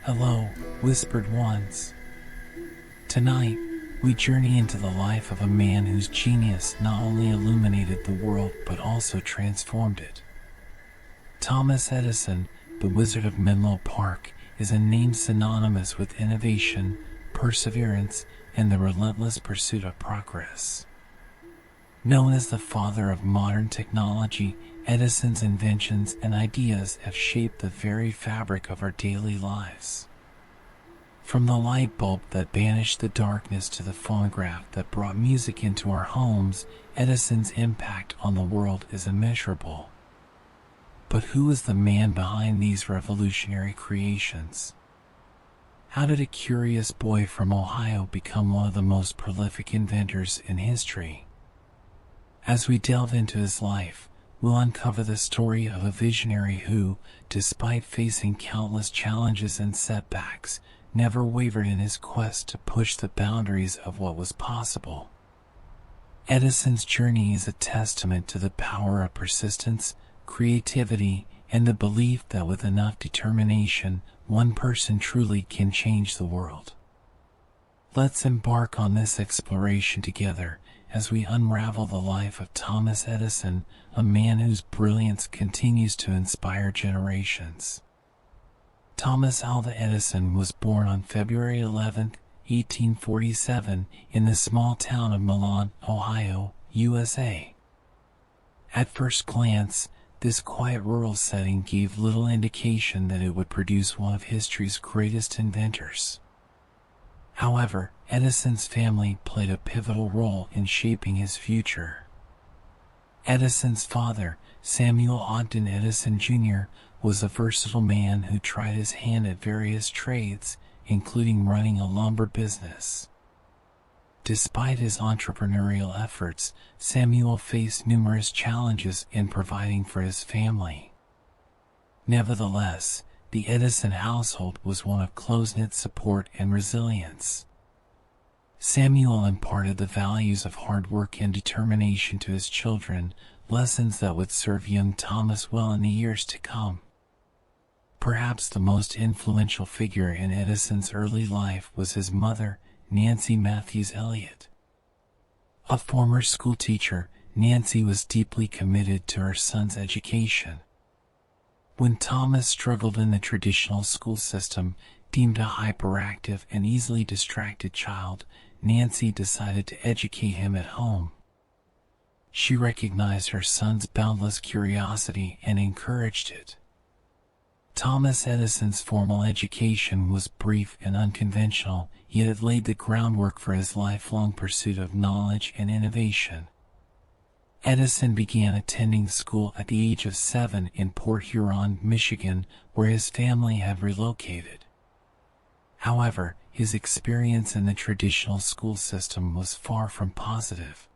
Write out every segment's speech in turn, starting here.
Hello, whispered ones. Tonight, we journey into the life of a man whose genius not only illuminated the world but also transformed it. Thomas Edison, the Wizard of Menlo Park, is a name synonymous with innovation, perseverance, and the relentless pursuit of progress. Known as the father of modern technology, Edison's inventions and ideas have shaped the very fabric of our daily lives. From the light bulb that banished the darkness to the phonograph that brought music into our homes, Edison's impact on the world is immeasurable. But who is the man behind these revolutionary creations? How did a curious boy from Ohio become one of the most prolific inventors in history? As we delve into his life, we'll uncover the story of a visionary who, despite facing countless challenges and setbacks, never wavered in his quest to push the boundaries of what was possible. Edison's journey is a testament to the power of persistence, creativity, and the belief that with enough determination, one person truly can change the world. Let's embark on this exploration together as we unravel the life of Thomas Edison, a man whose brilliance continues to inspire generations. Thomas Alva Edison was born on February 11, 1847, in the small town of Menlo, Ohio, USA. At first glance, this quiet rural setting gave little indication that it would produce one of history's greatest inventors. However, Edison's family played a pivotal role in shaping his future. Edison's father, Samuel Ogden Edison Jr., was a versatile man who tried his hand at various trades, including running a lumber business. Despite his entrepreneurial efforts, Samuel faced numerous challenges in providing for his family. Nevertheless, the Edison household was one of close-knit support and resilience. Samuel imparted the values of hard work and determination to his children, lessons that would serve young Thomas well in the years to come. Perhaps the most influential figure in Edison's early life was his mother, Nancy Matthews Elliott. A former schoolteacher, Nancy was deeply committed to her son's education. When Thomas struggled in the traditional school system, deemed a hyperactive and easily distracted child, Nancy decided to educate him at home. She recognized her son's boundless curiosity and encouraged it. Thomas Edison's formal education was brief and unconventional, yet it laid the groundwork for his lifelong pursuit of knowledge and innovation. Edison began attending school at the age of 7 in Port Huron, Michigan, where his family had relocated. However, his experience in the traditional school system was far from positive.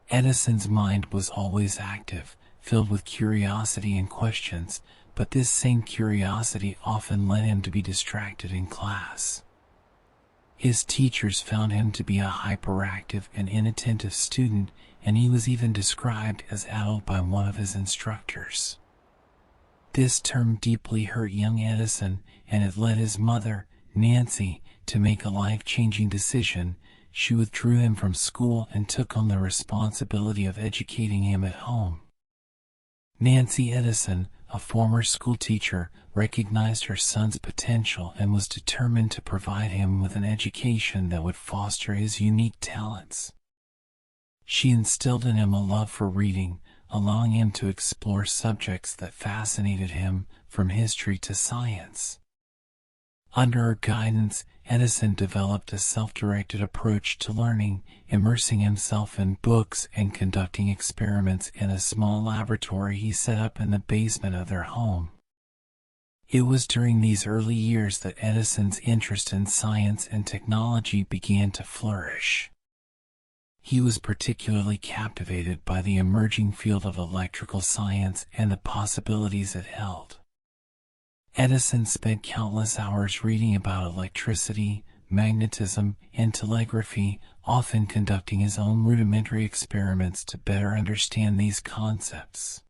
Edison's mind was always active, filled with curiosity and questions, but this same curiosity often led him to be distracted in class. His teachers found him to be a hyperactive and inattentive student, and he was even described as adult by one of his instructors. This term deeply hurt young Edison, and it led his mother, Nancy, to make a life-changing decision. She withdrew him from school and took on the responsibility of educating him at home. Nancy Edison, a former schoolteacher, recognized her son's potential and was determined to provide him with an education that would foster his unique talents. She instilled in him a love for reading, allowing him to explore subjects that fascinated him, from history to science. Under her guidance, Edison developed a self-directed approach to learning, immersing himself in books and conducting experiments in a small laboratory he set up in the basement of their home. It was during these early years that Edison's interest in science and technology began to flourish. He was particularly captivated by the emerging field of electrical science and the possibilities it held. Edison spent countless hours reading about electricity, magnetism, and telegraphy, often conducting his own rudimentary experiments to better understand these concepts.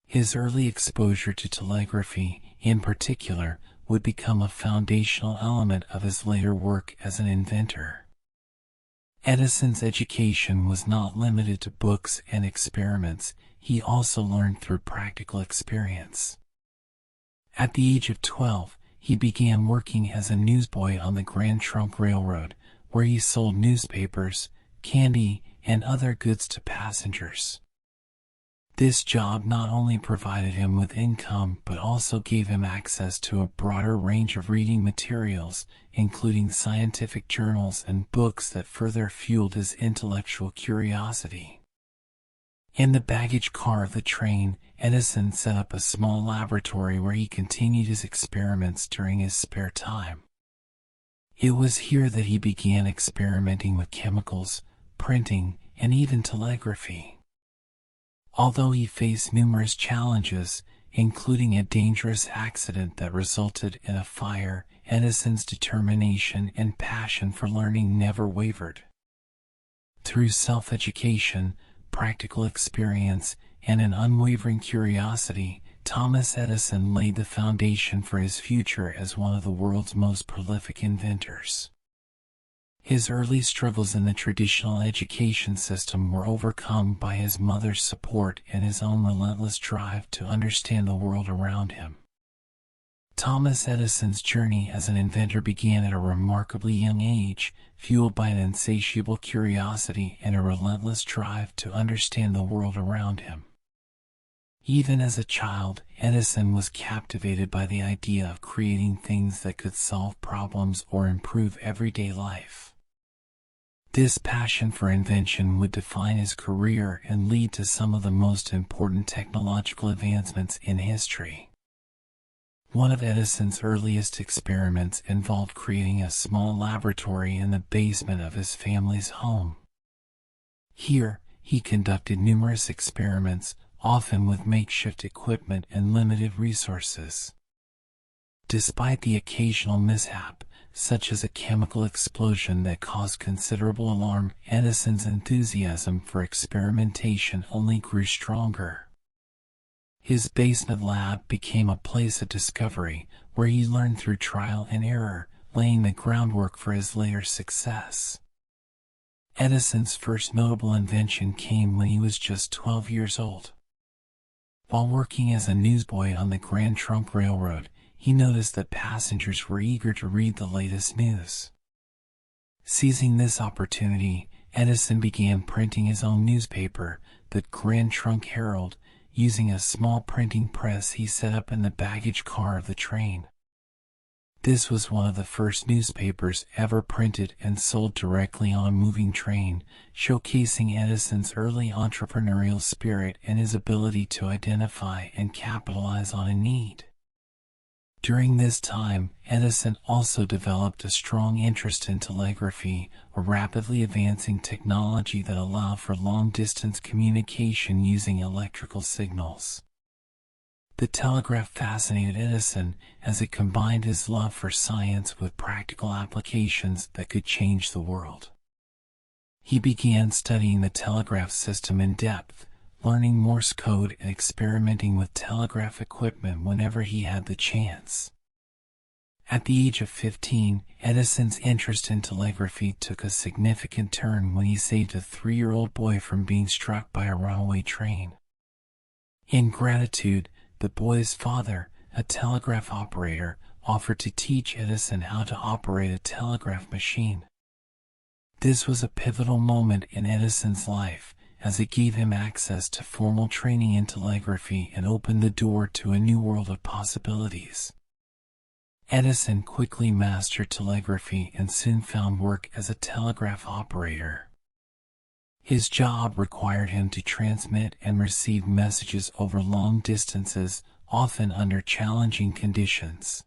His early exposure to telegraphy, in particular, would become a foundational element of his later work as an inventor. Edison's education was not limited to books and experiments. He also learned through practical experience. At the age of 12, he began working as a newsboy on the Grand Trunk Railroad, where he sold newspapers, candy, and other goods to passengers. This job not only provided him with income but also gave him access to a broader range of reading materials, including scientific journals and books that further fueled his intellectual curiosity. In the baggage car of the train, Edison set up a small laboratory where he continued his experiments during his spare time. It was here that he began experimenting with chemicals, printing, and even telegraphy. Although he faced numerous challenges, including a dangerous accident that resulted in a fire, Edison's determination and passion for learning never wavered. Through self-education, practical experience, and an unwavering curiosity, Thomas Edison laid the foundation for his future as one of the world's most prolific inventors. His early struggles in the traditional education system were overcome by his mother's support and his own relentless drive to understand the world around him. Thomas Edison's journey as an inventor began at a remarkably young age, fueled by an insatiable curiosity and a relentless drive to understand the world around him. Even as a child, Edison was captivated by the idea of creating things that could solve problems or improve everyday life. This passion for invention would define his career and lead to some of the most important technological advancements in history. One of Edison's earliest experiments involved creating a small laboratory in the basement of his family's home. Here, he conducted numerous experiments, often with makeshift equipment and limited resources. Despite the occasional mishap, such as a chemical explosion that caused considerable alarm, Edison's enthusiasm for experimentation only grew stronger. His basement lab became a place of discovery, where he learned through trial and error, laying the groundwork for his later success. Edison's first notable invention came when he was just 12 years old. While working as a newsboy on the Grand Trunk Railroad, he noticed that passengers were eager to read the latest news. Seizing this opportunity, Edison began printing his own newspaper, the Grand Trunk Herald, using a small printing press he set up in the baggage car of the train. This was one of the first newspapers ever printed and sold directly on a moving train, showcasing Edison's early entrepreneurial spirit and his ability to identify and capitalize on a need. During this time, Edison also developed a strong interest in telegraphy, a rapidly advancing technology that allowed for long-distance communication using electrical signals. The telegraph fascinated Edison as it combined his love for science with practical applications that could change the world. He began studying the telegraph system in depth, learning Morse code and experimenting with telegraph equipment whenever he had the chance. At the age of 15, Edison's interest in telegraphy took a significant turn when he saved a 3-year-old boy from being struck by a runaway train. In gratitude, the boy's father, a telegraph operator, offered to teach Edison how to operate a telegraph machine. This was a pivotal moment in Edison's life, as it gave him access to formal training in telegraphy and opened the door to a new world of possibilities. Edison quickly mastered telegraphy and soon found work as a telegraph operator. His job required him to transmit and receive messages over long distances, often under challenging conditions.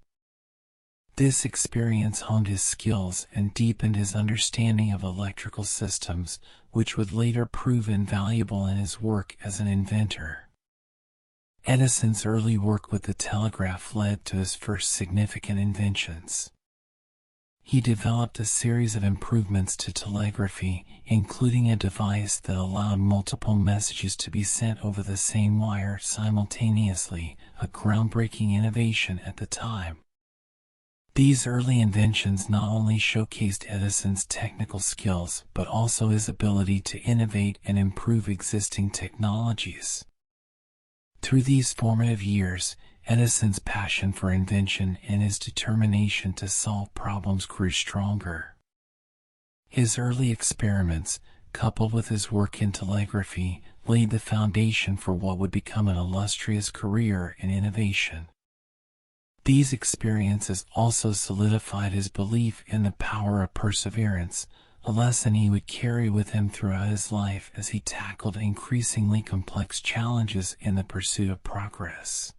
This experience honed his skills and deepened his understanding of electrical systems, which would later prove invaluable in his work as an inventor. Edison's early work with the telegraph led to his first significant inventions. He developed a series of improvements to telegraphy, including a device that allowed multiple messages to be sent over the same wire simultaneously, a groundbreaking innovation at the time. These early inventions not only showcased Edison's technical skills but also his ability to innovate and improve existing technologies. Through these formative years, Edison's passion for invention and his determination to solve problems grew stronger. His early experiments, coupled with his work in telegraphy, laid the foundation for what would become an illustrious career in innovation. These experiences also solidified his belief in the power of perseverance, a lesson he would carry with him throughout his life as he tackled increasingly complex challenges in the pursuit of progress.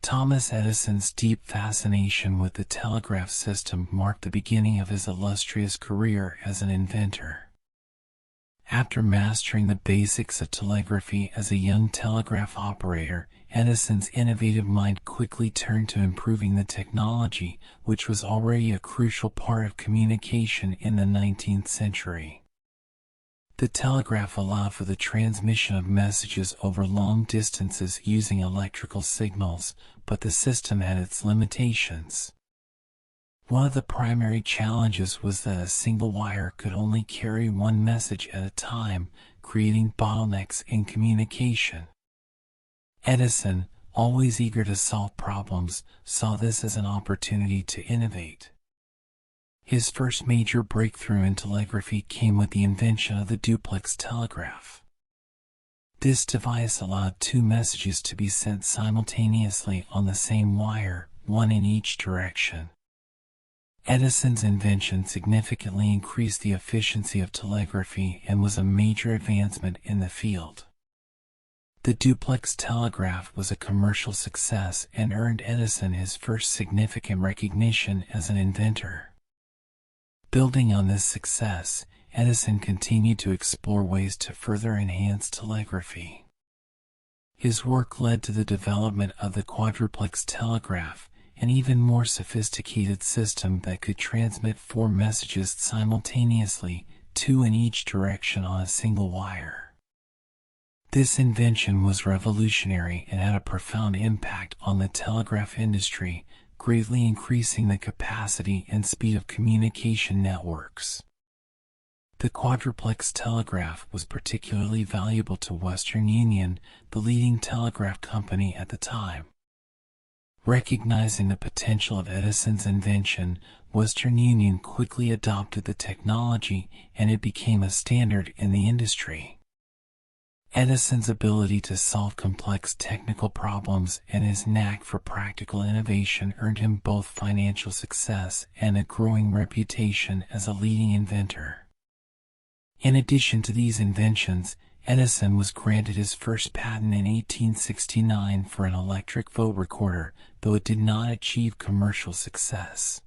Thomas Edison's deep fascination with the telegraph system marked the beginning of his illustrious career as an inventor. After mastering the basics of telegraphy as a young telegraph operator, Edison's innovative mind quickly turned to improving the technology, which was already a crucial part of communication in the 19th century. The telegraph allowed for the transmission of messages over long distances using electrical signals, but the system had its limitations. One of the primary challenges was that a single wire could only carry one message at a time, creating bottlenecks in communication. Edison, always eager to solve problems, saw this as an opportunity to innovate. His first major breakthrough in telegraphy came with the invention of the duplex telegraph. This device allowed two messages to be sent simultaneously on the same wire, one in each direction. Edison's invention significantly increased the efficiency of telegraphy and was a major advancement in the field. The duplex telegraph was a commercial success and earned Edison his first significant recognition as an inventor. Building on this success, Edison continued to explore ways to further enhance telegraphy. His work led to the development of the quadruplex telegraph, an even more sophisticated system that could transmit 4 messages simultaneously, 2 in each direction on a single wire. This invention was revolutionary and had a profound impact on the telegraph industry, greatly increasing the capacity and speed of communication networks. The quadruplex telegraph was particularly valuable to Western Union, the leading telegraph company at the time. Recognizing the potential of Edison's invention, Western Union quickly adopted the technology and it became a standard in the industry. Edison's ability to solve complex technical problems and his knack for practical innovation earned him both financial success and a growing reputation as a leading inventor. In addition to these inventions, Edison was granted his first patent in 1869 for an electric vote recorder, though it did not achieve commercial success.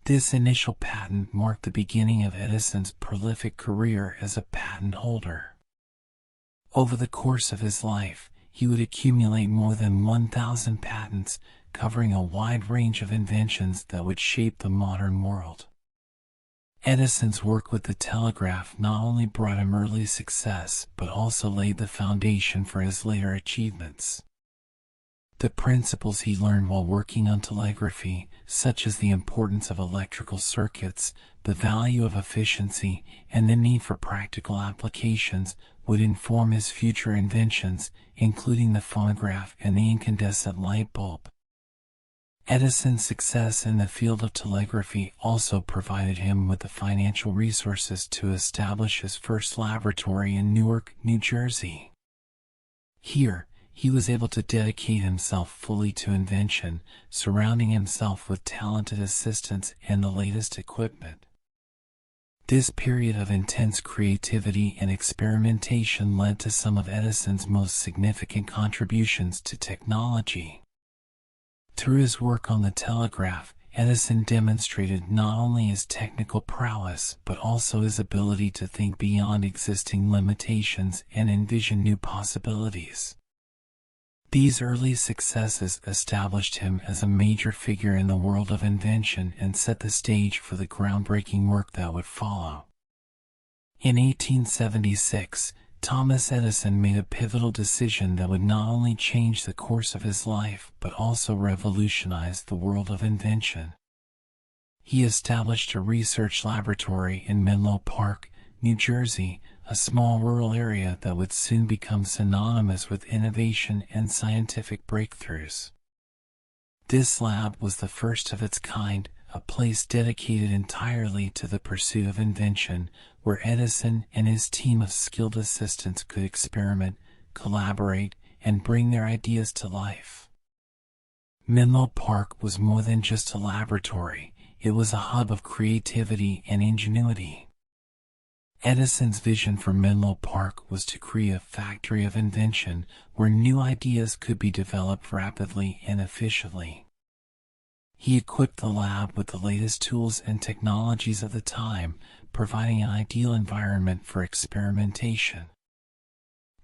This initial patent marked the beginning of Edison's prolific career as a patent holder. Over the course of his life, he would accumulate more than 1,000 patents, covering a wide range of inventions that would shape the modern world. Edison's work with the telegraph not only brought him early success, but also laid the foundation for his later achievements. The principles he learned while working on telegraphy, such as the importance of electrical circuits, the value of efficiency, and the need for practical applications, would inform his future inventions, including the phonograph and the incandescent light bulb. Edison's success in the field of telegraphy also provided him with the financial resources to establish his first laboratory in Newark, New Jersey. Here, he was able to dedicate himself fully to invention, surrounding himself with talented assistants and the latest equipment. This period of intense creativity and experimentation led to some of Edison's most significant contributions to technology. Through his work on the telegraph, Edison demonstrated not only his technical prowess but also his ability to think beyond existing limitations and envision new possibilities. These early successes established him as a major figure in the world of invention and set the stage for the groundbreaking work that would follow. In 1876, Thomas Edison made a pivotal decision that would not only change the course of his life but also revolutionize the world of invention. He established a research laboratory in Menlo Park, New Jersey, a small rural area that would soon become synonymous with innovation and scientific breakthroughs. This lab was the first of its kind, a place dedicated entirely to the pursuit of invention, where Edison and his team of skilled assistants could experiment, collaborate, and bring their ideas to life. Menlo Park was more than just a laboratory, it was a hub of creativity and ingenuity. Edison's vision for Menlo Park was to create a factory of invention where new ideas could be developed rapidly and efficiently. He equipped the lab with the latest tools and technologies of the time, providing an ideal environment for experimentation.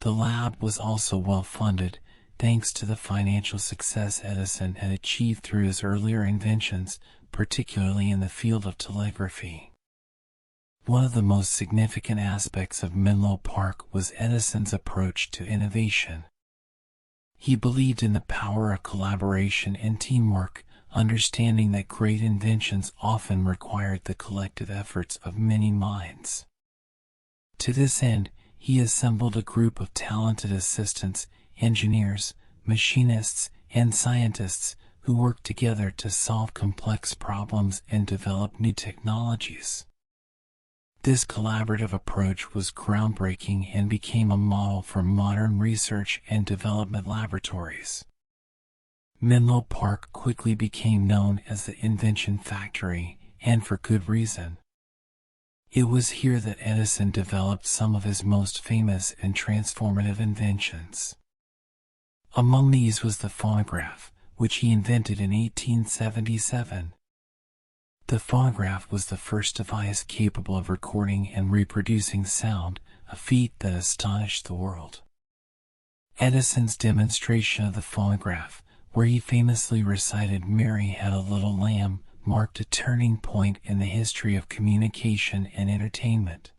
The lab was also well funded, thanks to the financial success Edison had achieved through his earlier inventions, particularly in the field of telegraphy. One of the most significant aspects of Menlo Park was Edison's approach to innovation. He believed in the power of collaboration and teamwork, understanding that great inventions often required the collective efforts of many minds. To this end, he assembled a group of talented assistants, engineers, machinists, and scientists who worked together to solve complex problems and develop new technologies. This collaborative approach was groundbreaking and became a model for modern research and development laboratories. Menlo Park quickly became known as the Invention Factory, and for good reason. It was here that Edison developed some of his most famous and transformative inventions. Among these was the phonograph, which he invented in 1877. The phonograph was the first device capable of recording and reproducing sound, a feat that astonished the world. Edison's demonstration of the phonograph, where he famously recited "Mary Had a Little Lamb," marked a turning point in the history of communication and entertainment.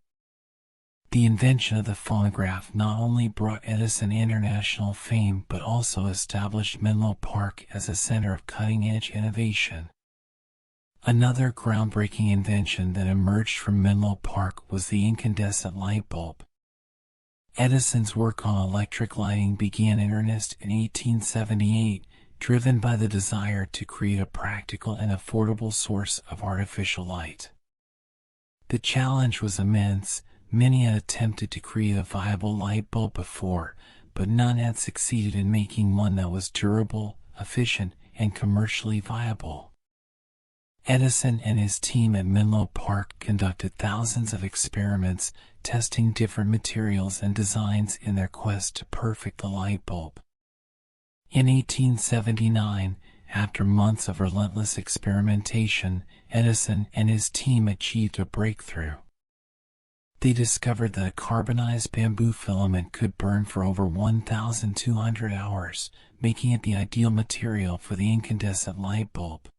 The invention of the phonograph not only brought Edison international fame but also established Menlo Park as a center of cutting-edge innovation. Another groundbreaking invention that emerged from Menlo Park was the incandescent light bulb. Edison's work on electric lighting began in earnest in 1878, driven by the desire to create a practical and affordable source of artificial light. The challenge was immense. Many had attempted to create a viable light bulb before, but none had succeeded in making one that was durable, efficient, and commercially viable. Edison and his team at Menlo Park conducted thousands of experiments, testing different materials and designs in their quest to perfect the light bulb. In 1879, after months of relentless experimentation, Edison and his team achieved a breakthrough. They discovered that a carbonized bamboo filament could burn for over 1,200 hours, making it the ideal material for the incandescent light bulb.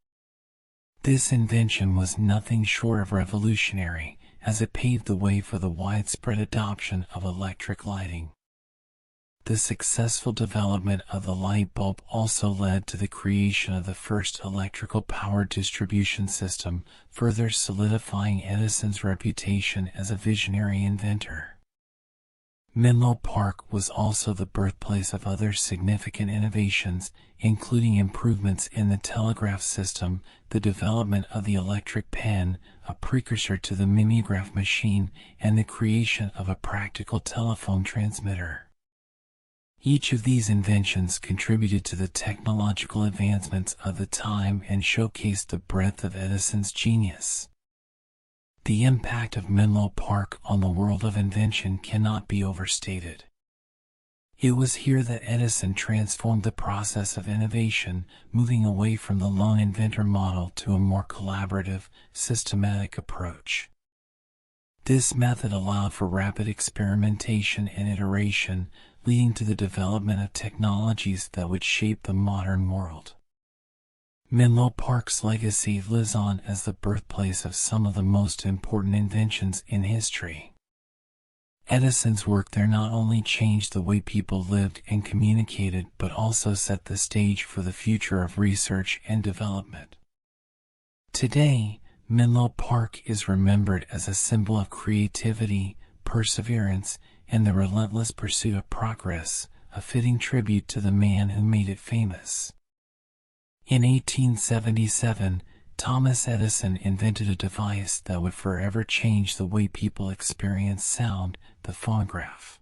This invention was nothing short of revolutionary, as it paved the way for the widespread adoption of electric lighting. The successful development of the light bulb also led to the creation of the first electrical power distribution system, further solidifying Edison's reputation as a visionary inventor. Menlo Park was also the birthplace of other significant innovations, including improvements in the telegraph system, the development of the electric pen, a precursor to the mimeograph machine, and the creation of a practical telephone transmitter. Each of these inventions contributed to the technological advancements of the time and showcased the breadth of Edison's genius. The impact of Menlo Park on the world of invention cannot be overstated. It was here that Edison transformed the process of innovation, moving away from the lone inventor model to a more collaborative, systematic approach. This method allowed for rapid experimentation and iteration, leading to the development of technologies that would shape the modern world. Menlo Park's legacy lives on as the birthplace of some of the most important inventions in history. Edison's work there not only changed the way people lived and communicated, but also set the stage for the future of research and development. Today, Menlo Park is remembered as a symbol of creativity, perseverance, and the relentless pursuit of progress, a fitting tribute to the man who made it famous. In 1877, Thomas Edison invented a device that would forever change the way people experience sound, the phonograph.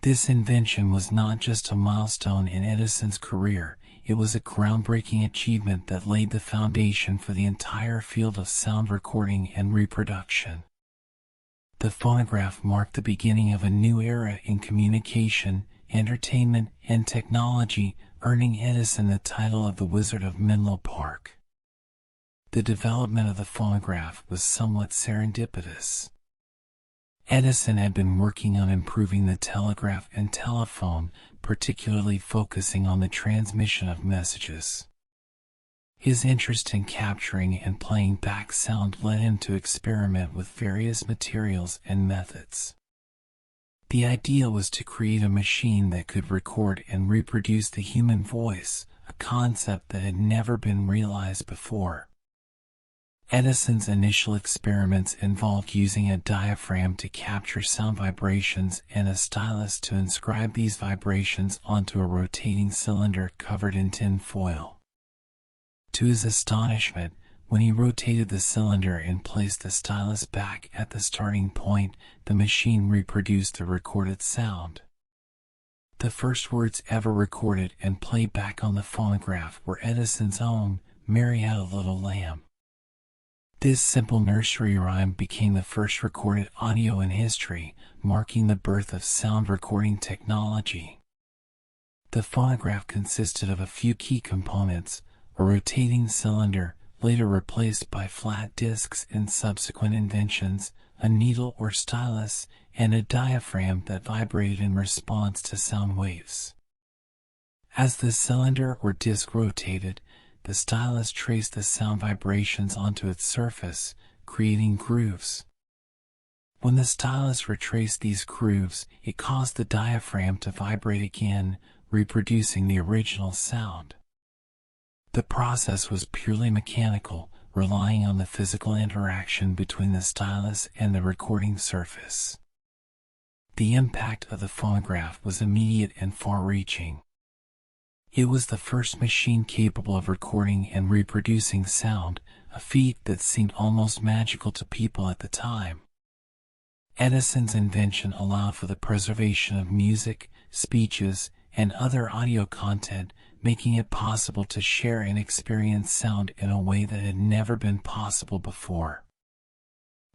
This invention was not just a milestone in Edison's career, it was a groundbreaking achievement that laid the foundation for the entire field of sound recording and reproduction. The phonograph marked the beginning of a new era in communication, entertainment, and technology, earning Edison the title of the Wizard of Menlo Park. The development of the phonograph was somewhat serendipitous. Edison had been working on improving the telegraph and telephone, particularly focusing on the transmission of messages. His interest in capturing and playing back sound led him to experiment with various materials and methods. The idea was to create a machine that could record and reproduce the human voice, a concept that had never been realized before. Edison's initial experiments involved using a diaphragm to capture sound vibrations and a stylus to inscribe these vibrations onto a rotating cylinder covered in tin foil. To his astonishment, when he rotated the cylinder and placed the stylus back at the starting point, the machine reproduced the recorded sound. The first words ever recorded and played back on the phonograph were Edison's own, "Mary Had a Little Lamb." This simple nursery rhyme became the first recorded audio in history, marking the birth of sound recording technology. The phonograph consisted of a few key components: a rotating cylinder, later replaced by flat discs in subsequent inventions, a needle or stylus, and a diaphragm that vibrated in response to sound waves. As the cylinder or disc rotated, the stylus traced the sound vibrations onto its surface, creating grooves. When the stylus retraced these grooves, it caused the diaphragm to vibrate again, reproducing the original sound. The process was purely mechanical, relying on the physical interaction between the stylus and the recording surface. The impact of the phonograph was immediate and far-reaching. It was the first machine capable of recording and reproducing sound, a feat that seemed almost magical to people at the time. Edison's invention allowed for the preservation of music, speeches, and other audio content, making it possible to share and experience sound in a way that had never been possible before.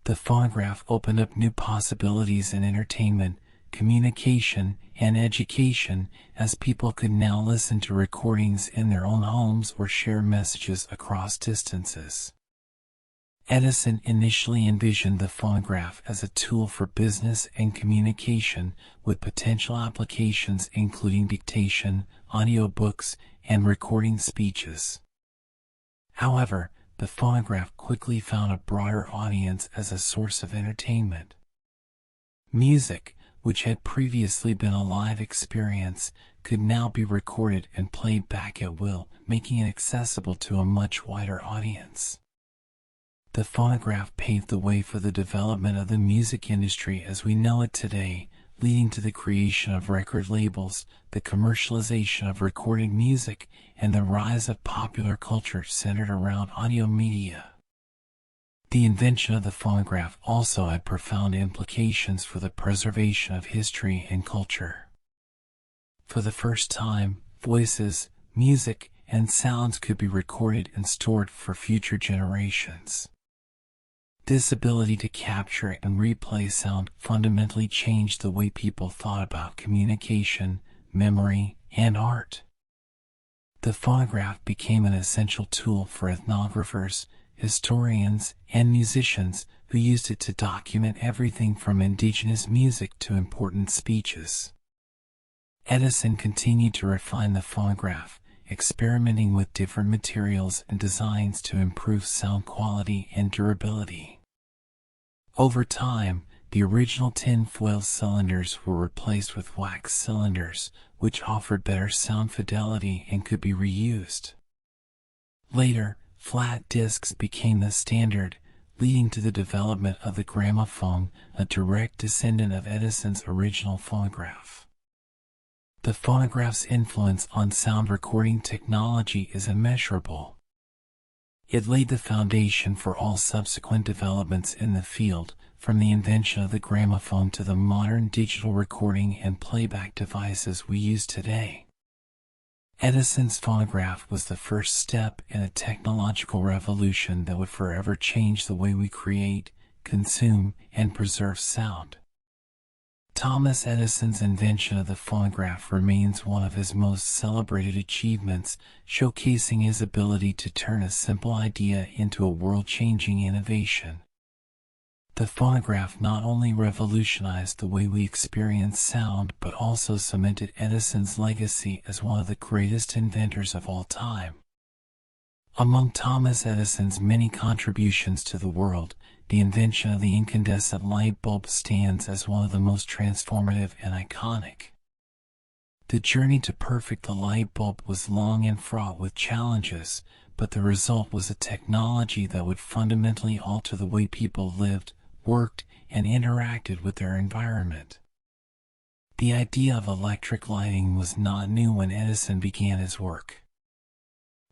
The phonograph opened up new possibilities in entertainment, communication, and education, as people could now listen to recordings in their own homes or share messages across distances. Edison initially envisioned the phonograph as a tool for business and communication, with potential applications including dictation, audiobooks, and recording speeches. However, the phonograph quickly found a broader audience as a source of entertainment. Music, which had previously been a live experience, could now be recorded and played back at will, making it accessible to a much wider audience. The phonograph paved the way for the development of the music industry as we know it today, leading to the creation of record labels, the commercialization of recorded music, and the rise of popular culture centered around audio media. The invention of the phonograph also had profound implications for the preservation of history and culture. For the first time, voices, music, and sounds could be recorded and stored for future generations. This ability to capture and replay sound fundamentally changed the way people thought about communication, memory, and art. The phonograph became an essential tool for ethnographers, historians, and musicians who used it to document everything from indigenous music to important speeches. Edison continued to refine the phonograph, experimenting with different materials and designs to improve sound quality and durability. Over time, The original tin-foil cylinders were replaced with wax cylinders, which offered better sound fidelity and could be reused. Later, flat discs became the standard, leading to the development of the gramophone, a direct descendant of Edison's original phonograph. The phonograph's influence on sound recording technology is immeasurable. It laid the foundation for all subsequent developments in the field, from the invention of the gramophone to the modern digital recording and playback devices we use today. Edison's phonograph was the first step in a technological revolution that would forever change the way we create, consume, and preserve sound. Thomas Edison's invention of the phonograph remains one of his most celebrated achievements, showcasing his ability to turn a simple idea into a world-changing innovation. The phonograph not only revolutionized the way we experience sound, but also cemented Edison's legacy as one of the greatest inventors of all time. Among Thomas Edison's many contributions to the world, the invention of the incandescent light bulb stands as one of the most transformative and iconic. The journey to perfect the light bulb was long and fraught with challenges, but the result was a technology that would fundamentally alter the way people lived, worked, and interacted with their environment. The idea of electric lighting was not new when Edison began his work.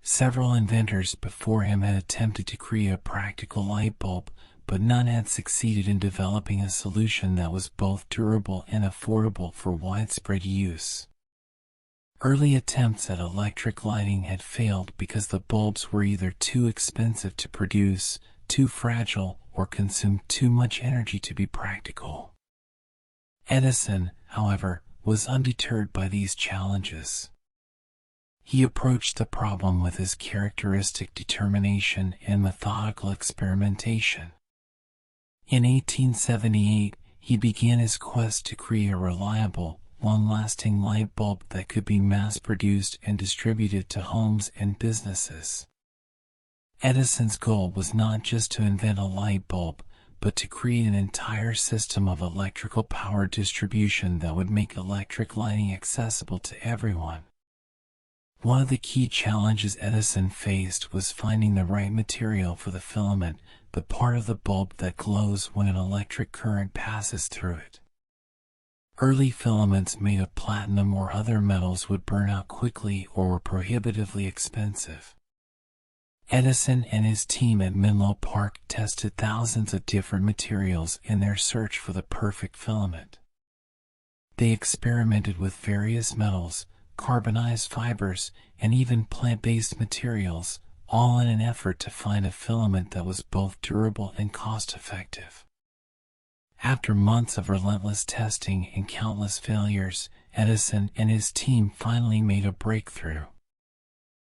Several inventors before him had attempted to create a practical light bulb, but none had succeeded in developing a solution that was both durable and affordable for widespread use. Early attempts at electric lighting had failed because the bulbs were either too expensive to produce, too fragile, or consumed too much energy to be practical. Edison, however, was undeterred by these challenges. He approached the problem with his characteristic determination and methodical experimentation. In 1878, he began his quest to create a reliable, long-lasting light bulb that could be mass-produced and distributed to homes and businesses. Edison's goal was not just to invent a light bulb, but to create an entire system of electrical power distribution that would make electric lighting accessible to everyone. One of the key challenges Edison faced was finding the right material for the filament, the part of the bulb that glows when an electric current passes through it. Early filaments made of platinum or other metals would burn out quickly or were prohibitively expensive. Edison and his team at Menlo Park tested thousands of different materials in their search for the perfect filament. They experimented with various metals, carbonized fibers, and even plant-based materials, all in an effort to find a filament that was both durable and cost-effective. After months of relentless testing and countless failures, Edison and his team finally made a breakthrough.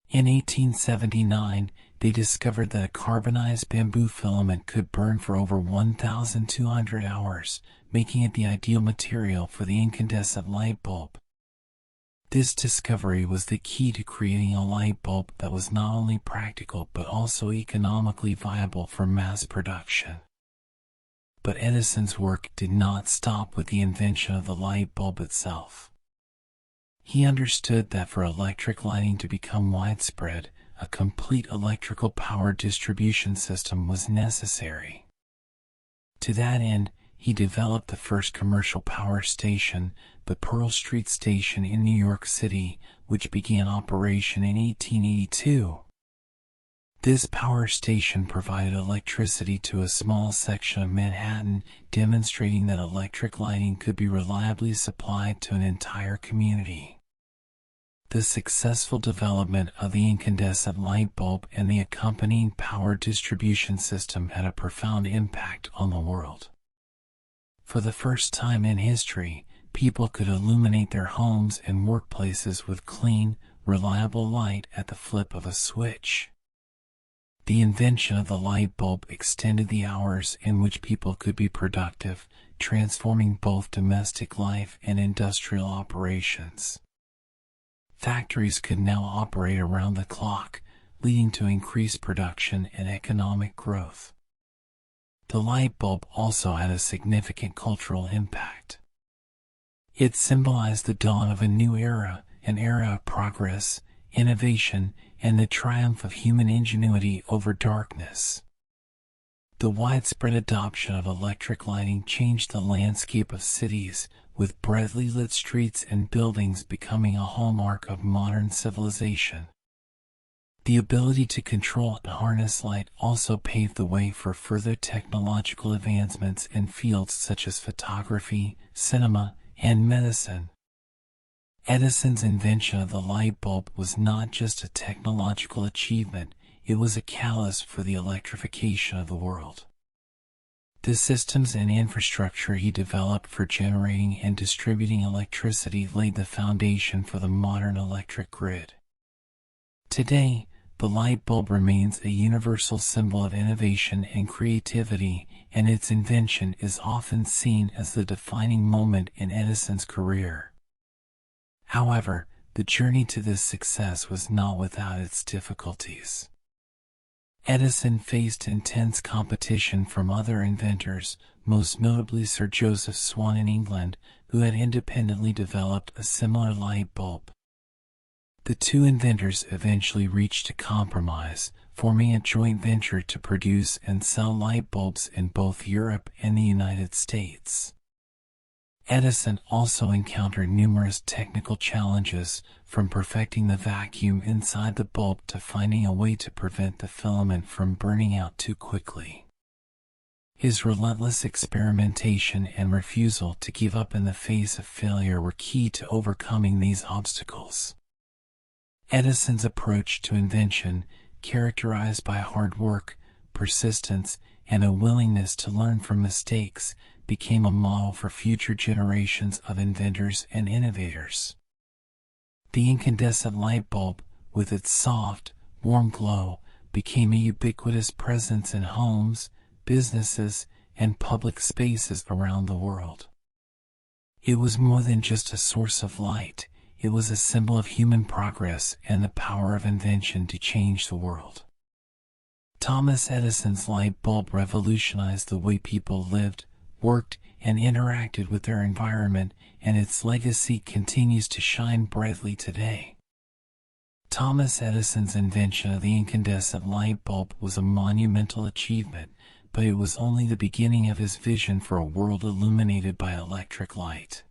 In 1879, they discovered that a carbonized bamboo filament could burn for over 1,200 hours, making it the ideal material for the incandescent light bulb. This discovery was the key to creating a light bulb that was not only practical but also economically viable for mass production. But Edison's work did not stop with the invention of the light bulb itself. He understood that for electric lighting to become widespread, a complete electrical power distribution system was necessary. To that end, he developed the first commercial power station, the Pearl Street Station in New York City, which began operation in 1882. This power station provided electricity to a small section of Manhattan, demonstrating that electric lighting could be reliably supplied to an entire community. The successful development of the incandescent light bulb and the accompanying power distribution system had a profound impact on the world. For the first time in history, people could illuminate their homes and workplaces with clean, reliable light at the flip of a switch. The invention of the light bulb extended the hours in which people could be productive, transforming both domestic life and industrial operations. Factories could now operate around the clock, leading to increased production and economic growth. The light bulb also had a significant cultural impact. It symbolized the dawn of a new era, an era of progress, innovation, and the triumph of human ingenuity over darkness. The widespread adoption of electric lighting changed the landscape of cities, with brightly lit streets and buildings becoming a hallmark of modern civilization. The ability to control and harness light also paved the way for further technological advancements in fields such as photography, cinema, and medicine. Edison's invention of the light bulb was not just a technological achievement, it was a catalyst for the electrification of the world. The systems and infrastructure he developed for generating and distributing electricity laid the foundation for the modern electric grid. Today, the light bulb remains a universal symbol of innovation and creativity, and its invention is often seen as the defining moment in Edison's career. However, the journey to this success was not without its difficulties. Edison faced intense competition from other inventors, most notably Sir Joseph Swan in England, who had independently developed a similar light bulb. The two inventors eventually reached a compromise, forming a joint venture to produce and sell light bulbs in both Europe and the United States. Edison also encountered numerous technical challenges, from perfecting the vacuum inside the bulb to finding a way to prevent the filament from burning out too quickly. His relentless experimentation and refusal to give up in the face of failure were key to overcoming these obstacles. Edison's approach to invention, characterized by hard work, persistence, and a willingness to learn from mistakes, became a model for future generations of inventors and innovators. The incandescent light bulb, with its soft, warm glow, became a ubiquitous presence in homes, businesses, and public spaces around the world. It was more than just a source of light, it was a symbol of human progress and the power of invention to change the world. Thomas Edison's light bulb revolutionized the way people lived, worked, and interacted with their environment, and its legacy continues to shine brightly today. Thomas Edison's invention of the incandescent light bulb was a monumental achievement, but it was only the beginning of his vision for a world illuminated by electric light.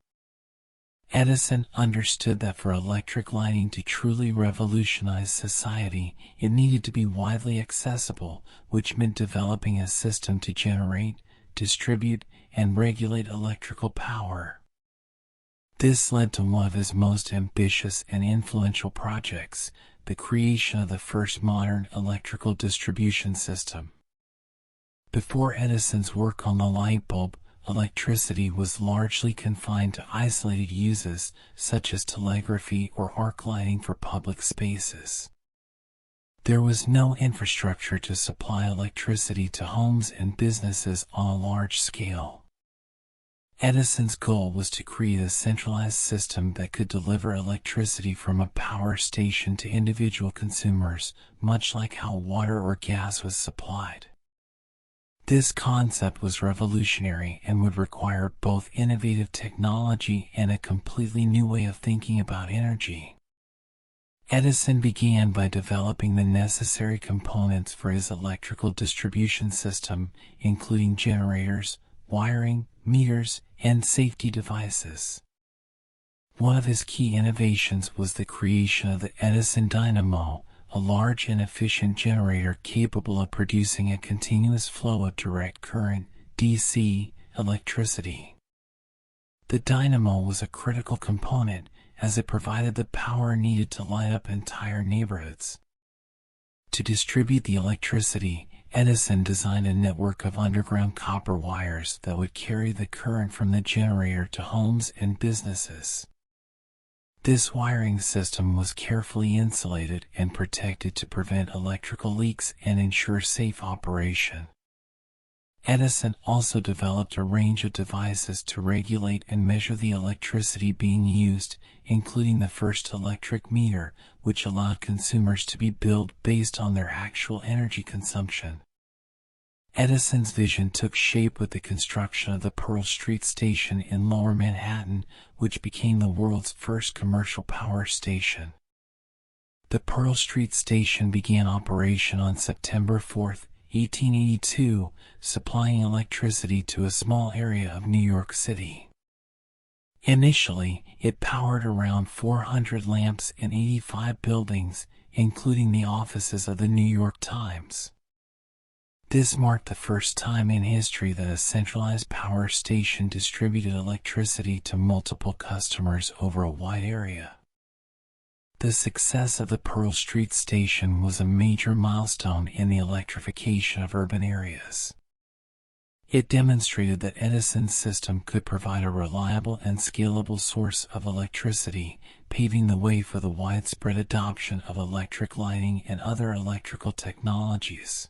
Edison understood that for electric lighting to truly revolutionize society, it needed to be widely accessible, which meant developing a system to generate, distribute, and regulate electrical power. This led to one of his most ambitious and influential projects, the creation of the first modern electrical distribution system. Before Edison's work on the light bulb, electricity was largely confined to isolated uses, such as telegraphy or arc lighting for public spaces. There was no infrastructure to supply electricity to homes and businesses on a large scale. Edison's goal was to create a centralized system that could deliver electricity from a power station to individual consumers, much like how water or gas was supplied. This concept was revolutionary and would require both innovative technology and a completely new way of thinking about energy. Edison began by developing the necessary components for his electrical distribution system, including generators, wiring, meters, and safety devices. One of his key innovations was the creation of the Edison dynamo, a large and efficient generator capable of producing a continuous flow of direct current, DC, electricity. The dynamo was a critical component, as it provided the power needed to light up entire neighborhoods. To distribute the electricity, Edison designed a network of underground copper wires that would carry the current from the generator to homes and businesses. This wiring system was carefully insulated and protected to prevent electrical leaks and ensure safe operation. Edison also developed a range of devices to regulate and measure the electricity being used, including the first electric meter, which allowed consumers to be billed based on their actual energy consumption. Edison's vision took shape with the construction of the Pearl Street Station in Lower Manhattan, which became the world's first commercial power station. The Pearl Street Station began operation on September 4, 1882, supplying electricity to a small area of New York City. Initially, it powered around 400 lamps in 85 buildings, including the offices of the New York Times. This marked the first time in history that a centralized power station distributed electricity to multiple customers over a wide area. The success of the Pearl Street Station was a major milestone in the electrification of urban areas. It demonstrated that Edison's system could provide a reliable and scalable source of electricity, paving the way for the widespread adoption of electric lighting and other electrical technologies.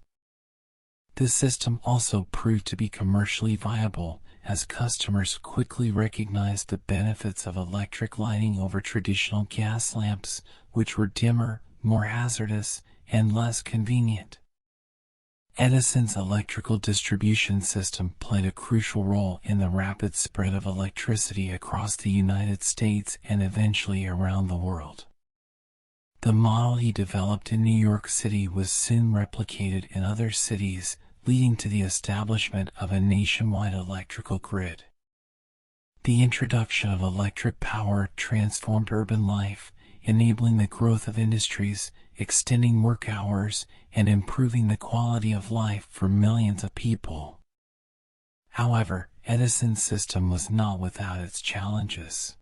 The system also proved to be commercially viable, as customers quickly recognized the benefits of electric lighting over traditional gas lamps, which were dimmer, more hazardous, and less convenient. Edison's electrical distribution system played a crucial role in the rapid spread of electricity across the United States and eventually around the world. The model he developed in New York City was soon replicated in other cities, leading to the establishment of a nationwide electrical grid. The introduction of electric power transformed urban life, enabling the growth of industries, extending work hours, and improving the quality of life for millions of people. However, Edison's system was not without its challenges.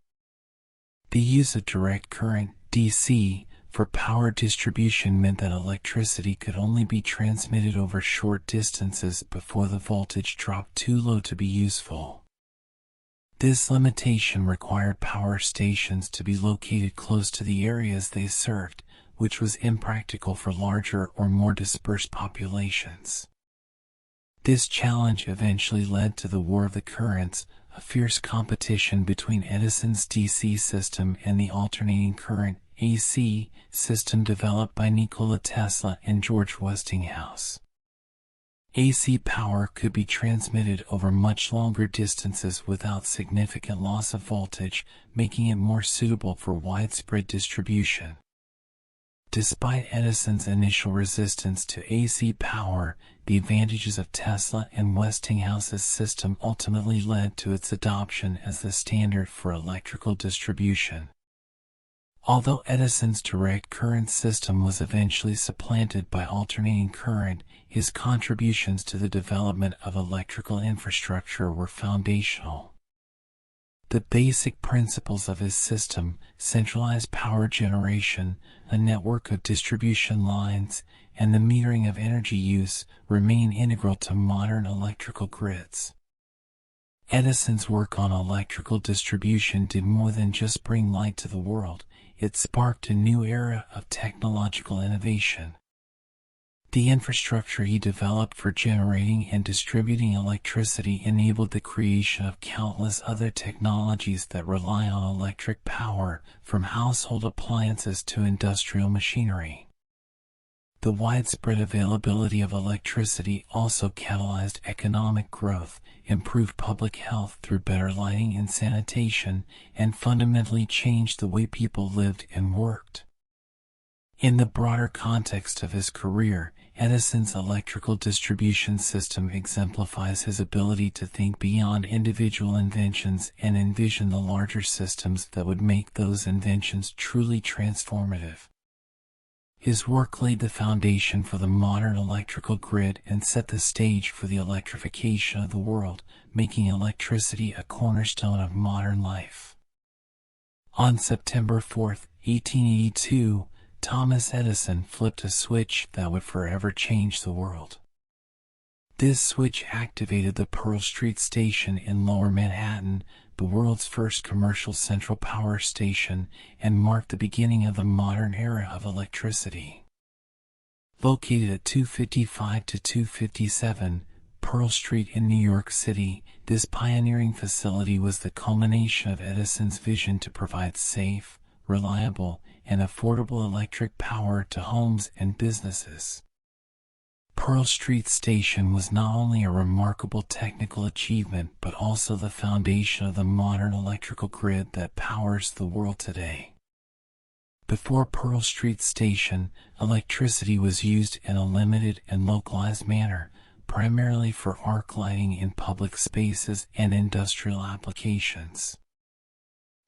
The use of direct current, DC, for power distribution meant that electricity could only be transmitted over short distances before the voltage dropped too low to be useful. This limitation required power stations to be located close to the areas they served, which was impractical for larger or more dispersed populations. This challenge eventually led to the War of the Currents, a fierce competition between Edison's DC system and the alternating current AC system developed by Nikola Tesla and George Westinghouse. AC power could be transmitted over much longer distances without significant loss of voltage, making it more suitable for widespread distribution. Despite Edison's initial resistance to AC power, the advantages of Tesla and Westinghouse's system ultimately led to its adoption as the standard for electrical distribution. Although Edison's direct current system was eventually supplanted by alternating current, his contributions to the development of electrical infrastructure were foundational. The basic principles of his system, centralized power generation, a network of distribution lines, and the metering of energy use, remain integral to modern electrical grids. Edison's work on electrical distribution did more than just bring light to the world. It sparked a new era of technological innovation. The infrastructure he developed for generating and distributing electricity enabled the creation of countless other technologies that rely on electric power, from household appliances to industrial machinery. The widespread availability of electricity also catalyzed economic growth, improved public health through better lighting and sanitation, and fundamentally changed the way people lived and worked. In the broader context of his career, Edison's electrical distribution system exemplifies his ability to think beyond individual inventions and envision the larger systems that would make those inventions truly transformative. His work laid the foundation for the modern electrical grid and set the stage for the electrification of the world, making electricity a cornerstone of modern life. On September 4, 1882, Thomas Edison flipped a switch that would forever change the world. This switch activated the Pearl Street Station in Lower Manhattan, the world's first commercial central power station, and marked the beginning of the modern era of electricity. Located at 255 to 257 Pearl Street in New York City, this pioneering facility was the culmination of Edison's vision to provide safe, reliable, and affordable electric power to homes and businesses. Pearl Street Station was not only a remarkable technical achievement but also the foundation of the modern electrical grid that powers the world today. Before Pearl Street Station, electricity was used in a limited and localized manner, primarily for arc lighting in public spaces and industrial applications.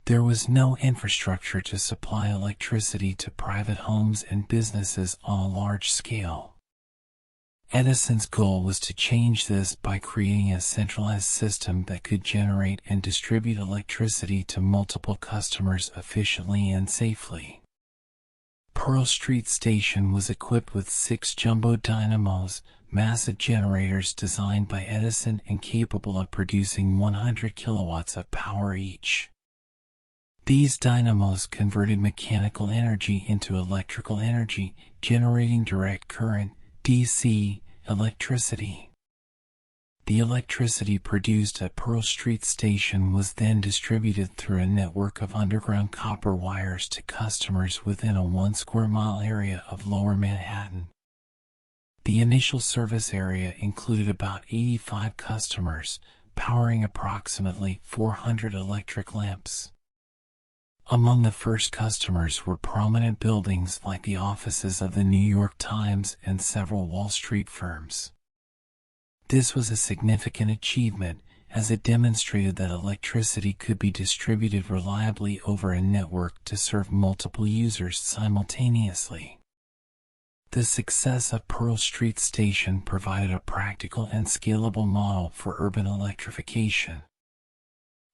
There was no infrastructure to supply electricity to private homes and businesses on a large scale. Edison's goal was to change this by creating a centralized system that could generate and distribute electricity to multiple customers efficiently and safely. Pearl Street Station was equipped with 6 jumbo dynamos, massive generators designed by Edison and capable of producing 100 kilowatts of power each. These dynamos converted mechanical energy into electrical energy, generating direct current, DC, electricity. The electricity produced at Pearl Street Station was then distributed through a network of underground copper wires to customers within a 1 square mile area of Lower Manhattan. The initial service area included about 85 customers, powering approximately 400 electric lamps. Among the first customers were prominent buildings like the offices of the New York Times and several Wall Street firms. This was a significant achievement, as it demonstrated that electricity could be distributed reliably over a network to serve multiple users simultaneously. The success of Pearl Street Station provided a practical and scalable model for urban electrification.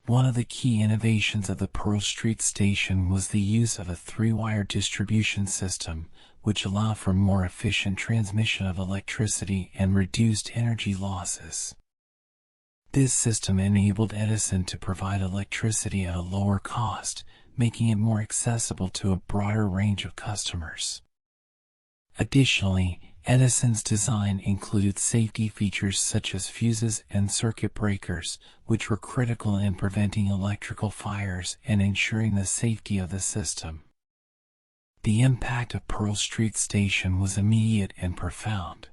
One of the key innovations of the Pearl Street Station was the use of a 3-wire distribution system, which allowed for more efficient transmission of electricity and reduced energy losses. This system enabled Edison to provide electricity at a lower cost, making it more accessible to a broader range of customers. Additionally, Edison's design included safety features such as fuses and circuit breakers, which were critical in preventing electrical fires and ensuring the safety of the system. The impact of Pearl Street Station was immediate and profound.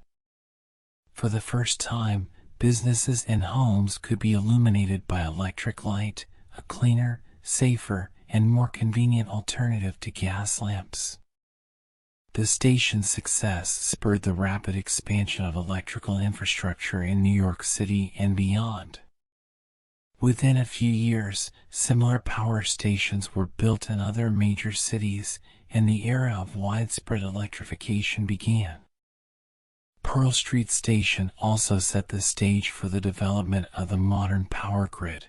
For the first time, businesses and homes could be illuminated by electric light, a cleaner, safer, and more convenient alternative to gas lamps. The station's success spurred the rapid expansion of electrical infrastructure in New York City and beyond. Within a few years, similar power stations were built in other major cities, and the era of widespread electrification began. Pearl Street Station also set the stage for the development of the modern power grid.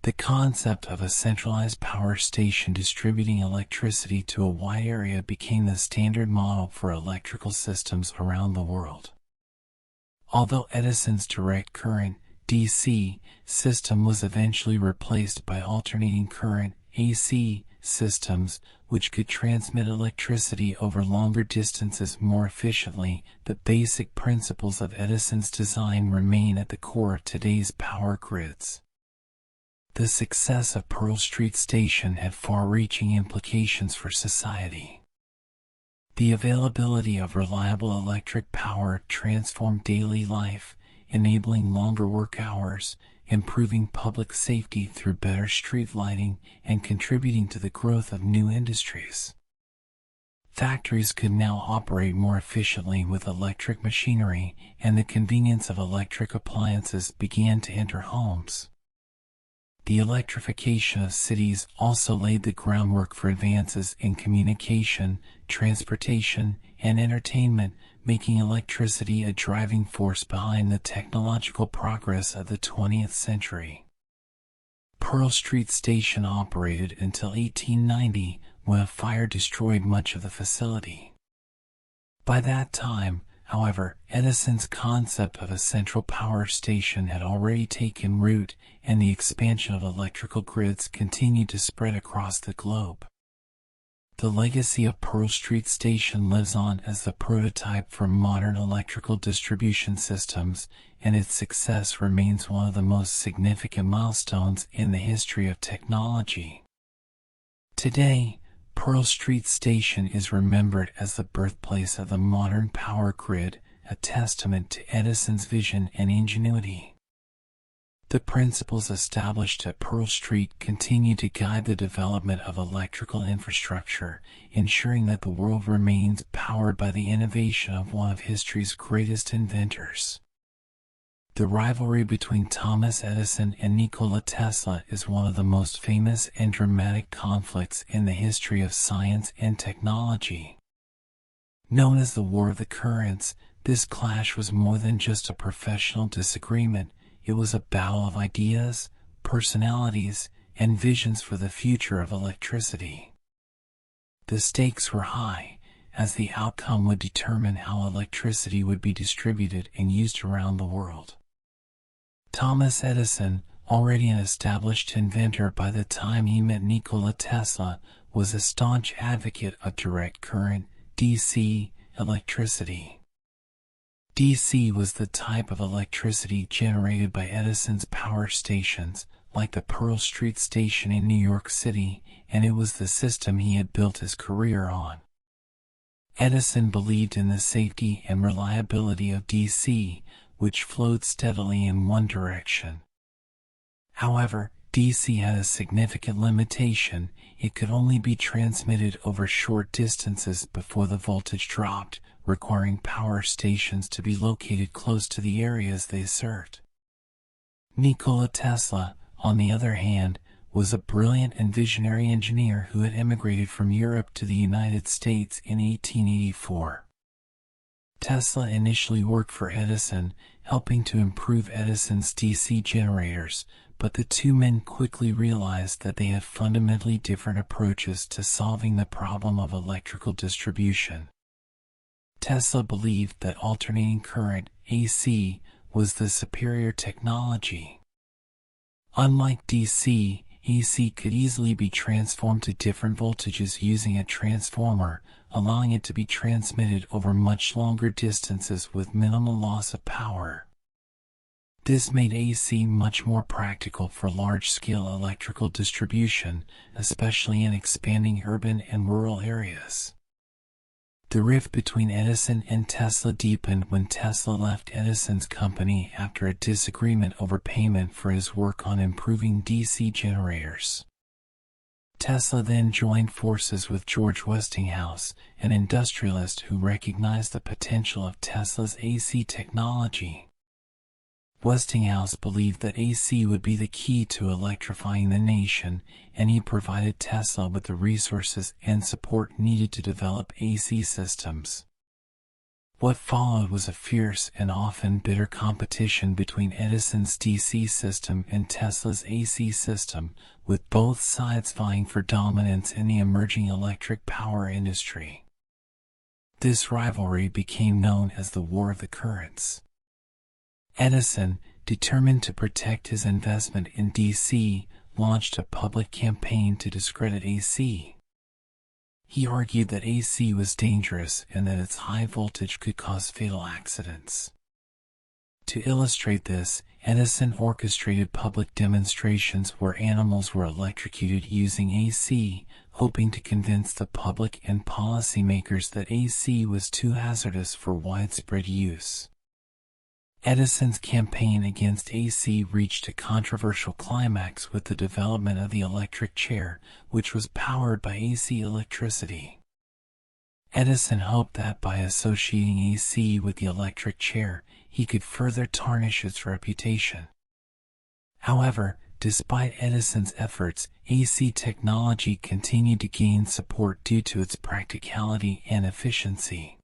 The concept of a centralized power station distributing electricity to a wide area became the standard model for electrical systems around the world. Although Edison's direct current, DC, system was eventually replaced by alternating current, AC, systems, which could transmit electricity over longer distances more efficiently, the basic principles of Edison's design remain at the core of today's power grids. The success of Pearl Street Station had far-reaching implications for society. The availability of reliable electric power transformed daily life, enabling longer work hours, improving public safety through better street lighting, and contributing to the growth of new industries. Factories could now operate more efficiently with electric machinery, and the convenience of electric appliances began to enter homes. The electrification of cities also laid the groundwork for advances in communication, transportation, and entertainment, making electricity a driving force behind the technological progress of the 20th century. Pearl Street Station operated until 1890, when a fire destroyed much of the facility. By that time, however, Edison's concept of a central power station had already taken root, and the expansion of electrical grids continued to spread across the globe. The legacy of Pearl Street Station lives on as the prototype for modern electrical distribution systems, and its success remains one of the most significant milestones in the history of technology. Today, Pearl Street Station is remembered as the birthplace of the modern power grid, a testament to Edison's vision and ingenuity. The principles established at Pearl Street continue to guide the development of electrical infrastructure, ensuring that the world remains powered by the innovation of one of history's greatest inventors. The rivalry between Thomas Edison and Nikola Tesla is one of the most famous and dramatic conflicts in the history of science and technology. Known as the War of the Currents, this clash was more than just a professional disagreement. It was a battle of ideas, personalities, and visions for the future of electricity. The stakes were high, as the outcome would determine how electricity would be distributed and used around the world. Thomas Edison, already an established inventor by the time he met Nikola Tesla, was a staunch advocate of direct current, DC, electricity. DC was the type of electricity generated by Edison's power stations, like the Pearl Street station in New York City, and it was the system he had built his career on. Edison believed in the safety and reliability of DC, which flowed steadily in one direction. However, DC had a significant limitation. It could only be transmitted over short distances before the voltage dropped, requiring power stations to be located close to the areas they served. Nikola Tesla, on the other hand, was a brilliant and visionary engineer who had emigrated from Europe to the United States in 1884. Tesla initially worked for Edison, helping to improve Edison's DC generators, but the two men quickly realized that they had fundamentally different approaches to solving the problem of electrical distribution. Tesla believed that alternating current, AC, was the superior technology. Unlike DC, AC could easily be transformed to different voltages using a transformer, allowing it to be transmitted over much longer distances with minimal loss of power. This made AC much more practical for large-scale electrical distribution, especially in expanding urban and rural areas. The rift between Edison and Tesla deepened when Tesla left Edison's company after a disagreement over payment for his work on improving DC generators. Tesla then joined forces with George Westinghouse, an industrialist who recognized the potential of Tesla's AC technology. Westinghouse believed that AC would be the key to electrifying the nation, and he provided Tesla with the resources and support needed to develop AC systems. What followed was a fierce and often bitter competition between Edison's DC system and Tesla's AC system, with both sides vying for dominance in the emerging electric power industry. This rivalry became known as the War of the Currents. Edison, determined to protect his investment in DC, launched a public campaign to discredit AC. He argued that AC was dangerous and that its high voltage could cause fatal accidents. To illustrate this, Edison orchestrated public demonstrations where animals were electrocuted using AC, hoping to convince the public and policymakers that AC was too hazardous for widespread use. Edison's campaign against AC reached a controversial climax with the development of the electric chair, which was powered by AC electricity. Edison hoped that by associating AC with the electric chair, he could further tarnish its reputation. However, despite Edison's efforts, AC technology continued to gain support due to its practicality and efficiency.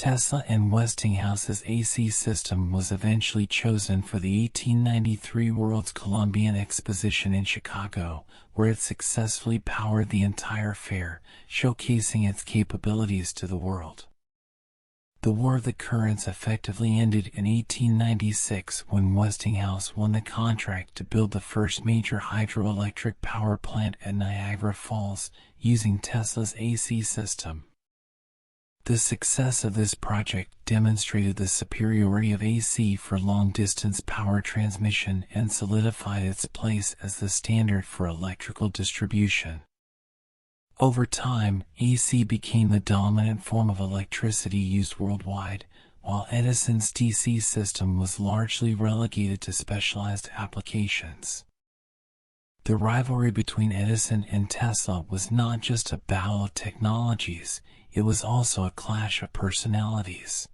Tesla and Westinghouse's AC system was eventually chosen for the 1893 World's Columbian Exposition in Chicago, where it successfully powered the entire fair, showcasing its capabilities to the world. The War of the Currents effectively ended in 1896 when Westinghouse won the contract to build the first major hydroelectric power plant at Niagara Falls, using Tesla's AC system. The success of this project demonstrated the superiority of AC for long-distance power transmission and solidified its place as the standard for electrical distribution. Over time, AC became the dominant form of electricity used worldwide, while Edison's DC system was largely relegated to specialized applications. The rivalry between Edison and Tesla was not just a battle of technologies, it was also a clash of personalities.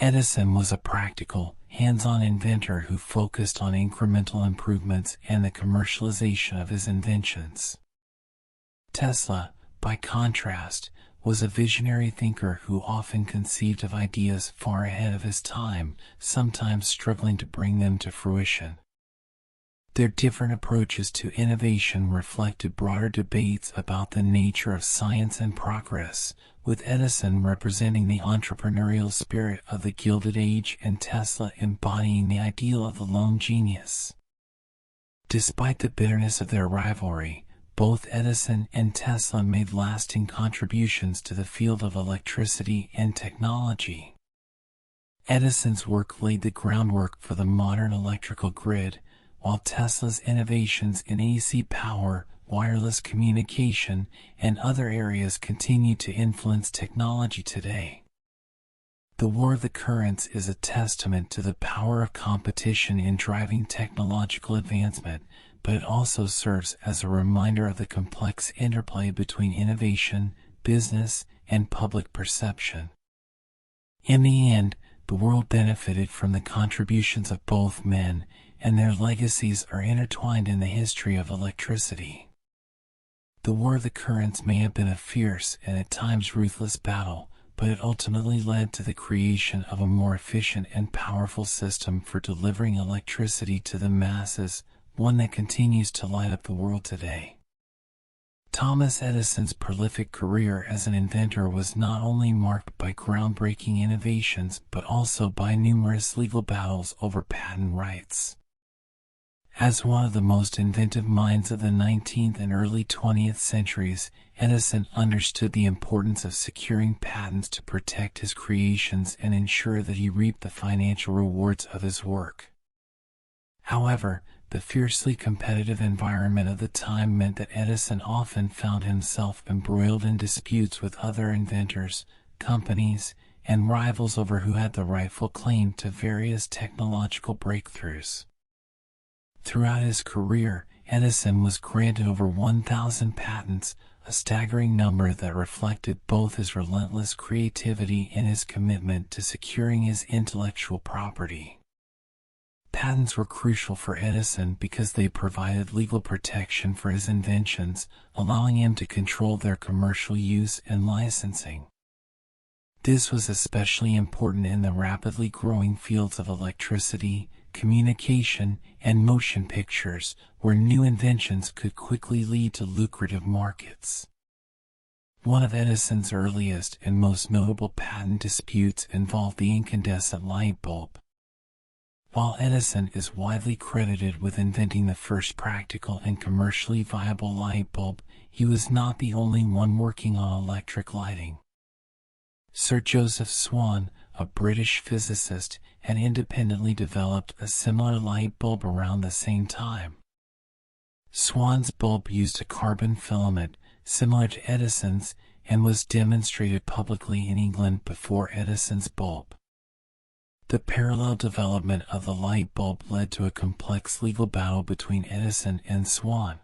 Edison was a practical, hands-on inventor who focused on incremental improvements and the commercialization of his inventions. Tesla, by contrast, was a visionary thinker who often conceived of ideas far ahead of his time, sometimes struggling to bring them to fruition. Their different approaches to innovation reflected broader debates about the nature of science and progress, with Edison representing the entrepreneurial spirit of the Gilded Age and Tesla embodying the ideal of the lone genius. Despite the bitterness of their rivalry, both Edison and Tesla made lasting contributions to the field of electricity and technology. Edison's work laid the groundwork for the modern electrical grid, while Tesla's innovations in AC power, wireless communication, and other areas continue to influence technology today. The War of the Currents is a testament to the power of competition in driving technological advancement, but it also serves as a reminder of the complex interplay between innovation, business, and public perception. In the end, the world benefited from the contributions of both men, and their legacies are intertwined in the history of electricity. The War of the Currents may have been a fierce and at times ruthless battle, but it ultimately led to the creation of a more efficient and powerful system for delivering electricity to the masses, one that continues to light up the world today. Thomas Edison's prolific career as an inventor was not only marked by groundbreaking innovations but also by numerous legal battles over patent rights. As one of the most inventive minds of the 19th and early 20th centuries, Edison understood the importance of securing patents to protect his creations and ensure that he reaped the financial rewards of his work. However, the fiercely competitive environment of the time meant that Edison often found himself embroiled in disputes with other inventors, companies, and rivals over who had the rightful claim to various technological breakthroughs. Throughout his career, Edison was granted over 1,000 patents, a staggering number that reflected both his relentless creativity and his commitment to securing his intellectual property. Patents were crucial for Edison because they provided legal protection for his inventions, allowing him to control their commercial use and licensing. This was especially important in the rapidly growing fields of electricity, communication, and motion pictures, where new inventions could quickly lead to lucrative markets. One of Edison's earliest and most notable patent disputes involved the incandescent light bulb. While Edison is widely credited with inventing the first practical and commercially viable light bulb, he was not the only one working on electric lighting. Sir Joseph Swan, a British physicist, had independently developed a similar light bulb around the same time. Swan's bulb used a carbon filament, similar to Edison's, and was demonstrated publicly in England before Edison's bulb. The parallel development of the light bulb led to a complex legal battle between Edison and Swan.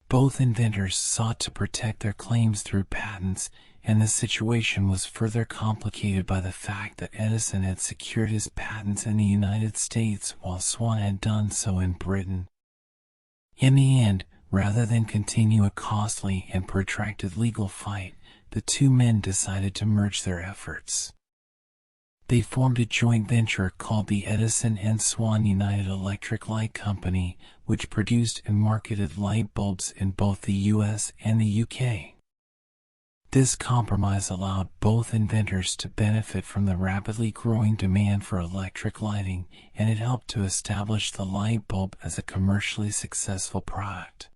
Both inventors sought to protect their claims through patents, and the situation was further complicated by the fact that Edison had secured his patents in the United States while Swan had done so in Britain. In the end, rather than continue a costly and protracted legal fight, the two men decided to merge their efforts. They formed a joint venture called the Edison and Swan United Electric Light Company, which produced and marketed light bulbs in both the US and the UK. This compromise allowed both inventors to benefit from the rapidly growing demand for electric lighting, and it helped to establish the light bulb as a commercially successful product.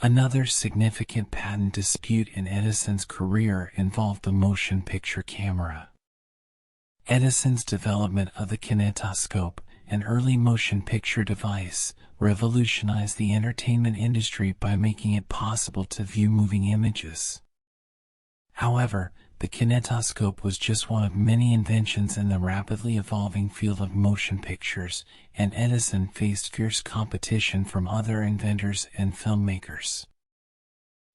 Another significant patent dispute in Edison's career involved the motion picture camera. Edison's development of the kinetoscope, an early motion picture device, revolutionized the entertainment industry by making it possible to view moving images. However, The kinetoscope was just one of many inventions in the rapidly evolving field of motion pictures, and Edison faced fierce competition from other inventors and filmmakers.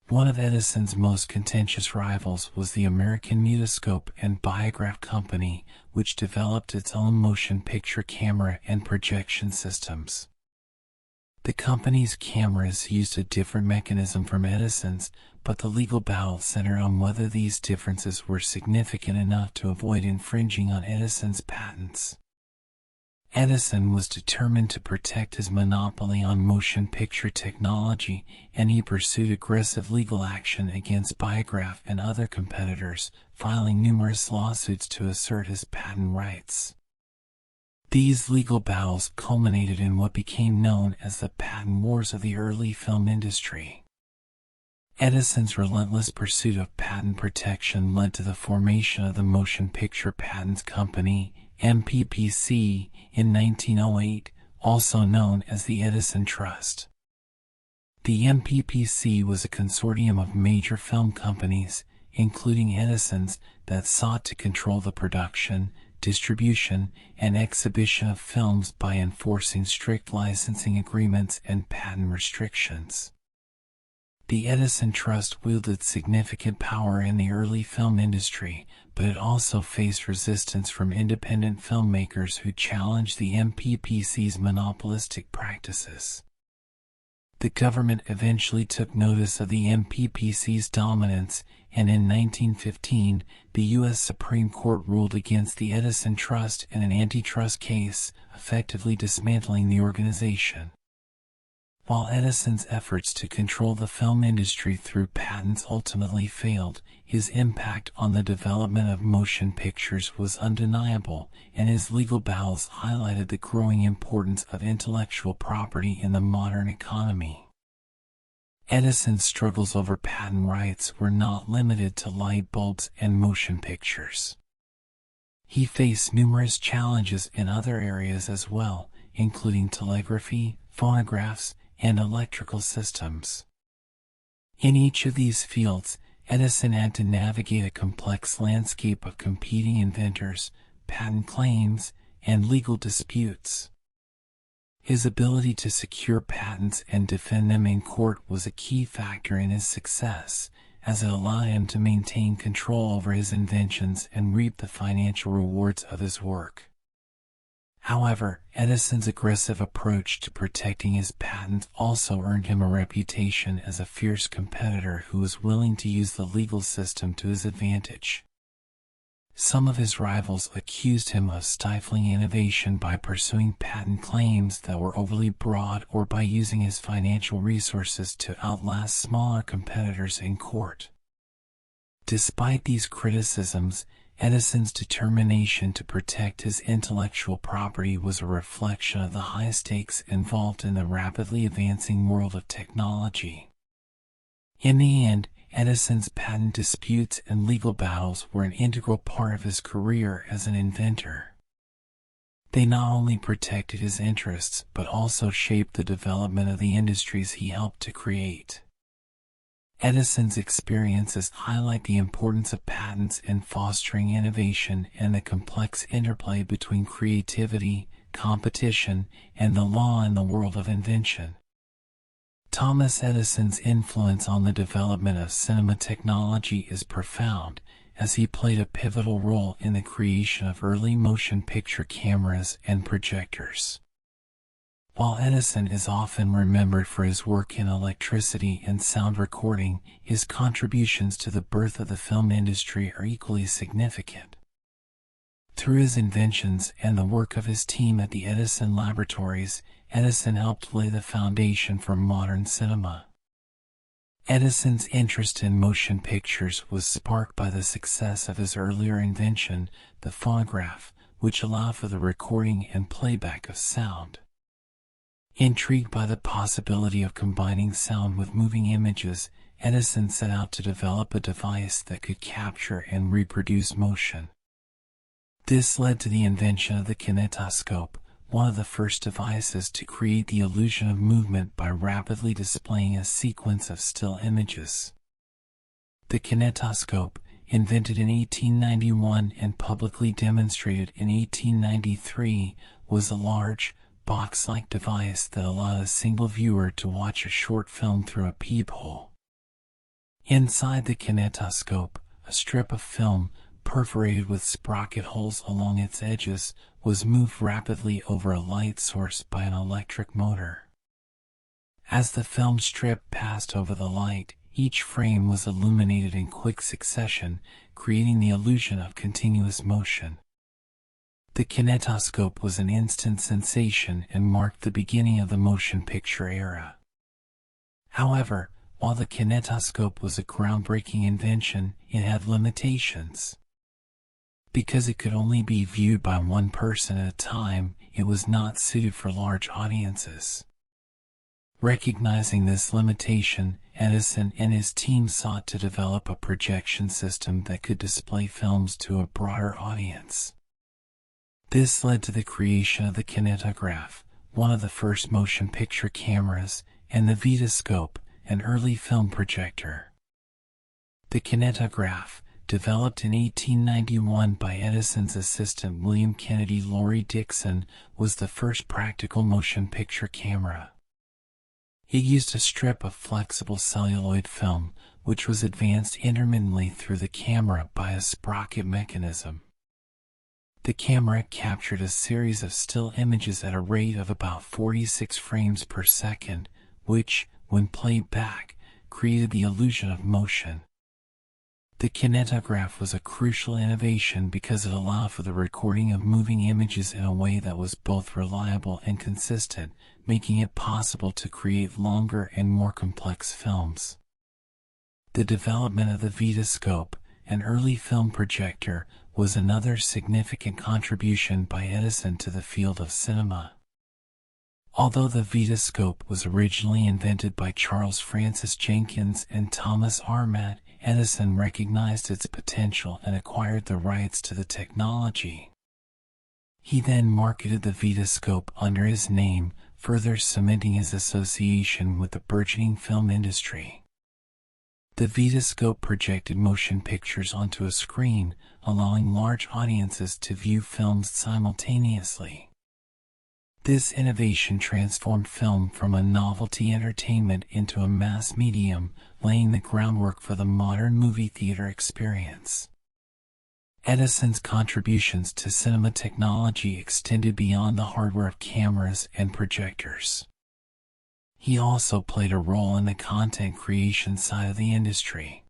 One of Edison's most contentious rivals was the American Mutoscope and Biograph Company, which developed its own motion picture camera and projection systems. The company's cameras used a different mechanism from Edison's, but the legal battle centered on whether these differences were significant enough to avoid infringing on Edison's patents. Edison was determined to protect his monopoly on motion picture technology, and he pursued aggressive legal action against Biograph and other competitors, filing numerous lawsuits to assert his patent rights. These legal battles culminated in what became known as the patent wars of the early film industry. Edison's relentless pursuit of patent protection led to the formation of the Motion Picture Patents Company, MPPC, in 1908, also known as the Edison Trust. The MPPC was a consortium of major film companies, including Edison's, that sought to control the production, distribution, and exhibition of films by enforcing strict licensing agreements and patent restrictions. The Edison Trust wielded significant power in the early film industry, but it also faced resistance from independent filmmakers who challenged the MPPC's monopolistic practices. The government eventually took notice of the MPPC's dominance, and in 1915, the U.S. Supreme Court ruled against the Edison Trust in an antitrust case, effectively dismantling the organization. While Edison's efforts to control the film industry through patents ultimately failed, his impact on the development of motion pictures was undeniable, and his legal battles highlighted the growing importance of intellectual property in the modern economy. Edison's struggles over patent rights were not limited to light bulbs and motion pictures. He faced numerous challenges in other areas as well, including telegraphy, phonographs, and electrical systems. In each of these fields, Edison had to navigate a complex landscape of competing inventors, patent claims, and legal disputes. His ability to secure patents and defend them in court was a key factor in his success, as it allowed him to maintain control over his inventions and reap the financial rewards of his work. However, Edison's aggressive approach to protecting his patents also earned him a reputation as a fierce competitor who was willing to use the legal system to his advantage. Some of his rivals accused him of stifling innovation by pursuing patent claims that were overly broad or by using his financial resources to outlast smaller competitors in court. Despite these criticisms, Edison's determination to protect his intellectual property was a reflection of the high stakes involved in the rapidly advancing world of technology. In the end, Edison's patent disputes and legal battles were an integral part of his career as an inventor. They not only protected his interests but also shaped the development of the industries he helped to create. Edison's experiences highlight the importance of patents in fostering innovation and the complex interplay between creativity, competition, and the law in the world of invention. Thomas Edison's influence on the development of cinema technology is profound, as he played a pivotal role in the creation of early motion picture cameras and projectors. While Edison is often remembered for his work in electricity and sound recording, his contributions to the birth of the film industry are equally significant. Through his inventions and the work of his team at the Edison Laboratories, Edison helped lay the foundation for modern cinema. Edison's interest in motion pictures was sparked by the success of his earlier invention, the phonograph, which allowed for the recording and playback of sound. Intrigued by the possibility of combining sound with moving images, Edison set out to develop a device that could capture and reproduce motion. This led to the invention of the kinetoscope, one of the first devices to create the illusion of movement by rapidly displaying a sequence of still images. The kinetoscope, invented in 1891 and publicly demonstrated in 1893, was a large, box-like device that allowed a single viewer to watch a short film through a peephole. Inside the kinetoscope, a strip of film, perforated with sprocket holes along its edges, was moved rapidly over a light source by an electric motor. As the film strip passed over the light, each frame was illuminated in quick succession, creating the illusion of continuous motion. The kinetoscope was an instant sensation and marked the beginning of the motion picture era. However, while the kinetoscope was a groundbreaking invention, it had limitations. Because it could only be viewed by one person at a time, it was not suited for large audiences. Recognizing this limitation, Edison and his team sought to develop a projection system that could display films to a broader audience. This led to the creation of the kinetograph, one of the first motion picture cameras, and the vitascope, an early film projector. The kinetograph, developed in 1891 by Edison's assistant William Kennedy Laurie Dixon, was the first practical motion picture camera. It used a strip of flexible celluloid film, which was advanced intermittently through the camera by a sprocket mechanism. The camera captured a series of still images at a rate of about 46 frames per second, which, when played back, created the illusion of motion. The kinetograph was a crucial innovation because it allowed for the recording of moving images in a way that was both reliable and consistent, making it possible to create longer and more complex films. The development of the vitascope, an early film projector, was another significant contribution by Edison to the field of cinema. Although the vitascope was originally invented by Charles Francis Jenkins and Thomas Armat, Edison recognized its potential and acquired the rights to the technology. He then marketed the vitascope under his name, further cementing his association with the burgeoning film industry. The vitascope projected motion pictures onto a screen, allowing large audiences to view films simultaneously. This innovation transformed film from a novelty entertainment into a mass medium, laying the groundwork for the modern movie theater experience. Edison's contributions to cinema technology extended beyond the hardware of cameras and projectors. He also played a role in the content creation side of the industry.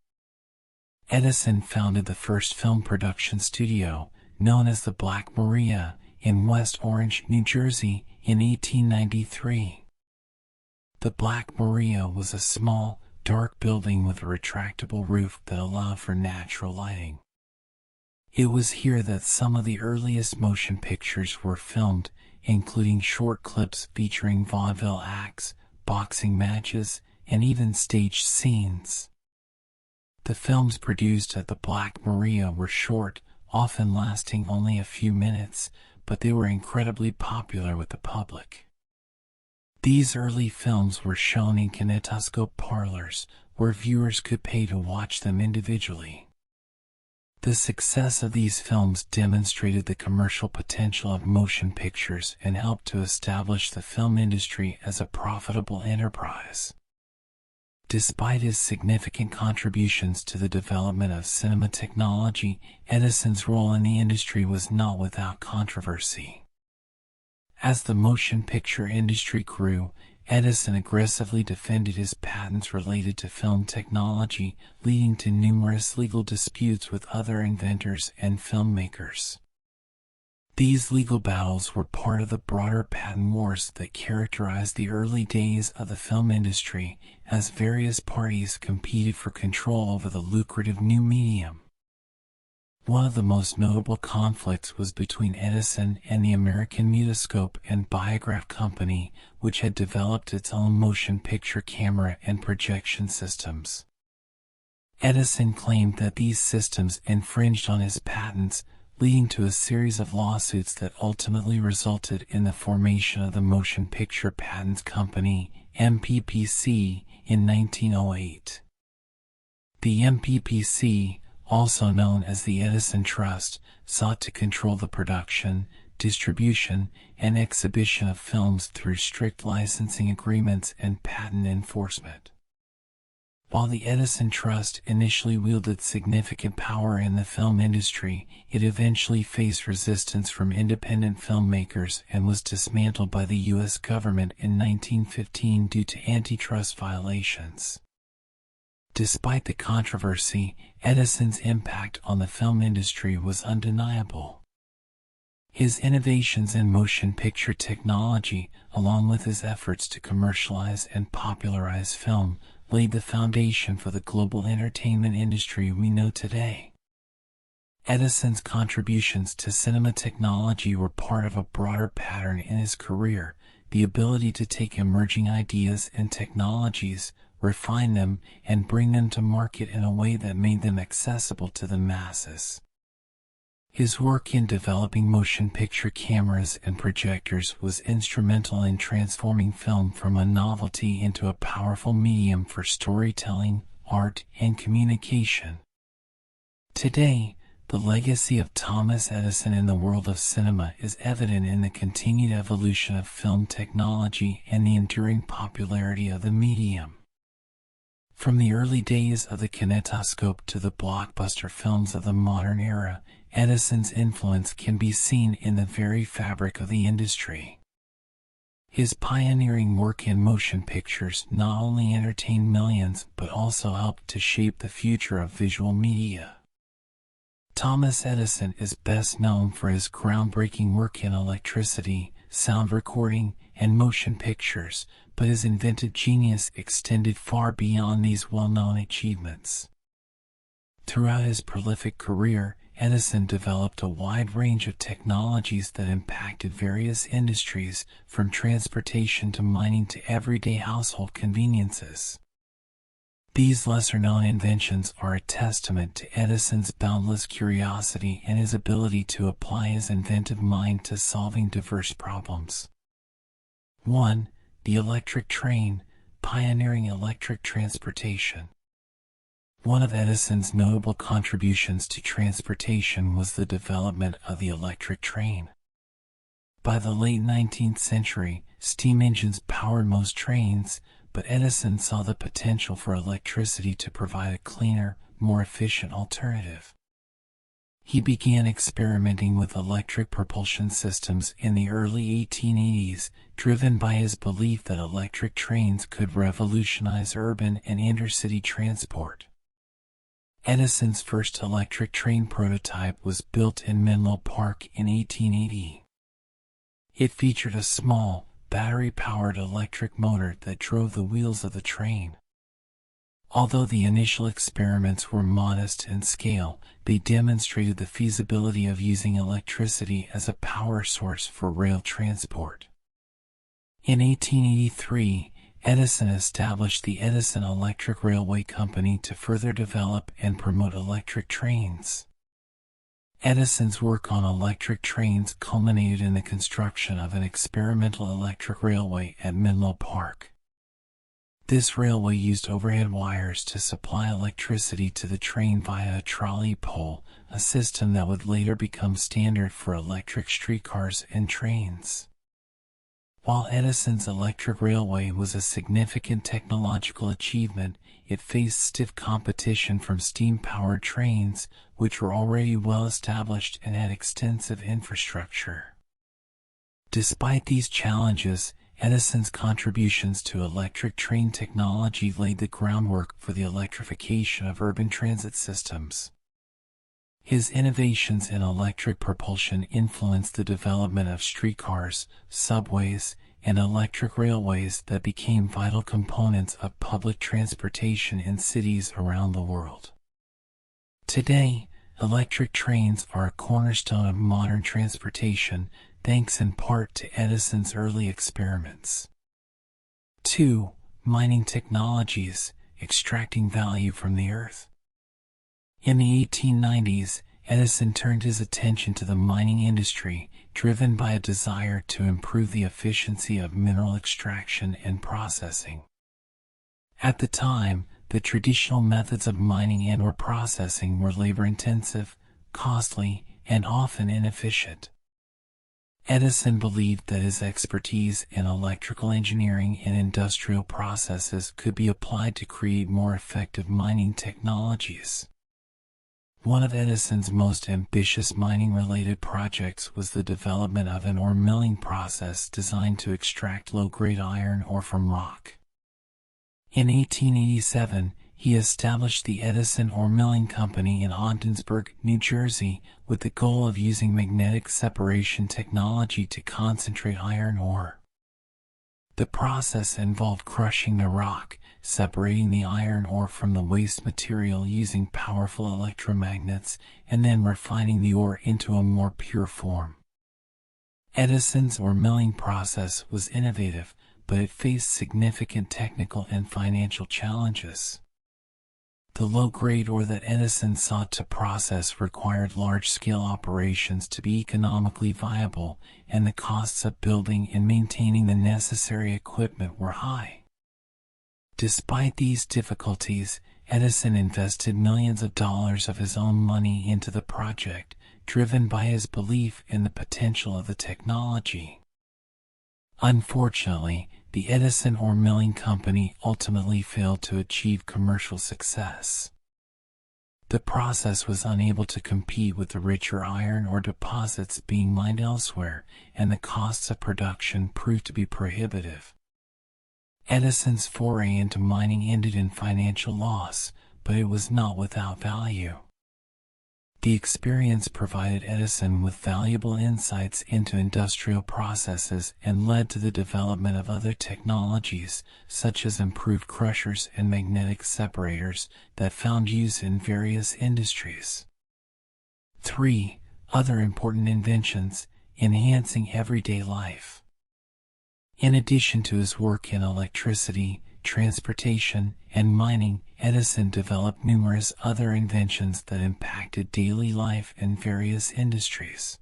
Edison founded the first film production studio, known as the Black Maria, in West Orange, New Jersey, in 1893. The Black Maria was a small, dark building with a retractable roof that allowed for natural lighting. It was here that some of the earliest motion pictures were filmed, including short clips featuring vaudeville acts, boxing matches, and even staged scenes. The films produced at the Black Maria were short, often lasting only a few minutes, but they were incredibly popular with the public. These early films were shown in kinetoscope parlors, where viewers could pay to watch them individually. The success of these films demonstrated the commercial potential of motion pictures and helped to establish the film industry as a profitable enterprise. Despite his significant contributions to the development of cinema technology, Edison's role in the industry was not without controversy. As the motion picture industry grew, Edison aggressively defended his patents related to film technology, leading to numerous legal disputes with other inventors and filmmakers. These legal battles were part of the broader patent wars that characterized the early days of the film industry, as various parties competed for control over the lucrative new medium. One of the most notable conflicts was between Edison and the American Mutoscope and Biograph Company, which had developed its own motion picture camera and projection systems. Edison claimed that these systems infringed on his patents, leading to a series of lawsuits that ultimately resulted in the formation of the Motion Picture Patents Company, MPPC, in 1908. The MPPC, also known as the Edison Trust, sought to control the production, distribution, and exhibition of films through strict licensing agreements and patent enforcement. While the Edison Trust initially wielded significant power in the film industry, it eventually faced resistance from independent filmmakers and was dismantled by the U.S. government in 1915 due to antitrust violations. Despite the controversy, Edison's impact on the film industry was undeniable. His innovations in motion picture technology, along with his efforts to commercialize and popularize film, laid the foundation for the global entertainment industry we know today. Edison's contributions to cinema technology were part of a broader pattern in his career, the ability to take emerging ideas and technologies, refine them, and bring them to market in a way that made them accessible to the masses. His work in developing motion picture cameras and projectors was instrumental in transforming film from a novelty into a powerful medium for storytelling, art, and communication. Today, the legacy of Thomas Edison in the world of cinema is evident in the continued evolution of film technology and the enduring popularity of the medium. From the early days of the kinetoscope to the blockbuster films of the modern era, Edison's influence can be seen in the very fabric of the industry. His pioneering work in motion pictures not only entertained millions but also helped to shape the future of visual media. Thomas Edison is best known for his groundbreaking work in electricity, sound recording, and motion pictures, but his inventive genius extended far beyond these well-known achievements. Throughout his prolific career, Edison developed a wide range of technologies that impacted various industries, from transportation to mining to everyday household conveniences. These lesser-known inventions are a testament to Edison's boundless curiosity and his ability to apply his inventive mind to solving diverse problems. 1. The electric train, pioneering electric transportation. One of Edison's notable contributions to transportation was the development of the electric train. By the late 19th century, steam engines powered most trains, but Edison saw the potential for electricity to provide a cleaner, more efficient alternative. He began experimenting with electric propulsion systems in the early 1880s, driven by his belief that electric trains could revolutionize urban and intercity transport. Edison's first electric train prototype was built in Menlo Park in 1880. It featured a small, battery-powered electric motor that drove the wheels of the train. Although the initial experiments were modest in scale, they demonstrated the feasibility of using electricity as a power source for rail transport. In 1883, Edison established the Edison Electric Railway Company to further develop and promote electric trains. Edison's work on electric trains culminated in the construction of an experimental electric railway at Menlo Park. This railway used overhead wires to supply electricity to the train via a trolley pole, a system that would later become standard for electric streetcars and trains. While Edison's electric railway was a significant technological achievement, it faced stiff competition from steam-powered trains, which were already well established and had extensive infrastructure. Despite these challenges, Edison's contributions to electric train technology laid the groundwork for the electrification of urban transit systems. His innovations in electric propulsion influenced the development of streetcars, subways, and electric railways that became vital components of public transportation in cities around the world. Today, electric trains are a cornerstone of modern transportation, thanks in part to Edison's early experiments. 2. Mining technologies, extracting value from the earth. In the 1890s, Edison turned his attention to the mining industry, driven by a desire to improve the efficiency of mineral extraction and processing. At the time, the traditional methods of mining and/or processing were labor-intensive, costly, and often inefficient. Edison believed that his expertise in electrical engineering and industrial processes could be applied to create more effective mining technologies. One of Edison's most ambitious mining-related projects was the development of an ore milling process designed to extract low-grade iron ore from rock. In 1887, he established the Edison Ore Milling Company in Ogdensburg, New Jersey, with the goal of using magnetic separation technology to concentrate iron ore. The process involved crushing the rock, separating the iron ore from the waste material using powerful electromagnets, and then refining the ore into a more pure form. Edison's ore milling process was innovative, but it faced significant technical and financial challenges. The low-grade ore that Edison sought to process required large-scale operations to be economically viable, and the costs of building and maintaining the necessary equipment were high. Despite these difficulties, Edison invested millions of dollars of his own money into the project, driven by his belief in the potential of the technology. Unfortunately, the Edison Ore Milling Company ultimately failed to achieve commercial success. The process was unable to compete with the richer iron ore deposits being mined elsewhere, and the costs of production proved to be prohibitive. Edison's foray into mining ended in financial loss, but it was not without value. The experience provided Edison with valuable insights into industrial processes and led to the development of other technologies, such as improved crushers and magnetic separators, that found use in various industries. 3. Other important inventions, enhancing everyday life. In addition to his work in electricity, transportation, and mining, Edison developed numerous other inventions that impacted daily life in various industries.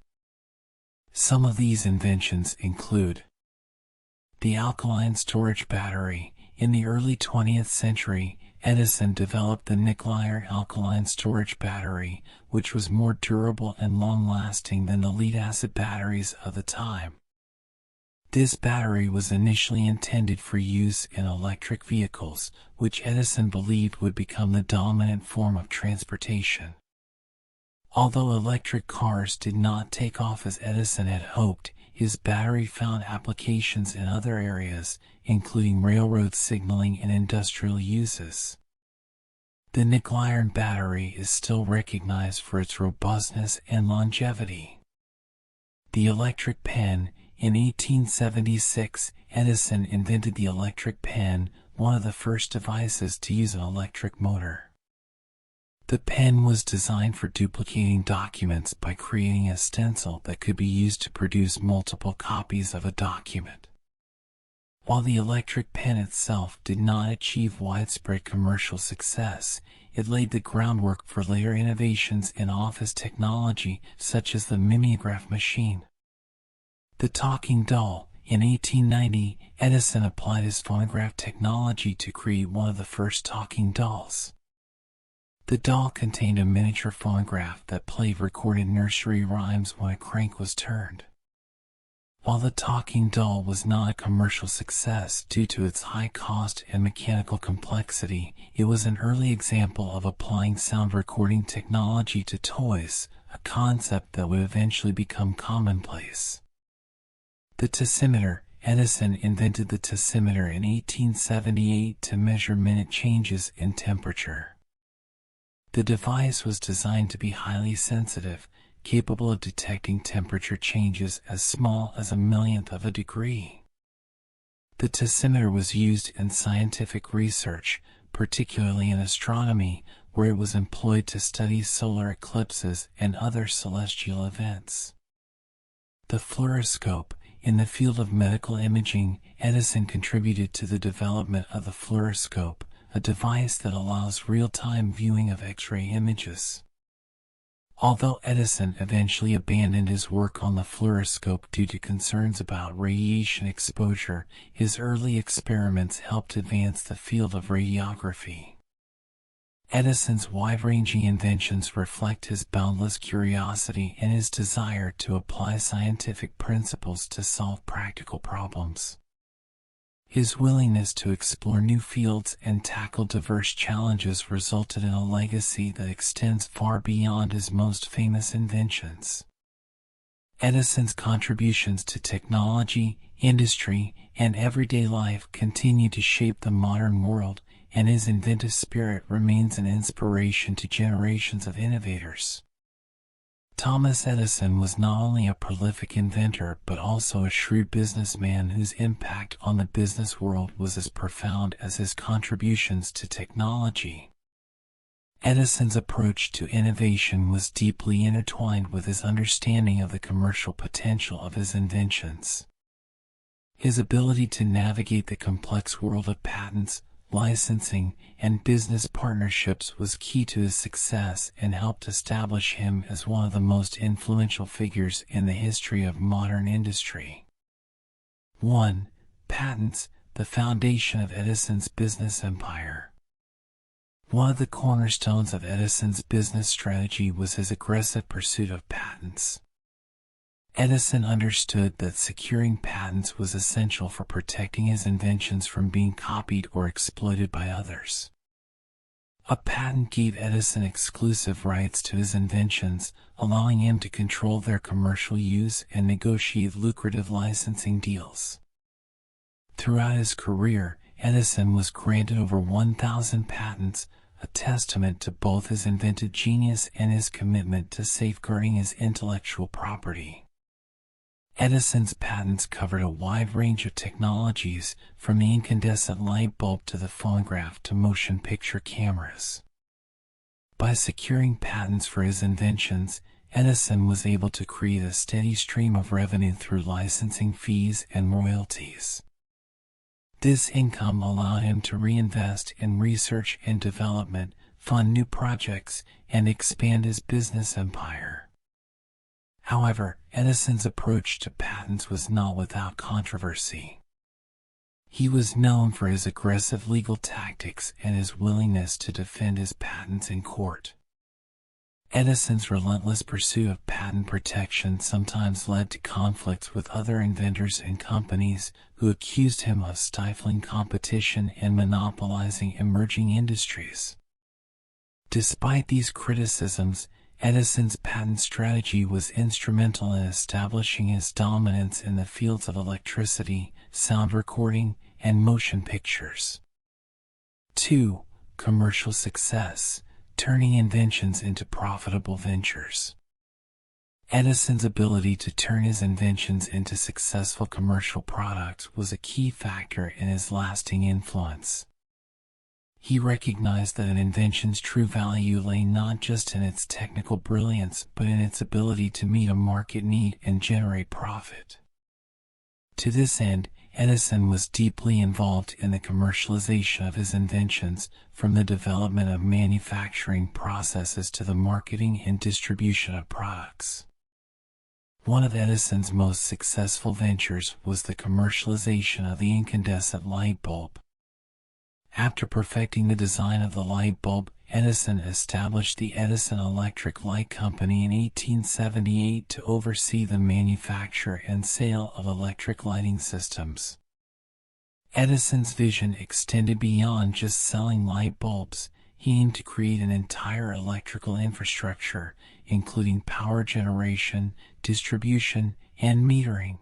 Some of these inventions include the alkaline storage battery. In the early 20th century, Edison developed the nickel-iron alkaline storage battery, which was more durable and long-lasting than the lead-acid batteries of the time. This battery was initially intended for use in electric vehicles, which Edison believed would become the dominant form of transportation. Although electric cars did not take off as Edison had hoped, his battery found applications in other areas, including railroad signaling and industrial uses. The nickel-iron battery is still recognized for its robustness and longevity. The electric pen. In 1876, Edison invented the electric pen, one of the first devices to use an electric motor. The pen was designed for duplicating documents by creating a stencil that could be used to produce multiple copies of a document. While the electric pen itself did not achieve widespread commercial success, it laid the groundwork for later innovations in office technology, such as the mimeograph machine. The talking doll. In 1890, Edison applied his phonograph technology to create one of the first talking dolls. The doll contained a miniature phonograph that played recorded nursery rhymes when a crank was turned. While the talking doll was not a commercial success due to its high cost and mechanical complexity, it was an early example of applying sound recording technology to toys, a concept that would eventually become commonplace. The tessimeter. Edison invented the tessimeter in 1878 to measure minute changes in temperature. The device was designed to be highly sensitive, capable of detecting temperature changes as small as a millionth of a degree. The tessimeter was used in scientific research, particularly in astronomy, where it was employed to study solar eclipses and other celestial events. The fluoroscope. In the field of medical imaging, Edison contributed to the development of the fluoroscope, a device that allows real-time viewing of X-ray images. Although Edison eventually abandoned his work on the fluoroscope due to concerns about radiation exposure, his early experiments helped advance the field of radiography. Edison's wide-ranging inventions reflect his boundless curiosity and his desire to apply scientific principles to solve practical problems. His willingness to explore new fields and tackle diverse challenges resulted in a legacy that extends far beyond his most famous inventions. Edison's contributions to technology, industry, and everyday life continue to shape the modern world, and his inventive spirit remains an inspiration to generations of innovators. Thomas Edison was not only a prolific inventor but also a shrewd businessman whose impact on the business world was as profound as his contributions to technology. Edison's approach to innovation was deeply intertwined with his understanding of the commercial potential of his inventions. His ability to navigate the complex world of patents, licensing, and business partnerships was key to his success and helped establish him as one of the most influential figures in the history of modern industry. 1. Patents, the foundation of Edison's business empire. One of the cornerstones of Edison's business strategy was his aggressive pursuit of patents. Edison understood that securing patents was essential for protecting his inventions from being copied or exploited by others. A patent gave Edison exclusive rights to his inventions, allowing him to control their commercial use and negotiate lucrative licensing deals. Throughout his career, Edison was granted over 1,000 patents, a testament to both his inventive genius and his commitment to safeguarding his intellectual property. Edison's patents covered a wide range of technologies, from the incandescent light bulb to the phonograph to motion picture cameras. By securing patents for his inventions, Edison was able to create a steady stream of revenue through licensing fees and royalties. This income allowed him to reinvest in research and development, fund new projects, and expand his business empire. However, Edison's approach to patents was not without controversy. He was known for his aggressive legal tactics and his willingness to defend his patents in court. Edison's relentless pursuit of patent protection sometimes led to conflicts with other inventors and companies who accused him of stifling competition and monopolizing emerging industries. Despite these criticisms, Edison's patent strategy was instrumental in establishing his dominance in the fields of electricity, sound recording, and motion pictures. 2. Commercial success, turning inventions into profitable ventures. Edison's ability to turn his inventions into successful commercial products was a key factor in his lasting influence. He recognized that an invention's true value lay not just in its technical brilliance but in its ability to meet a market need and generate profit. To this end, Edison was deeply involved in the commercialization of his inventions, from the development of manufacturing processes to the marketing and distribution of products. One of Edison's most successful ventures was the commercialization of the incandescent light bulb. After perfecting the design of the light bulb, Edison established the Edison Electric Light Company in 1878 to oversee the manufacture and sale of electric lighting systems. Edison's vision extended beyond just selling light bulbs. He aimed to create an entire electrical infrastructure, including power generation, distribution, and metering.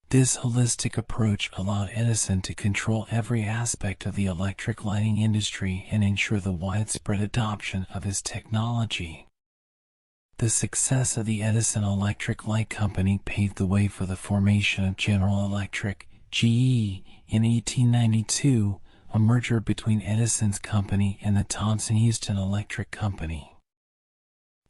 This holistic approach allowed Edison to control every aspect of the electric lighting industry and ensure the widespread adoption of his technology. The success of the Edison Electric Light Company paved the way for the formation of General Electric, GE, in 1892, a merger between Edison's company and the Thomson-Houston Electric Company.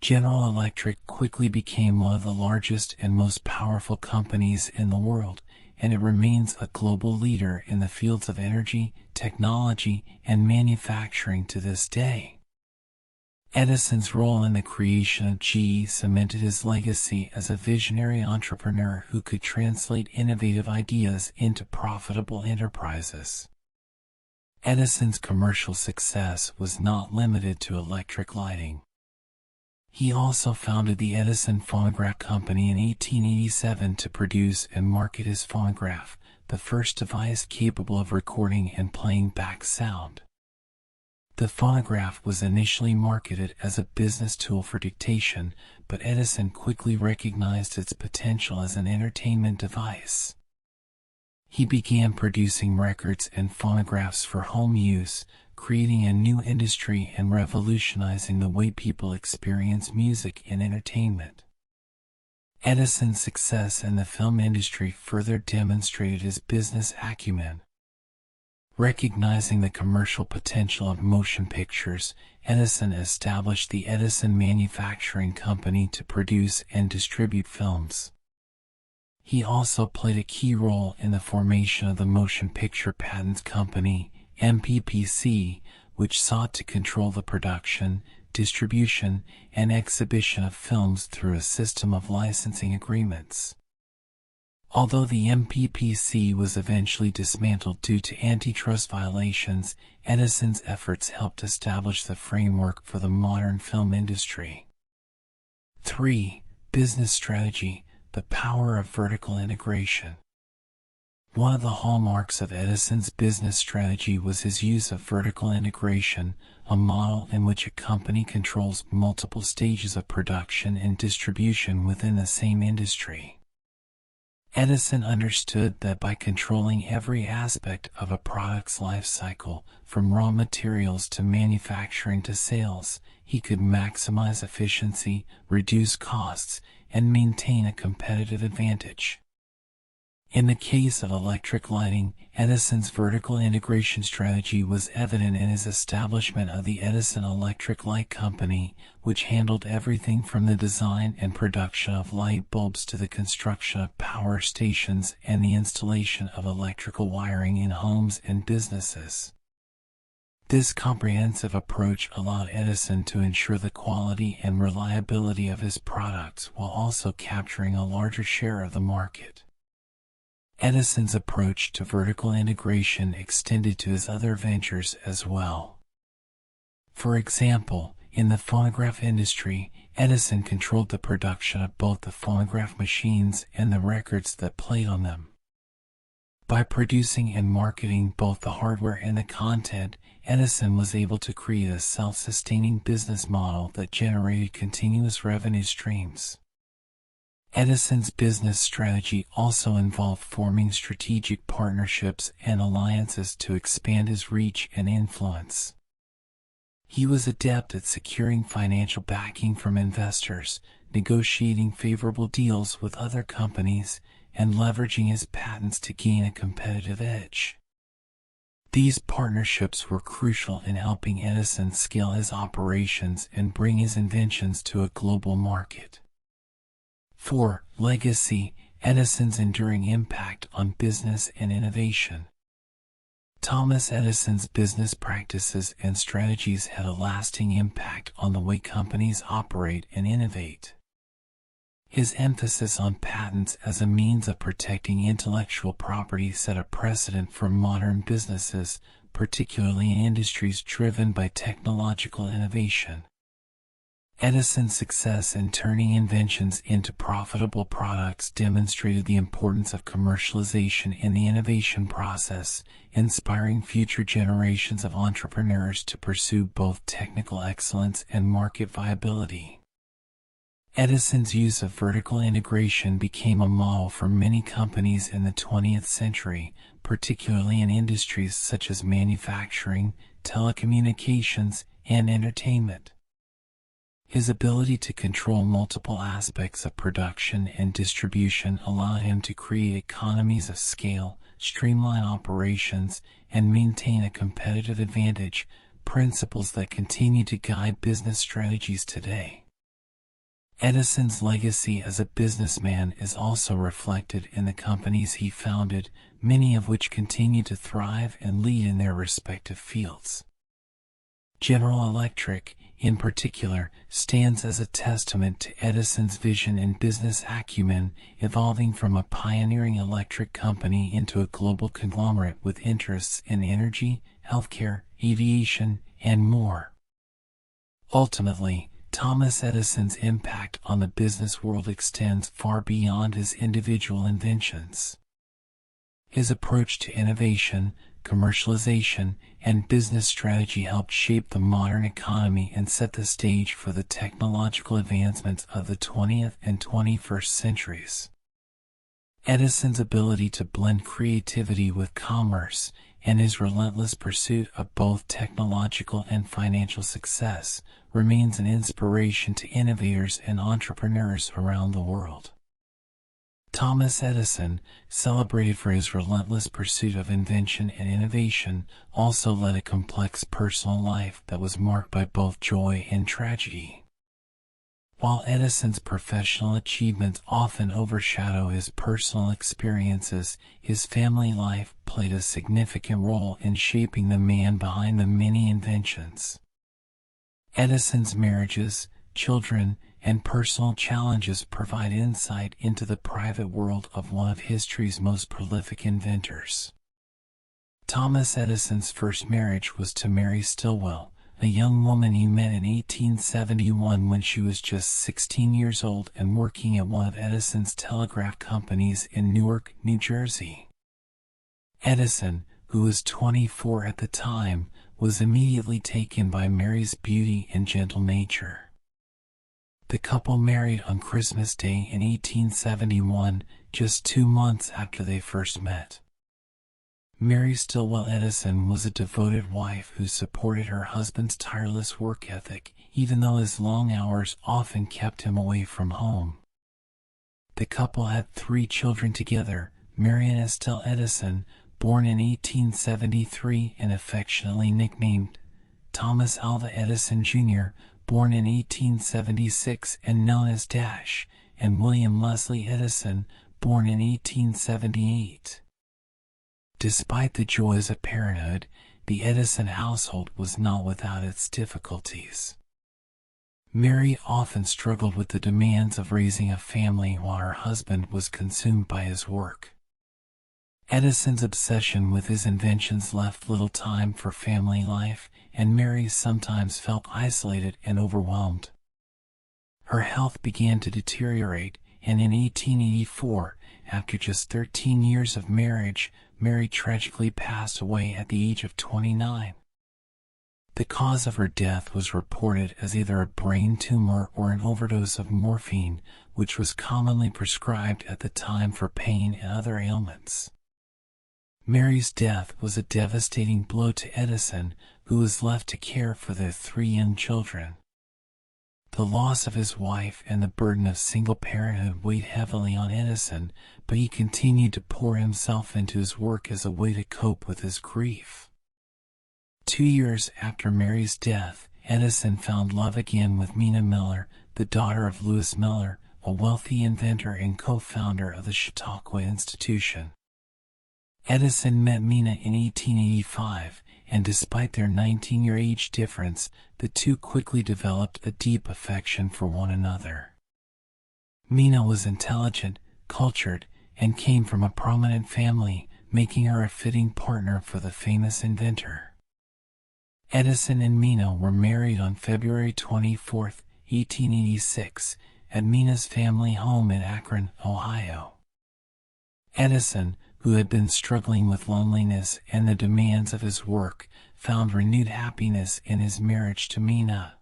General Electric quickly became one of the largest and most powerful companies in the world, and it remains a global leader in the fields of energy, technology, and manufacturing to this day. Edison's role in the creation of GE cemented his legacy as a visionary entrepreneur who could translate innovative ideas into profitable enterprises. Edison's commercial success was not limited to electric lighting. He also founded the Edison Phonograph Company in 1887 to produce and market his phonograph, the first device capable of recording and playing back sound. The phonograph was initially marketed as a business tool for dictation, but Edison quickly recognized its potential as an entertainment device. He began producing records and phonographs for home use, creating a new industry and revolutionizing the way people experience music and entertainment. Edison's success in the film industry further demonstrated his business acumen. Recognizing the commercial potential of motion pictures, Edison established the Edison Manufacturing Company to produce and distribute films. He also played a key role in the formation of the Motion Picture Patents Company, MPPC, which sought to control the production, distribution, and exhibition of films through a system of licensing agreements. Although the MPPC was eventually dismantled due to antitrust violations, Edison's efforts helped establish the framework for the modern film industry. 3. Business strategy, the power of vertical integration. One of the hallmarks of Edison's business strategy was his use of vertical integration, a model in which a company controls multiple stages of production and distribution within the same industry. Edison understood that by controlling every aspect of a product's life cycle, from raw materials to manufacturing to sales, he could maximize efficiency, reduce costs, and maintain a competitive advantage. In the case of electric lighting, Edison's vertical integration strategy was evident in his establishment of the Edison Electric Light Company, which handled everything from the design and production of light bulbs to the construction of power stations and the installation of electrical wiring in homes and businesses. This comprehensive approach allowed Edison to ensure the quality and reliability of his products while also capturing a larger share of the market. Edison's approach to vertical integration extended to his other ventures as well. For example, in the phonograph industry, Edison controlled the production of both the phonograph machines and the records that played on them. By producing and marketing both the hardware and the content, Edison was able to create a self-sustaining business model that generated continuous revenue streams. Edison's business strategy also involved forming strategic partnerships and alliances to expand his reach and influence. He was adept at securing financial backing from investors, negotiating favorable deals with other companies, and leveraging his patents to gain a competitive edge. These partnerships were crucial in helping Edison scale his operations and bring his inventions to a global market. 4. Legacy, Edison's enduring impact on business and innovation. Thomas Edison's business practices and strategies had a lasting impact on the way companies operate and innovate. His emphasis on patents as a means of protecting intellectual property set a precedent for modern businesses, particularly in industries driven by technological innovation. Edison's success in turning inventions into profitable products demonstrated the importance of commercialization in the innovation process, inspiring future generations of entrepreneurs to pursue both technical excellence and market viability. Edison's use of vertical integration became a model for many companies in the 20th century, particularly in industries such as manufacturing, telecommunications, and entertainment. His ability to control multiple aspects of production and distribution allowed him to create economies of scale, streamline operations, and maintain a competitive advantage, principles that continue to guide business strategies today. Edison's legacy as a businessman is also reflected in the companies he founded, many of which continue to thrive and lead in their respective fields. General Electric, in particular, stands as a testament to Edison's vision and business acumen, evolving from a pioneering electric company into a global conglomerate with interests in energy, healthcare, aviation, and more. Ultimately, Thomas Edison's impact on the business world extends far beyond his individual inventions. His approach to innovation, commercialization, and business strategy helped shape the modern economy and set the stage for the technological advancements of the 20th and 21st centuries. Edison's ability to blend creativity with commerce and his relentless pursuit of both technological and financial success remains an inspiration to innovators and entrepreneurs around the world. Thomas Edison, celebrated for his relentless pursuit of invention and innovation, also led a complex personal life that was marked by both joy and tragedy. While Edison's professional achievements often overshadow his personal experiences, his family life played a significant role in shaping the man behind the many inventions. Edison's marriages, children, and personal challenges provide insight into the private world of one of history's most prolific inventors. Thomas Edison's first marriage was to Mary Stilwell, a young woman he met in 1871 when she was just 16 years old and working at one of Edison's telegraph companies in Newark, New Jersey. Edison, who was 24 at the time, was immediately taken by Mary's beauty and gentle nature. The couple married on Christmas Day in 1871, just 2 months after they first met. Mary Stilwell Edison was a devoted wife who supported her husband's tireless work ethic, even though his long hours often kept him away from home. The couple had 3 children together: Mary and Estelle Edison, born in 1873 and affectionately nicknamed Thomas Alva Edison Jr., born in 1876 and known as Dash, and William Leslie Edison, born in 1878. Despite the joys of parenthood, the Edison household was not without its difficulties. Mary often struggled with the demands of raising a family while her husband was consumed by his work. Edison's obsession with his inventions left little time for family life, and Mary sometimes felt isolated and overwhelmed. Her health began to deteriorate, and in 1884, after just 13 years of marriage, Mary tragically passed away at the age of 29. The cause of her death was reported as either a brain tumor or an overdose of morphine, which was commonly prescribed at the time for pain and other ailments. Mary's death was a devastating blow to Edison, who was left to care for their 3 young children. The loss of his wife and the burden of single parenthood weighed heavily on Edison, but he continued to pour himself into his work as a way to cope with his grief. 2 years after Mary's death, Edison found love again with Mina Miller, the daughter of Louis Miller, a wealthy inventor and co-founder of the Chautauqua Institution. Edison met Mina in 1885, and despite their 19-year age difference, the two quickly developed a deep affection for one another. Mina was intelligent, cultured, and came from a prominent family, making her a fitting partner for the famous inventor. Edison and Mina were married on February 24, 1886, at Mina's family home in Akron, Ohio. Edison, who had been struggling with loneliness and the demands of his work, found renewed happiness in his marriage to Mina.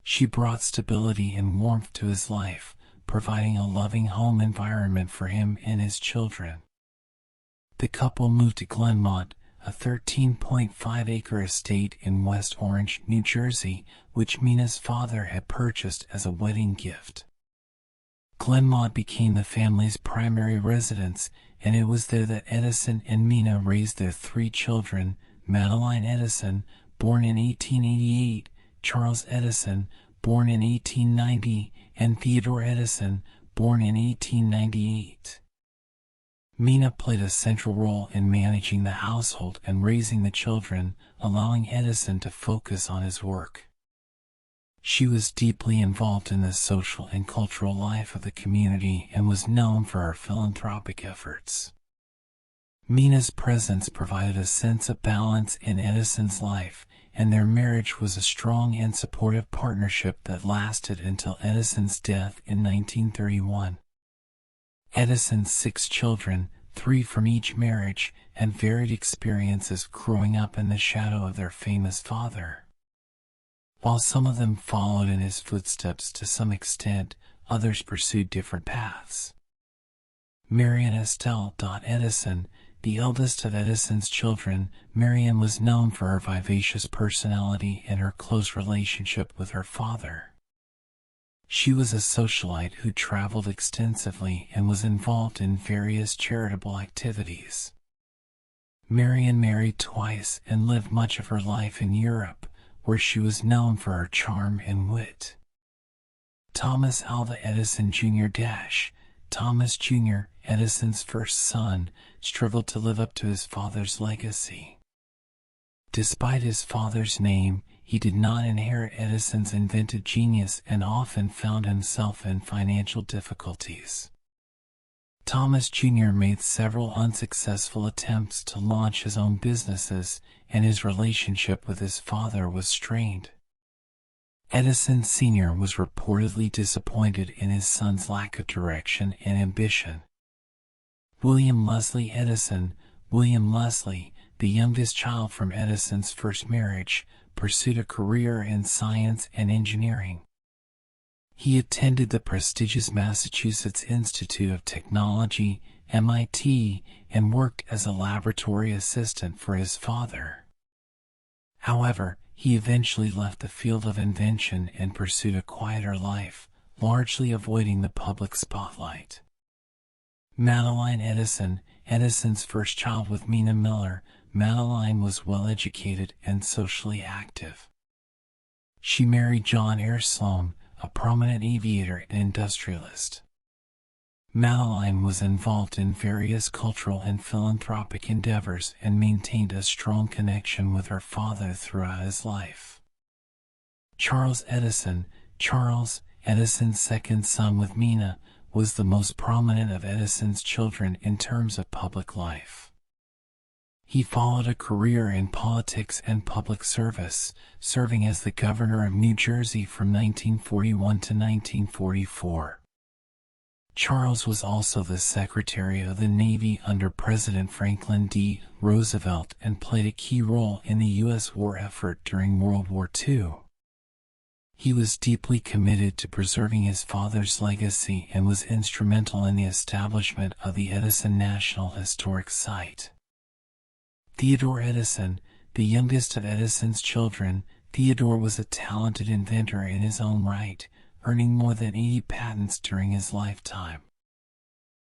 She brought stability and warmth to his life, providing a loving home environment for him and his children. The couple moved to Glenmont, a 13.5-acre estate in West Orange, New Jersey, which Mina's father had purchased as a wedding gift. Glenmont became the family's primary residence, and it was there that Edison and Mina raised their 3 children: Madeline Edison, born in 1888, Charles Edison, born in 1890, and Theodore Edison, born in 1898. Mina played a central role in managing the household and raising the children, allowing Edison to focus on his work. She was deeply involved in the social and cultural life of the community and was known for her philanthropic efforts. Mina's presence provided a sense of balance in Edison's life, and their marriage was a strong and supportive partnership that lasted until Edison's death in 1931. Edison's 6 children, 3 from each marriage, had varied experiences growing up in the shadow of their famous father. While some of them followed in his footsteps to some extent, others pursued different paths. Marian Estelle Edison, the eldest of Edison's children, Marian was known for her vivacious personality and her close relationship with her father. She was a socialite who traveled extensively and was involved in various charitable activities. Marian married twice and lived much of her life in Europe, where she was known for her charm and wit. Thomas Alva Edison Jr. Thomas Jr., Edison's first son, struggled to live up to his father's legacy. Despite his father's name, he did not inherit Edison's inventive genius and often found himself in financial difficulties. Thomas Jr. made several unsuccessful attempts to launch his own businesses, and his relationship with his father was strained. Edison Sr. was reportedly disappointed in his son's lack of direction and ambition. William Leslie Edison, William Leslie, the youngest child from Edison's first marriage, pursued a career in science and engineering. He attended the prestigious Massachusetts Institute of Technology, MIT, and worked as a laboratory assistant for his father. However, he eventually left the field of invention and pursued a quieter life, largely avoiding the public spotlight. Madeline Edison, Edison's first child with Mina Miller, Madeline was well-educated and socially active. She married John Ayres Sloan, a prominent aviator and industrialist. Madeline was involved in various cultural and philanthropic endeavors and maintained a strong connection with her father throughout his life. Charles Edison, Edison's second son with Mina, was the most prominent of Edison's children in terms of public life. He followed a career in politics and public service, serving as the governor of New Jersey from 1941 to 1944. Charles was also the Secretary of the Navy under President Franklin D. Roosevelt and played a key role in the U.S. war effort during World War II. He was deeply committed to preserving his father's legacy and was instrumental in the establishment of the Edison National Historic Site. Theodore Edison, the youngest of Edison's children, Theodore was a talented inventor in his own right, earning more than 80 patents during his lifetime.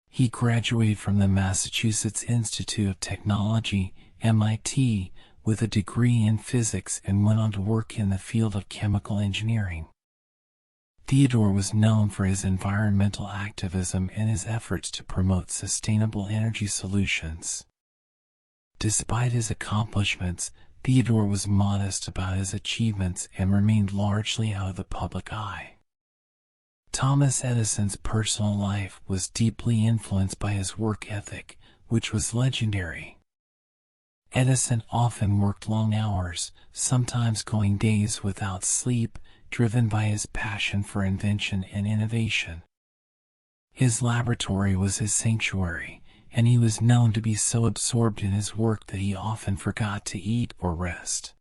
He graduated from the Massachusetts Institute of Technology, MIT, with a degree in physics and went on to work in the field of chemical engineering. Theodore was known for his environmental activism and his efforts to promote sustainable energy solutions. Despite his accomplishments, Theodore was modest about his achievements and remained largely out of the public eye. Thomas Edison's personal life was deeply influenced by his work ethic, which was legendary. Edison often worked long hours, sometimes going days without sleep, driven by his passion for invention and innovation. His laboratory was his sanctuary, and he was known to be so absorbed in his work that he often forgot to eat or rest.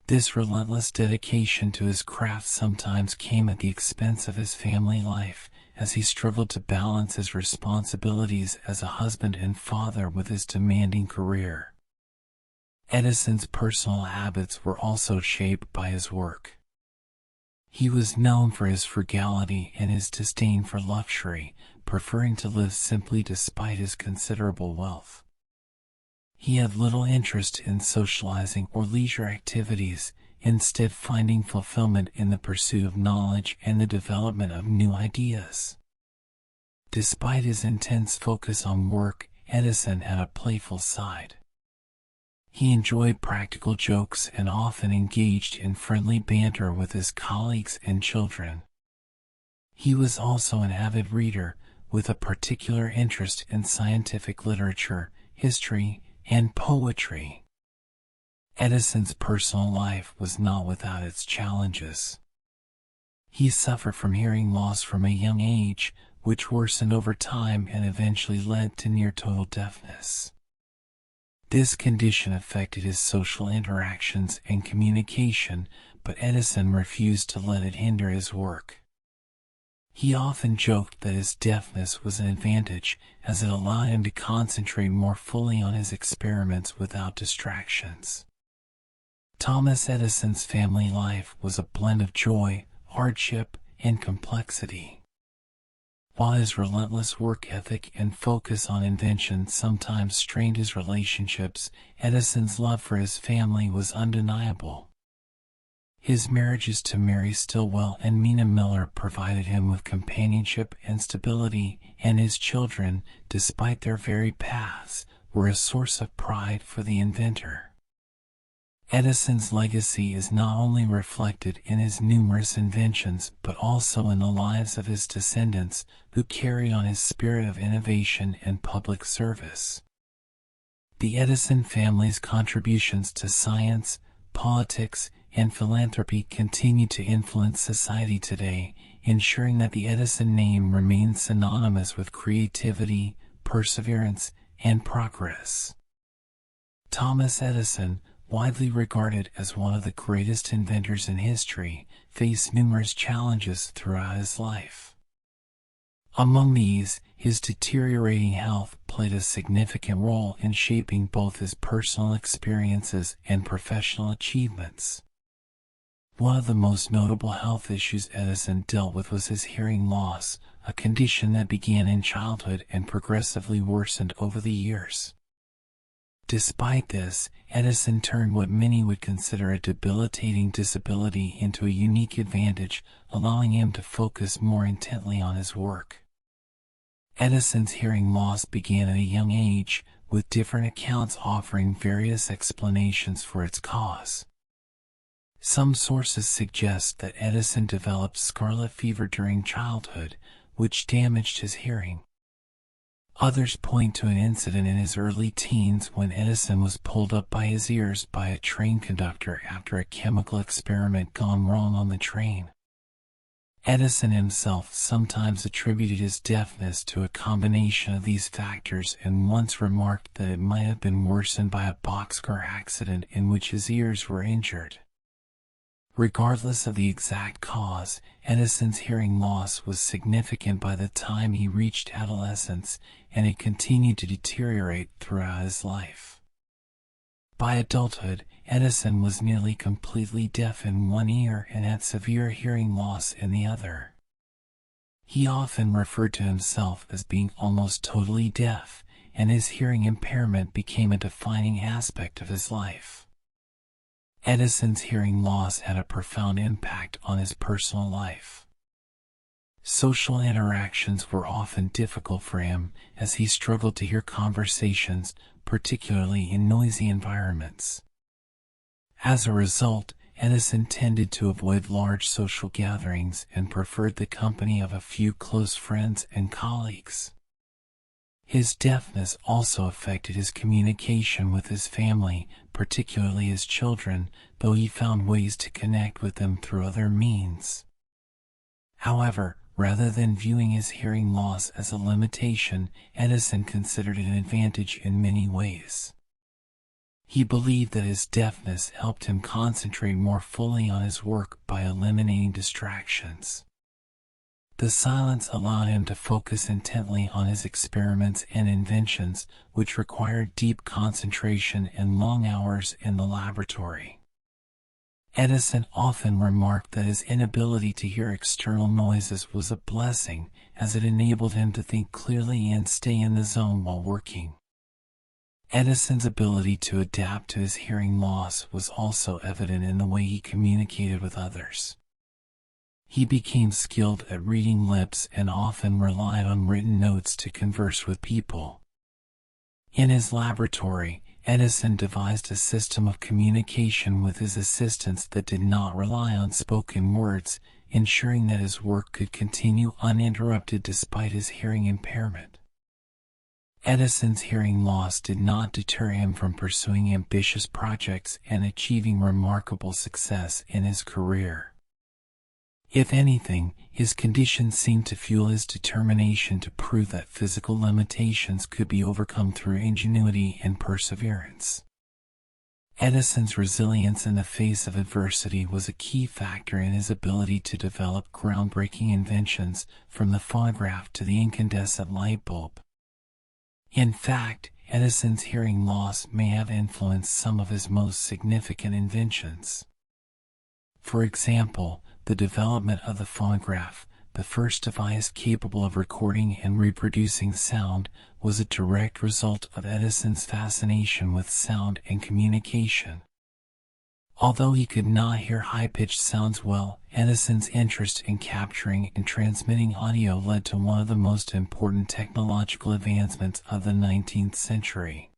This relentless dedication to his craft sometimes came at the expense of his family life, as he struggled to balance his responsibilities as a husband and father with his demanding career. Edison's personal habits were also shaped by his work. He was known for his frugality and his disdain for luxury, preferring to live simply despite his considerable wealth. He had little interest in socializing or leisure activities, instead finding fulfillment in the pursuit of knowledge and the development of new ideas. Despite his intense focus on work, Edison had a playful side. He enjoyed practical jokes and often engaged in friendly banter with his colleagues and children. He was also an avid reader, with a particular interest in scientific literature, history, and poetry. Edison's personal life was not without its challenges. He suffered from hearing loss from a young age, which worsened over time and eventually led to near-total deafness. This condition affected his social interactions and communication, but Edison refused to let it hinder his work. He often joked that his deafness was an advantage, as it allowed him to concentrate more fully on his experiments without distractions. Thomas Edison's family life was a blend of joy, hardship, and complexity. While his relentless work ethic and focus on invention sometimes strained his relationships, Edison's love for his family was undeniable. His marriages to Mary Stilwell and Mina Miller provided him with companionship and stability, and his children, despite their varied paths, were a source of pride for the inventor. Edison's legacy is not only reflected in his numerous inventions but also in the lives of his descendants, who carried on his spirit of innovation and public service. The Edison family's contributions to science, politics, and philanthropy continue to influence society today, ensuring that the Edison name remains synonymous with creativity, perseverance, and progress. Thomas Edison, widely regarded as one of the greatest inventors in history, faced numerous challenges throughout his life. Among these, his deteriorating health played a significant role in shaping both his personal experiences and professional achievements. One of the most notable health issues Edison dealt with was his hearing loss, a condition that began in childhood and progressively worsened over the years. Despite this, Edison turned what many would consider a debilitating disability into a unique advantage, allowing him to focus more intently on his work. Edison's hearing loss began at a young age, with different accounts offering various explanations for its cause. Some sources suggest that Edison developed scarlet fever during childhood, which damaged his hearing. Others point to an incident in his early teens when Edison was pulled up by his ears by a train conductor after a chemical experiment gone wrong on the train. Edison himself sometimes attributed his deafness to a combination of these factors and once remarked that it might have been worsened by a boxcar accident in which his ears were injured. Regardless of the exact cause, Edison's hearing loss was significant by the time he reached adolescence, and it continued to deteriorate throughout his life. By adulthood, Edison was nearly completely deaf in one ear and had severe hearing loss in the other. He often referred to himself as being almost totally deaf, and his hearing impairment became a defining aspect of his life. Edison's hearing loss had a profound impact on his personal life. Social interactions were often difficult for him, as he struggled to hear conversations, particularly in noisy environments. As a result, Edison tended to avoid large social gatherings and preferred the company of a few close friends and colleagues. His deafness also affected his communication with his family, particularly his children, though he found ways to connect with them through other means. However, rather than viewing his hearing loss as a limitation, Edison considered it an advantage in many ways. He believed that his deafness helped him concentrate more fully on his work by eliminating distractions. The silence allowed him to focus intently on his experiments and inventions, which required deep concentration and long hours in the laboratory. Edison often remarked that his inability to hear external noises was a blessing, as it enabled him to think clearly and stay in the zone while working. Edison's ability to adapt to his hearing loss was also evident in the way he communicated with others. He became skilled at reading lips and often relied on written notes to converse with people. In his laboratory, Edison devised a system of communication with his assistants that did not rely on spoken words, ensuring that his work could continue uninterrupted despite his hearing impairment. Edison's hearing loss did not deter him from pursuing ambitious projects and achieving remarkable success in his career. If anything, his condition seemed to fuel his determination to prove that physical limitations could be overcome through ingenuity and perseverance. Edison's resilience in the face of adversity was a key factor in his ability to develop groundbreaking inventions, from the phonograph to the incandescent light bulb. In fact, Edison's hearing loss may have influenced some of his most significant inventions. For example, the development of the phonograph, the first device capable of recording and reproducing sound, was a direct result of Edison's fascination with sound and communication. Although he could not hear high-pitched sounds well, Edison's interest in capturing and transmitting audio led to one of the most important technological advancements of the 19th century.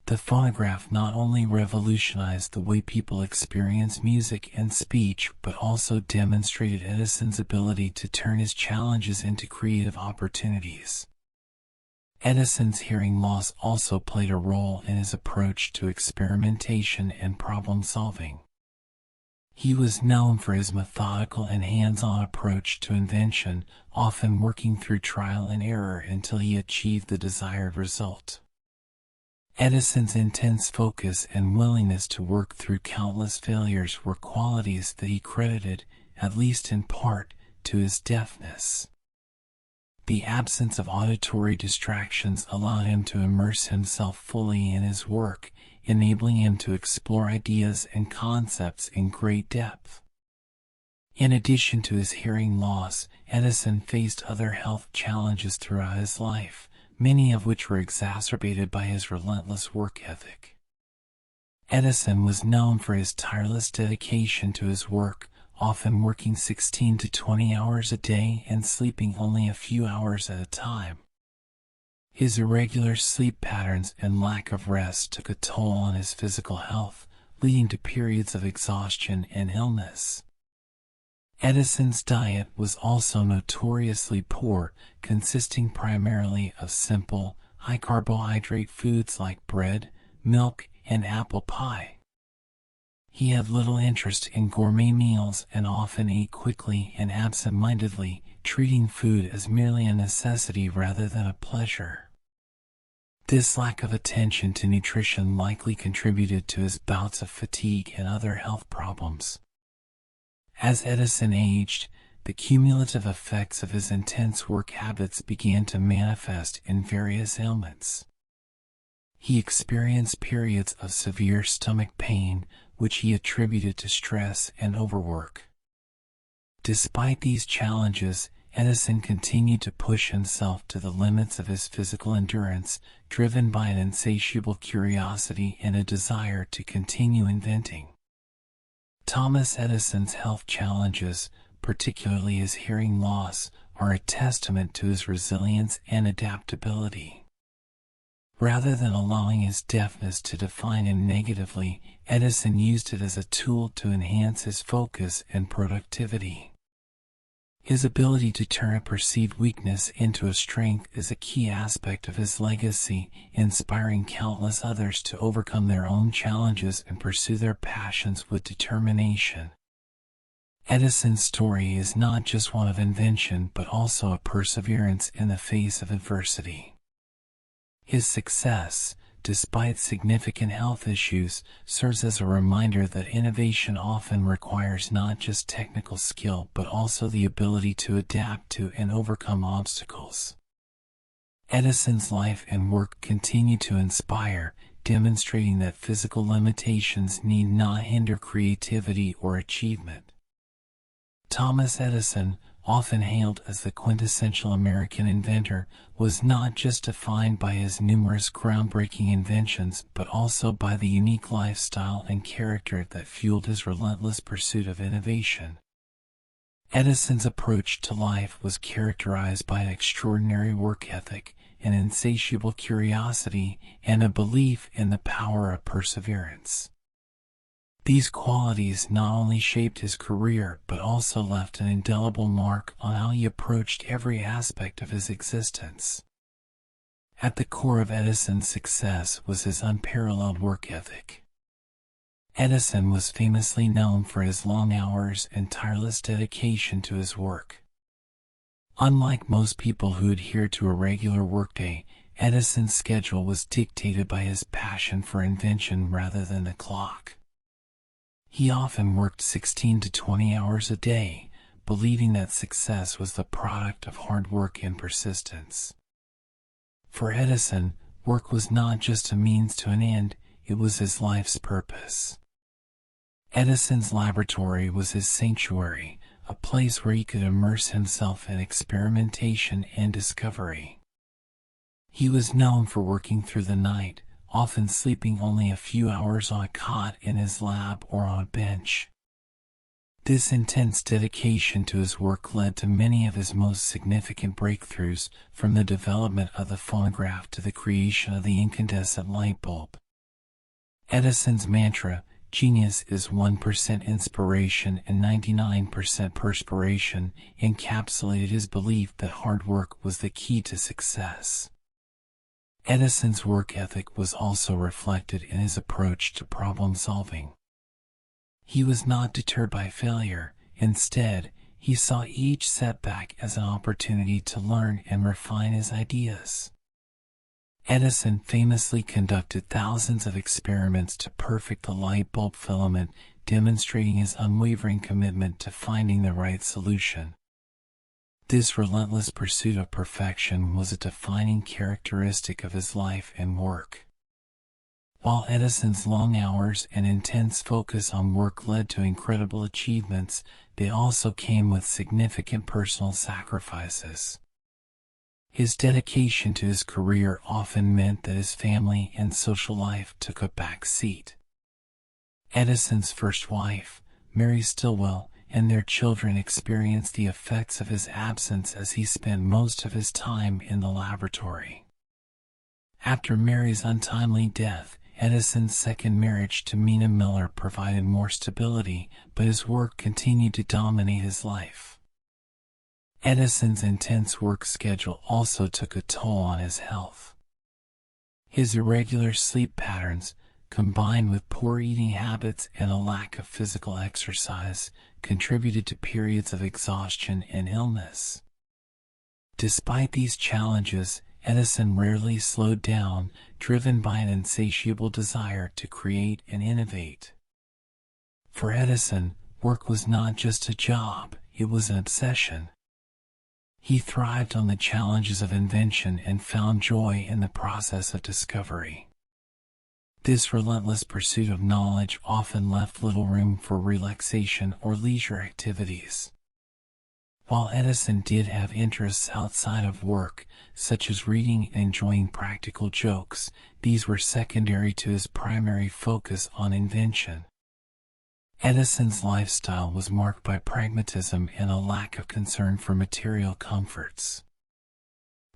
The phonograph not only revolutionized the way people experience music and speech, but also demonstrated Edison's ability to turn his challenges into creative opportunities. Edison's hearing loss also played a role in his approach to experimentation and problem solving. He was known for his methodical and hands-on approach to invention, often working through trial and error until he achieved the desired result. Edison's intense focus and willingness to work through countless failures were qualities that he credited, at least in part, to his deafness. The absence of auditory distractions allowed him to immerse himself fully in his work, enabling him to explore ideas and concepts in great depth. In addition to his hearing loss, Edison faced other health challenges throughout his life, many of which were exacerbated by his relentless work ethic. Edison was known for his tireless dedication to his work, often working 16 to 20 hours a day and sleeping only a few hours at a time. His irregular sleep patterns and lack of rest took a toll on his physical health, leading to periods of exhaustion and illness. Edison's diet was also notoriously poor, consisting primarily of simple, high-carbohydrate foods like bread, milk, and apple pie. He had little interest in gourmet meals and often ate quickly and absent-mindedly, treating food as merely a necessity rather than a pleasure. This lack of attention to nutrition likely contributed to his bouts of fatigue and other health problems. As Edison aged, the cumulative effects of his intense work habits began to manifest in various ailments. He experienced periods of severe stomach pain, which he attributed to stress and overwork. Despite these challenges, Edison continued to push himself to the limits of his physical endurance, driven by an insatiable curiosity and a desire to continue inventing. Thomas Edison's health challenges, particularly his hearing loss, are a testament to his resilience and adaptability. Rather than allowing his deafness to define him negatively, Edison used it as a tool to enhance his focus and productivity. His ability to turn a perceived weakness into a strength is a key aspect of his legacy, inspiring countless others to overcome their own challenges and pursue their passions with determination. Edison's story is not just one of invention but also a perseverance in the face of adversity. His success, despite significant health issues, serves as a reminder that innovation often requires not just technical skill but also the ability to adapt to and overcome obstacles. Edison's life and work continue to inspire, demonstrating that physical limitations need not hinder creativity or achievement. Thomas Edison, often hailed as the quintessential American inventor, was not just defined by his numerous groundbreaking inventions but also by the unique lifestyle and character that fueled his relentless pursuit of innovation. Edison's approach to life was characterized by an extraordinary work ethic, an insatiable curiosity, and a belief in the power of perseverance. These qualities not only shaped his career but also left an indelible mark on how he approached every aspect of his existence. At the core of Edison's success was his unparalleled work ethic. Edison was famously known for his long hours and tireless dedication to his work. Unlike most people who adhere to a regular workday, Edison's schedule was dictated by his passion for invention rather than the clock. He often worked 16 to 20 hours a day, believing that success was the product of hard work and persistence. For Edison, work was not just a means to an end, it was his life's purpose. Edison's laboratory was his sanctuary, a place where he could immerse himself in experimentation and discovery. He was known for working through the night, often sleeping only a few hours on a cot in his lab or on a bench. This intense dedication to his work led to many of his most significant breakthroughs, from the development of the phonograph to the creation of the incandescent light bulb. Edison's mantra, "Genius is 1% inspiration and 99% perspiration," encapsulated his belief that hard work was the key to success. Edison's work ethic was also reflected in his approach to problem solving. He was not deterred by failure. Instead, he saw each setback as an opportunity to learn and refine his ideas. Edison famously conducted thousands of experiments to perfect the light bulb filament, demonstrating his unwavering commitment to finding the right solution. This relentless pursuit of perfection was a defining characteristic of his life and work. While Edison's long hours and intense focus on work led to incredible achievements, they also came with significant personal sacrifices. His dedication to his career often meant that his family and social life took a back seat. Edison's first wife, Mary Stilwell, and their children experienced the effects of his absence as he spent most of his time in the laboratory. After Mary's untimely death, Edison's second marriage to Mina Miller provided more stability, but his work continued to dominate his life. Edison's intense work schedule also took a toll on his health. His irregular sleep patterns, combined with poor eating habits and a lack of physical exercise, contributed to periods of exhaustion and illness. Despite these challenges, Edison rarely slowed down, driven by an insatiable desire to create and innovate. For Edison, work was not just a job, it was an obsession. He thrived on the challenges of invention and found joy in the process of discovery. This relentless pursuit of knowledge often left little room for relaxation or leisure activities. While Edison did have interests outside of work, such as reading and enjoying practical jokes, these were secondary to his primary focus on invention. Edison's lifestyle was marked by pragmatism and a lack of concern for material comforts.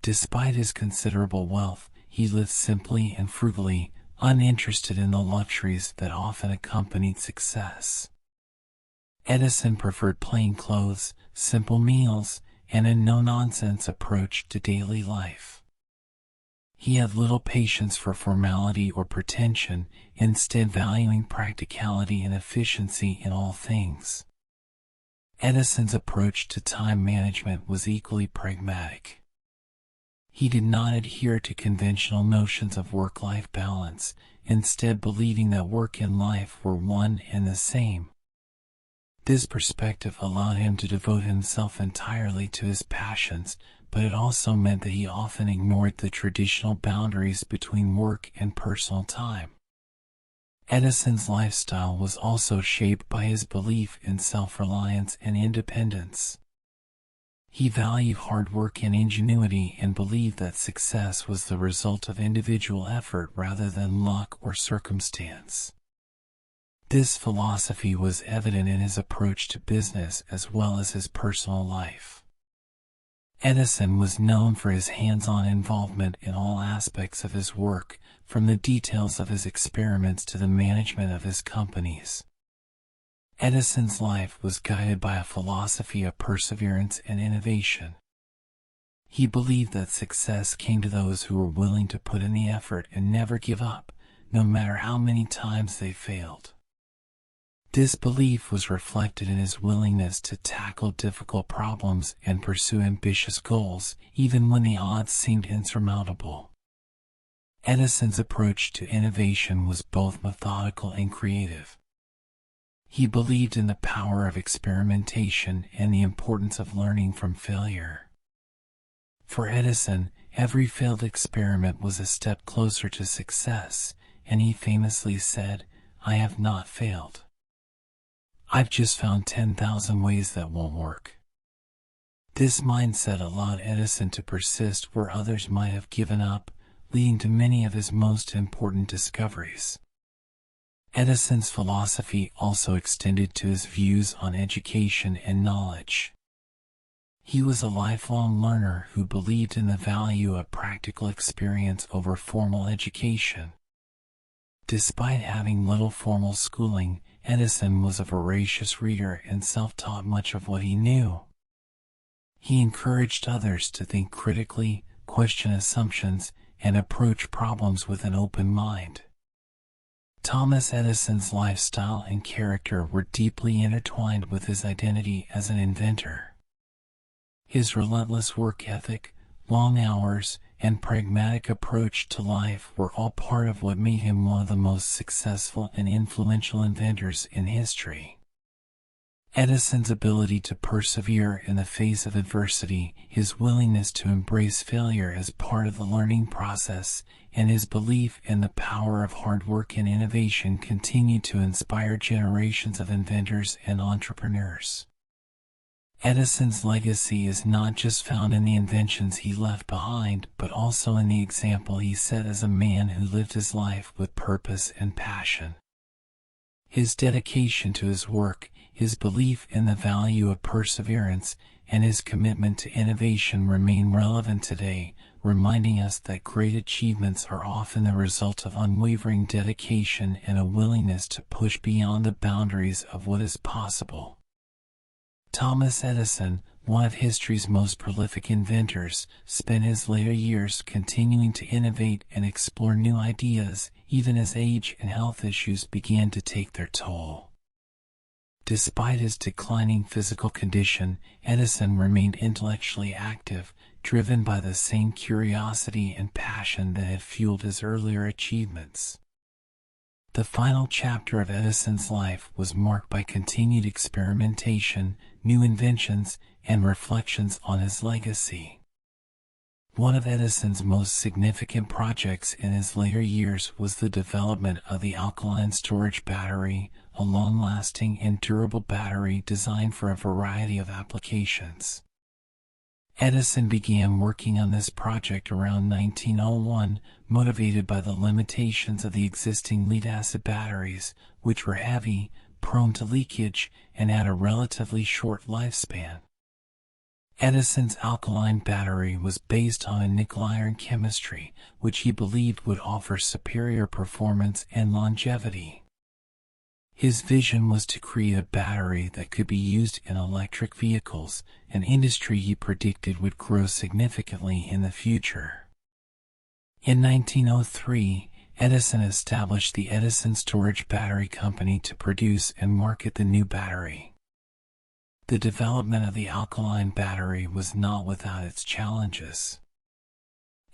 Despite his considerable wealth, he lived simply and frugally, uninterested in the luxuries that often accompanied success. Edison preferred plain clothes, simple meals, and a no-nonsense approach to daily life. He had little patience for formality or pretension, instead valuing practicality and efficiency in all things. Edison's approach to time management was equally pragmatic. He did not adhere to conventional notions of work-life balance, instead believing that work and life were one and the same. This perspective allowed him to devote himself entirely to his passions, but it also meant that he often ignored the traditional boundaries between work and personal time. Edison's lifestyle was also shaped by his belief in self-reliance and independence. He valued hard work and ingenuity and believed that success was the result of individual effort rather than luck or circumstance. This philosophy was evident in his approach to business as well as his personal life. Edison was known for his hands-on involvement in all aspects of his work, from the details of his experiments to the management of his companies. Edison's life was guided by a philosophy of perseverance and innovation. He believed that success came to those who were willing to put in the effort and never give up, no matter how many times they failed. This belief was reflected in his willingness to tackle difficult problems and pursue ambitious goals, even when the odds seemed insurmountable. Edison's approach to innovation was both methodical and creative. He believed in the power of experimentation and the importance of learning from failure. For Edison, every failed experiment was a step closer to success, and he famously said, "I have not failed. I've just found 10,000 ways that won't work." This mindset allowed Edison to persist where others might have given up, leading to many of his most important discoveries. Edison's philosophy also extended to his views on education and knowledge. He was a lifelong learner who believed in the value of practical experience over formal education. Despite having little formal schooling, Edison was a voracious reader and self-taught much of what he knew. He encouraged others to think critically, question assumptions, and approach problems with an open mind. Thomas Edison's lifestyle and character were deeply intertwined with his identity as an inventor. His relentless work ethic, long hours, and pragmatic approach to life were all part of what made him one of the most successful and influential inventors in history. Edison's ability to persevere in the face of adversity, his willingness to embrace failure as part of the learning process, and his belief in the power of hard work and innovation continue to inspire generations of inventors and entrepreneurs. Edison's legacy is not just found in the inventions he left behind, but also in the example he set as a man who lived his life with purpose and passion. His dedication to his work, his belief in the value of perseverance, and his commitment to innovation remain relevant today, reminding us that great achievements are often the result of unwavering dedication and a willingness to push beyond the boundaries of what is possible. Thomas Edison, one of history's most prolific inventors, spent his later years continuing to innovate and explore new ideas, even as age and health issues began to take their toll. Despite his declining physical condition, Edison remained intellectually active, driven by the same curiosity and passion that had fueled his earlier achievements. The final chapter of Edison's life was marked by continued experimentation, new inventions, and reflections on his legacy. One of Edison's most significant projects in his later years was the development of the alkaline storage battery, a long-lasting and durable battery designed for a variety of applications. Edison began working on this project around 1901, motivated by the limitations of the existing lead-acid batteries, which were heavy, prone to leakage, and had a relatively short lifespan. Edison's alkaline battery was based on a nickel-iron chemistry, which he believed would offer superior performance and longevity. His vision was to create a battery that could be used in electric vehicles, an industry he predicted would grow significantly in the future. In 1903, Edison established the Edison Storage Battery Company to produce and market the new battery. The development of the alkaline battery was not without its challenges.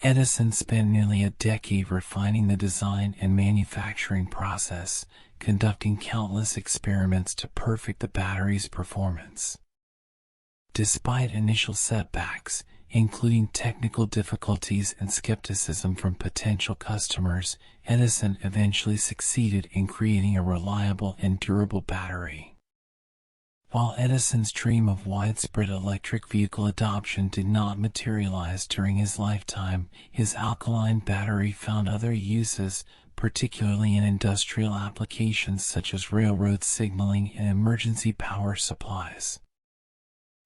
Edison spent nearly a decade refining the design and manufacturing process, conducting countless experiments to perfect the battery's performance. Despite initial setbacks, including technical difficulties and skepticism from potential customers, Edison eventually succeeded in creating a reliable and durable battery. While Edison's dream of widespread electric vehicle adoption did not materialize during his lifetime, his alkaline battery found other uses, particularly in industrial applications such as railroad signaling and emergency power supplies.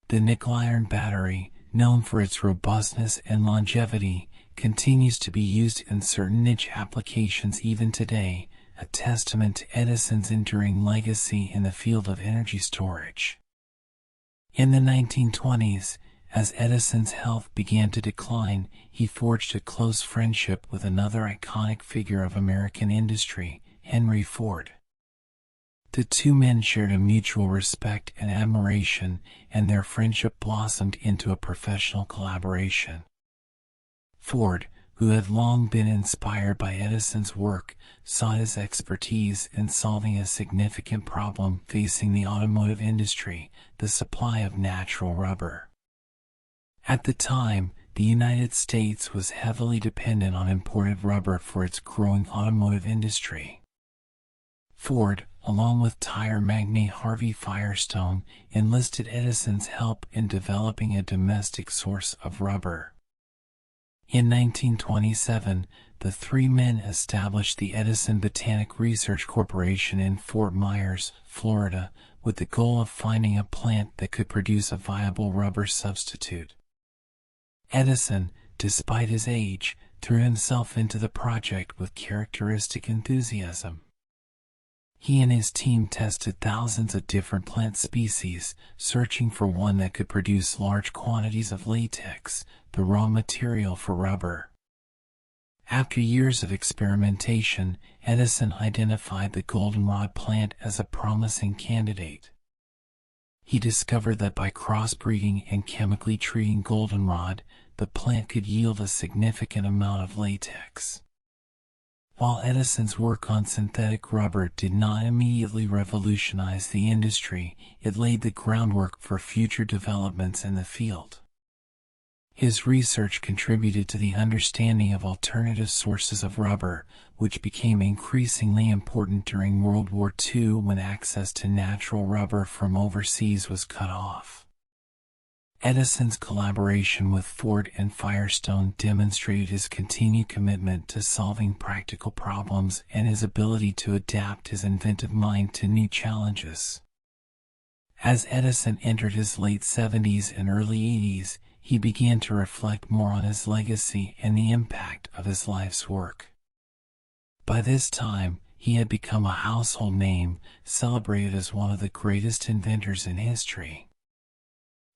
The nickel-iron battery, known for its robustness and longevity, continues to be used in certain niche applications even today, a testament to Edison's enduring legacy in the field of energy storage. In the 1920s, As Edison's health began to decline, he forged a close friendship with another iconic figure of American industry, Henry Ford. The two men shared a mutual respect and admiration, and their friendship blossomed into a professional collaboration. Ford, who had long been inspired by Edison's work, saw his expertise in solving a significant problem facing the automotive industry, the supply of natural rubber. At the time, the United States was heavily dependent on imported rubber for its growing automotive industry. Ford, along with tire magnate Harvey Firestone, enlisted Edison's help in developing a domestic source of rubber. In 1927, the three men established the Edison Botanic Research Corporation in Fort Myers, Florida, with the goal of finding a plant that could produce a viable rubber substitute. Edison, despite his age, threw himself into the project with characteristic enthusiasm. He and his team tested thousands of different plant species, searching for one that could produce large quantities of latex, the raw material for rubber. After years of experimentation, Edison identified the goldenrod plant as a promising candidate. He discovered that by crossbreeding and chemically treating goldenrod, the plant could yield a significant amount of latex. While Edison's work on synthetic rubber did not immediately revolutionize the industry, it laid the groundwork for future developments in the field. His research contributed to the understanding of alternative sources of rubber, which became increasingly important during World War II when access to natural rubber from overseas was cut off. Edison's collaboration with Ford and Firestone demonstrated his continued commitment to solving practical problems and his ability to adapt his inventive mind to new challenges. As Edison entered his late 70s and early 80s, he began to reflect more on his legacy and the impact of his life's work. By this time, he had become a household name, celebrated as one of the greatest inventors in history.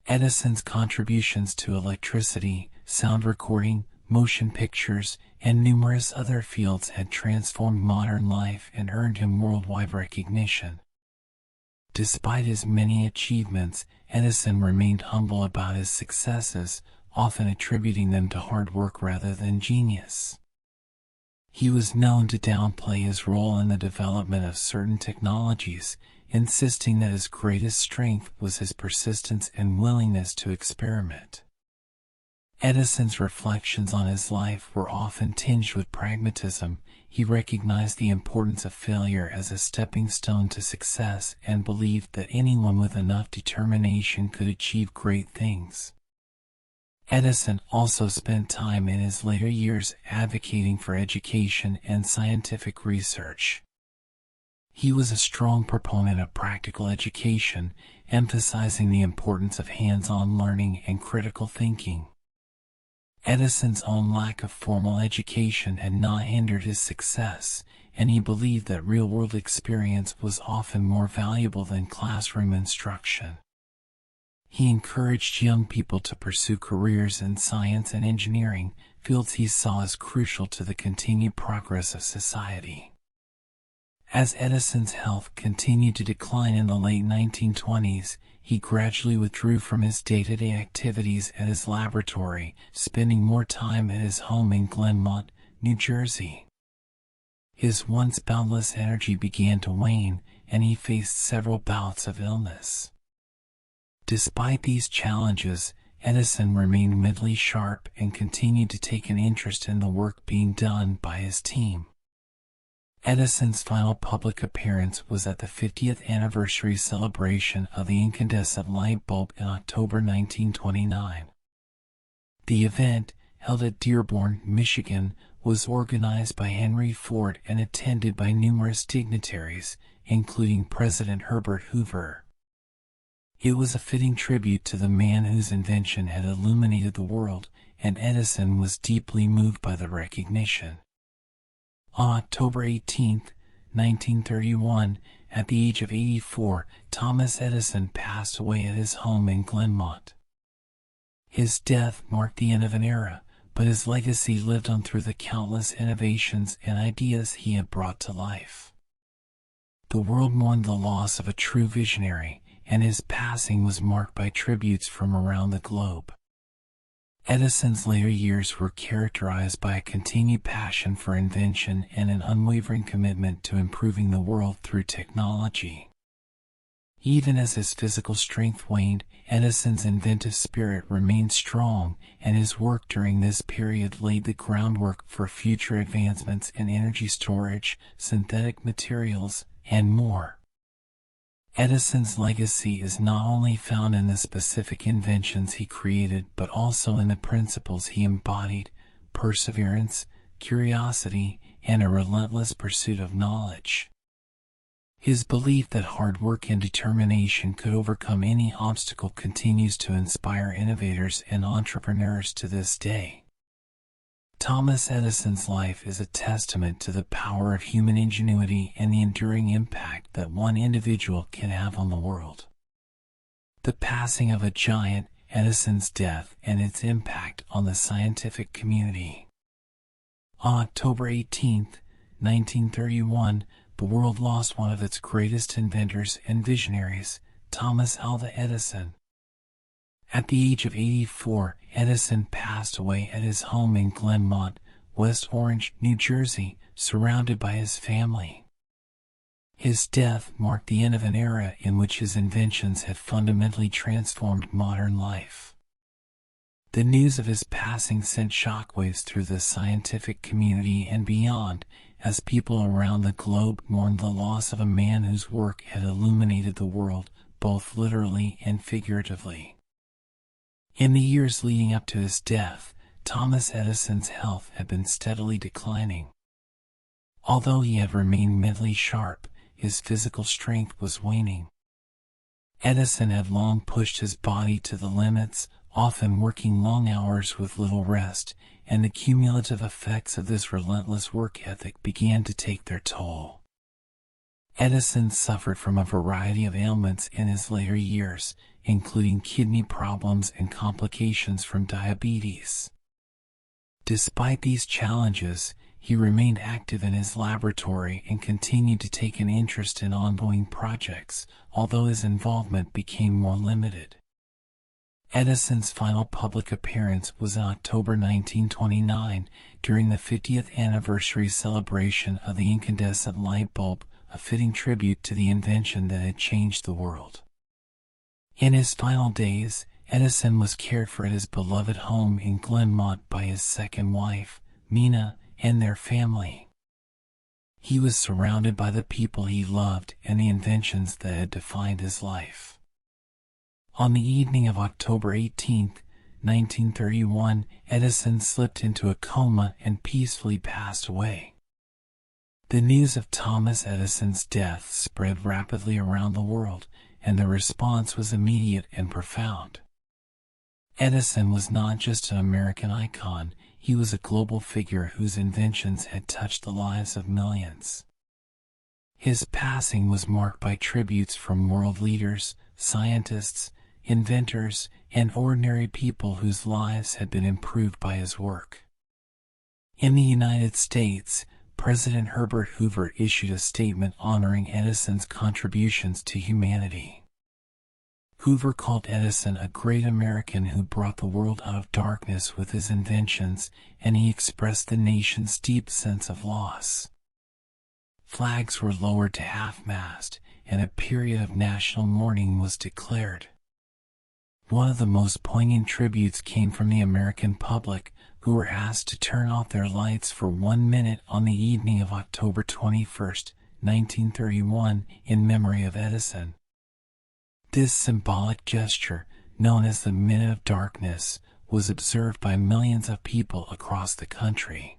Edison's contributions to electricity, sound recording, motion pictures, and numerous other fields had transformed modern life and earned him worldwide recognition. Despite his many achievements, Edison remained humble about his successes, often attributing them to hard work rather than genius. He was known to downplay his role in the development of certain technologies, insisting that his greatest strength was his persistence and willingness to experiment. Edison's reflections on his life were often tinged with pragmatism. He recognized the importance of failure as a stepping stone to success and believed that anyone with enough determination could achieve great things. Edison also spent time in his later years advocating for education and scientific research. He was a strong proponent of practical education, emphasizing the importance of hands-on learning and critical thinking. Edison's own lack of formal education had not hindered his success, and he believed that real-world experience was often more valuable than classroom instruction. He encouraged young people to pursue careers in science and engineering, fields he saw as crucial to the continued progress of society. As Edison's health continued to decline in the late 1920s, he gradually withdrew from his day-to-day activities at his laboratory, spending more time at his home in Glenmont, New Jersey. His once boundless energy began to wane, and he faced several bouts of illness. Despite these challenges, Edison remained mentally sharp and continued to take an interest in the work being done by his team. Edison's final public appearance was at the 50th anniversary celebration of the incandescent light bulb in October 1929. The event, held at Dearborn, Michigan, was organized by Henry Ford and attended by numerous dignitaries, including President Herbert Hoover. It was a fitting tribute to the man whose invention had illuminated the world, and Edison was deeply moved by the recognition. On October 18, 1931, at the age of 84, Thomas Edison passed away at his home in Glenmont. His death marked the end of an era, but his legacy lived on through the countless innovations and ideas he had brought to life. The world mourned the loss of a true visionary, and his passing was marked by tributes from around the globe. Edison's later years were characterized by a continued passion for invention and an unwavering commitment to improving the world through technology. Even as his physical strength waned, Edison's inventive spirit remained strong, and his work during this period laid the groundwork for future advancements in energy storage, synthetic materials, and more. Edison's legacy is not only found in the specific inventions he created, but also in the principles he embodied: perseverance, curiosity, and a relentless pursuit of knowledge. His belief that hard work and determination could overcome any obstacle continues to inspire innovators and entrepreneurs to this day. Thomas Edison's life is a testament to the power of human ingenuity and the enduring impact that one individual can have on the world. The passing of a giant, Edison's death, and its impact on the scientific community. On October 18, 1931, the world lost one of its greatest inventors and visionaries, Thomas Alva Edison. At the age of 84, Edison passed away at his home in Glenmont, West Orange, New Jersey, surrounded by his family. His death marked the end of an era in which his inventions had fundamentally transformed modern life. The news of his passing sent shockwaves through the scientific community and beyond, as people around the globe mourned the loss of a man whose work had illuminated the world, both literally and figuratively. In the years leading up to his death, Thomas Edison's health had been steadily declining. Although he had remained mentally sharp, his physical strength was waning. Edison had long pushed his body to the limits, often working long hours with little rest, and the cumulative effects of this relentless work ethic began to take their toll. Edison suffered from a variety of ailments in his later years, including kidney problems and complications from diabetes. Despite these challenges, he remained active in his laboratory and continued to take an interest in ongoing projects, although his involvement became more limited. Edison's final public appearance was in October 1929 during the 50th anniversary celebration of the incandescent light bulb, a fitting tribute to the invention that had changed the world. In his final days, Edison was cared for at his beloved home in Glenmont by his second wife, Mina, and their family. He was surrounded by the people he loved and the inventions that had defined his life. On the evening of October 18, 1931, Edison slipped into a coma and peacefully passed away. The news of Thomas Edison's death spread rapidly around the world, and the response was immediate and profound. Edison was not just an American icon, he was a global figure whose inventions had touched the lives of millions. His passing was marked by tributes from world leaders, scientists, inventors, and ordinary people whose lives had been improved by his work. In the United States, President Herbert Hoover issued a statement honoring Edison's contributions to humanity. Hoover called Edison a great American who brought the world out of darkness with his inventions, and he expressed the nation's deep sense of loss. Flags were lowered to half-mast, and a period of national mourning was declared. One of the most poignant tributes came from the American public, who were asked to turn off their lights for 1 minute on the evening of October 21, 1931, in memory of Edison. This symbolic gesture, known as the Minute of Darkness, was observed by millions of people across the country.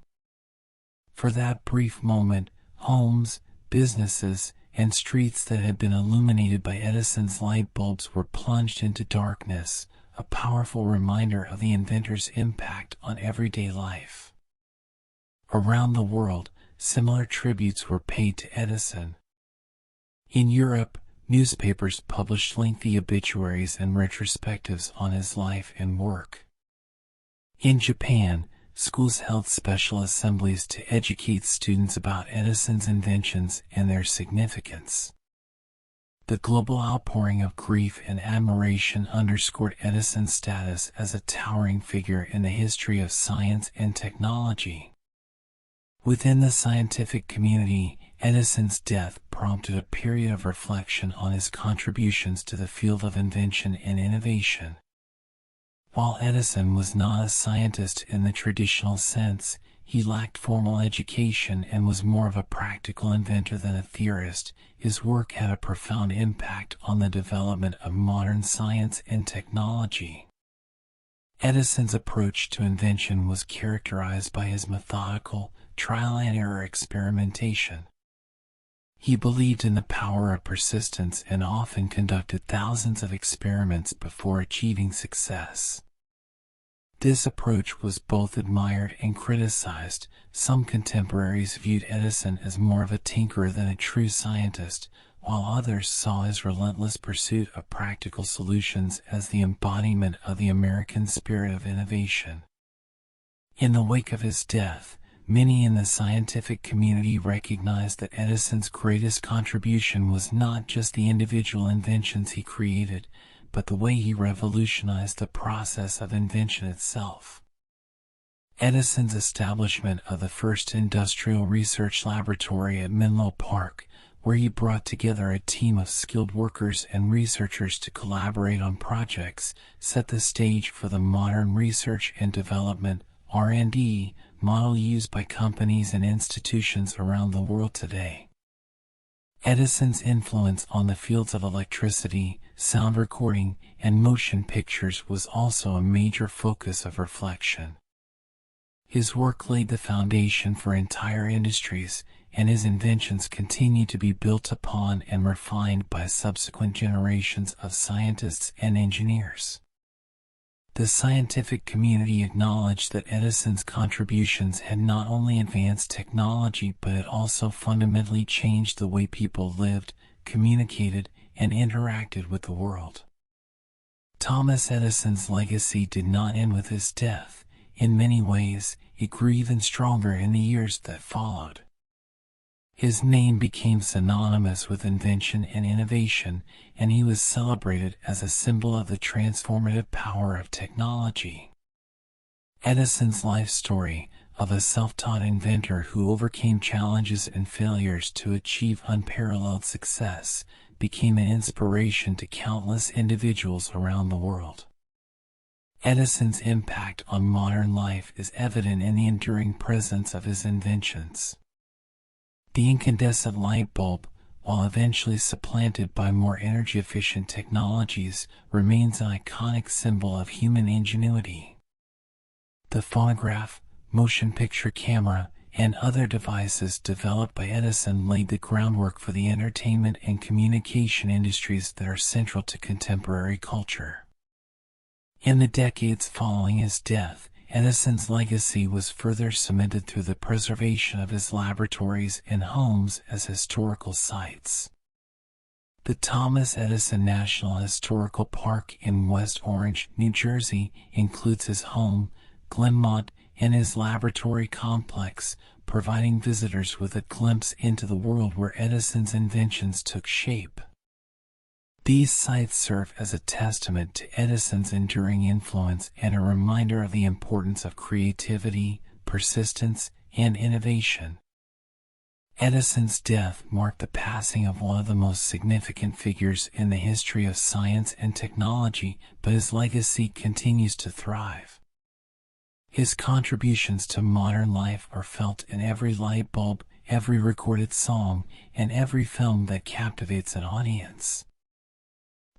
For that brief moment, homes, businesses, and streets that had been illuminated by Edison's light bulbs were plunged into darkness, a powerful reminder of the inventor's impact on everyday life. Around the world, similar tributes were paid to Edison. In Europe, Newspapers published lengthy obituaries and retrospectives on his life and work. In Japan, schools held special assemblies to educate students about Edison's inventions and their significance. The global outpouring of grief and admiration underscored Edison's status as a towering figure in the history of science and technology. Within the scientific community, Edison's death prompted a period of reflection on his contributions to the field of invention and innovation. While Edison was not a scientist in the traditional sense, he lacked formal education and was more of a practical inventor than a theorist. His work had a profound impact on the development of modern science and technology. Edison's approach to invention was characterized by his methodical, trial-and-error experimentation. He believed in the power of persistence and often conducted thousands of experiments before achieving success. This approach was both admired and criticized. Some contemporaries viewed Edison as more of a tinkerer than a true scientist, while others saw his relentless pursuit of practical solutions as the embodiment of the American spirit of innovation. In the wake of his death, many in the scientific community recognized that Edison's greatest contribution was not just the individual inventions he created, but the way he revolutionized the process of invention itself. Edison's establishment of the first industrial research laboratory at Menlo Park, where he brought together a team of skilled workers and researchers to collaborate on projects, set the stage for the modern research and development (R&D) model used by companies and institutions around the world today. Edison's influence on the fields of electricity, sound recording, and motion pictures was also a major focus of reflection. His work laid the foundation for entire industries, and his inventions continue to be built upon and refined by subsequent generations of scientists and engineers. The scientific community acknowledged that Edison's contributions had not only advanced technology but had also fundamentally changed the way people lived, communicated, and interacted with the world. Thomas Edison's legacy did not end with his death. In many ways, it grew even stronger in the years that followed. His name became synonymous with invention and innovation, and he was celebrated as a symbol of the transformative power of technology. Edison's life story, of a self-taught inventor who overcame challenges and failures to achieve unparalleled success, became an inspiration to countless individuals around the world. Edison's impact on modern life is evident in the enduring presence of his inventions. The incandescent light bulb, while eventually supplanted by more energy-efficient technologies, remains an iconic symbol of human ingenuity. The phonograph, motion picture camera, and other devices developed by Edison laid the groundwork for the entertainment and communication industries that are central to contemporary culture. In the decades following his death, Edison's legacy was further cemented through the preservation of his laboratories and homes as historical sites. The Thomas Edison National Historical Park in West Orange, New Jersey, includes his home, Glenmont, and his laboratory complex, providing visitors with a glimpse into the world where Edison's inventions took shape. These sites serve as a testament to Edison's enduring influence and a reminder of the importance of creativity, persistence, and innovation. Edison's death marked the passing of one of the most significant figures in the history of science and technology, but his legacy continues to thrive. His contributions to modern life are felt in every light bulb, every recorded song, and every film that captivates an audience.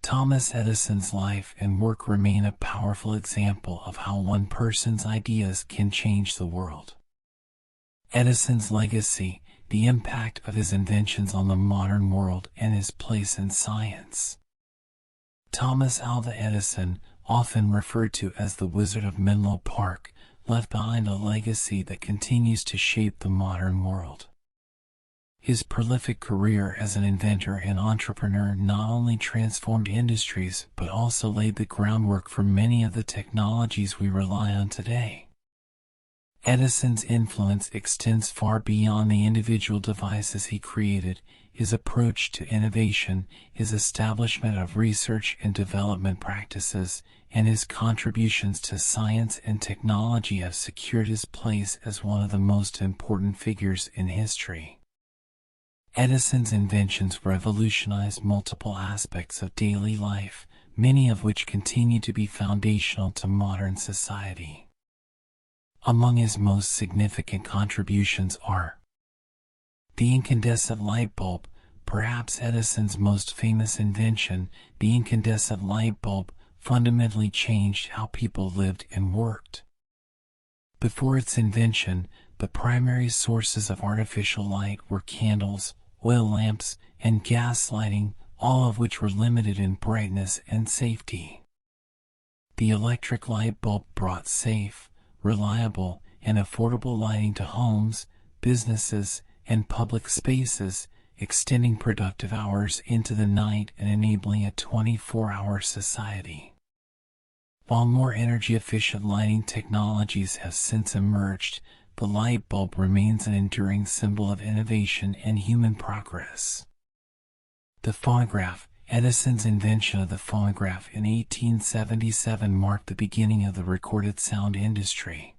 Thomas Edison's life and work remain a powerful example of how one person's ideas can change the world. Edison's legacy, the impact of his inventions on the modern world, and his place in science. Thomas Alva Edison, often referred to as the Wizard of Menlo Park, left behind a legacy that continues to shape the modern world. His prolific career as an inventor and entrepreneur not only transformed industries but also laid the groundwork for many of the technologies we rely on today. Edison's influence extends far beyond the individual devices he created. His approach to innovation, his establishment of research and development practices, and his contributions to science and technology have secured his place as one of the most important figures in history. Edison's inventions revolutionized multiple aspects of daily life, many of which continue to be foundational to modern society. Among his most significant contributions are the incandescent light bulb, perhaps Edison's most famous invention. The incandescent light bulb fundamentally changed how people lived and worked. Before its invention, the primary sources of artificial light were candles, oil lamps, and gas lighting, all of which were limited in brightness and safety. The electric light bulb brought safe, reliable, and affordable lighting to homes, businesses, and public spaces, extending productive hours into the night and enabling a 24-hour society. While more energy-efficient lighting technologies have since emerged, the light bulb remains an enduring symbol of innovation and human progress. The phonograph. Edison's invention of the phonograph in 1877 marked the beginning of the recorded sound industry.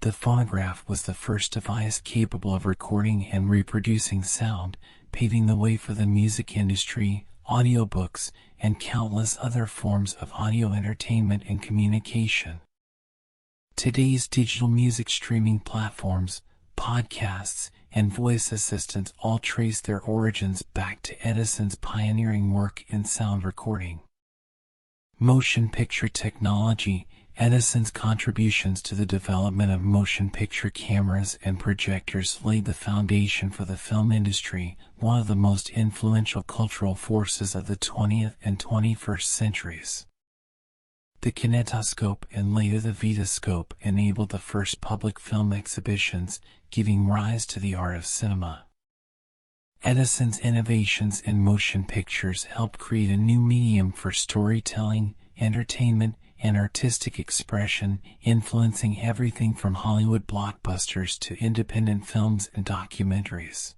The phonograph was the first device capable of recording and reproducing sound, paving the way for the music industry, audiobooks, and countless other forms of audio entertainment and communication. Today's digital music streaming platforms, podcasts, and voice assistants all trace their origins back to Edison's pioneering work in sound recording. Motion picture technology. Edison's contributions to the development of motion picture cameras and projectors laid the foundation for the film industry, one of the most influential cultural forces of the 20th and 21st centuries. The kinetoscope and later the vitascope enabled the first public film exhibitions, giving rise to the art of cinema. Edison's innovations in motion pictures helped create a new medium for storytelling, entertainment, and artistic expression, influencing everything from Hollywood blockbusters to independent films and documentaries.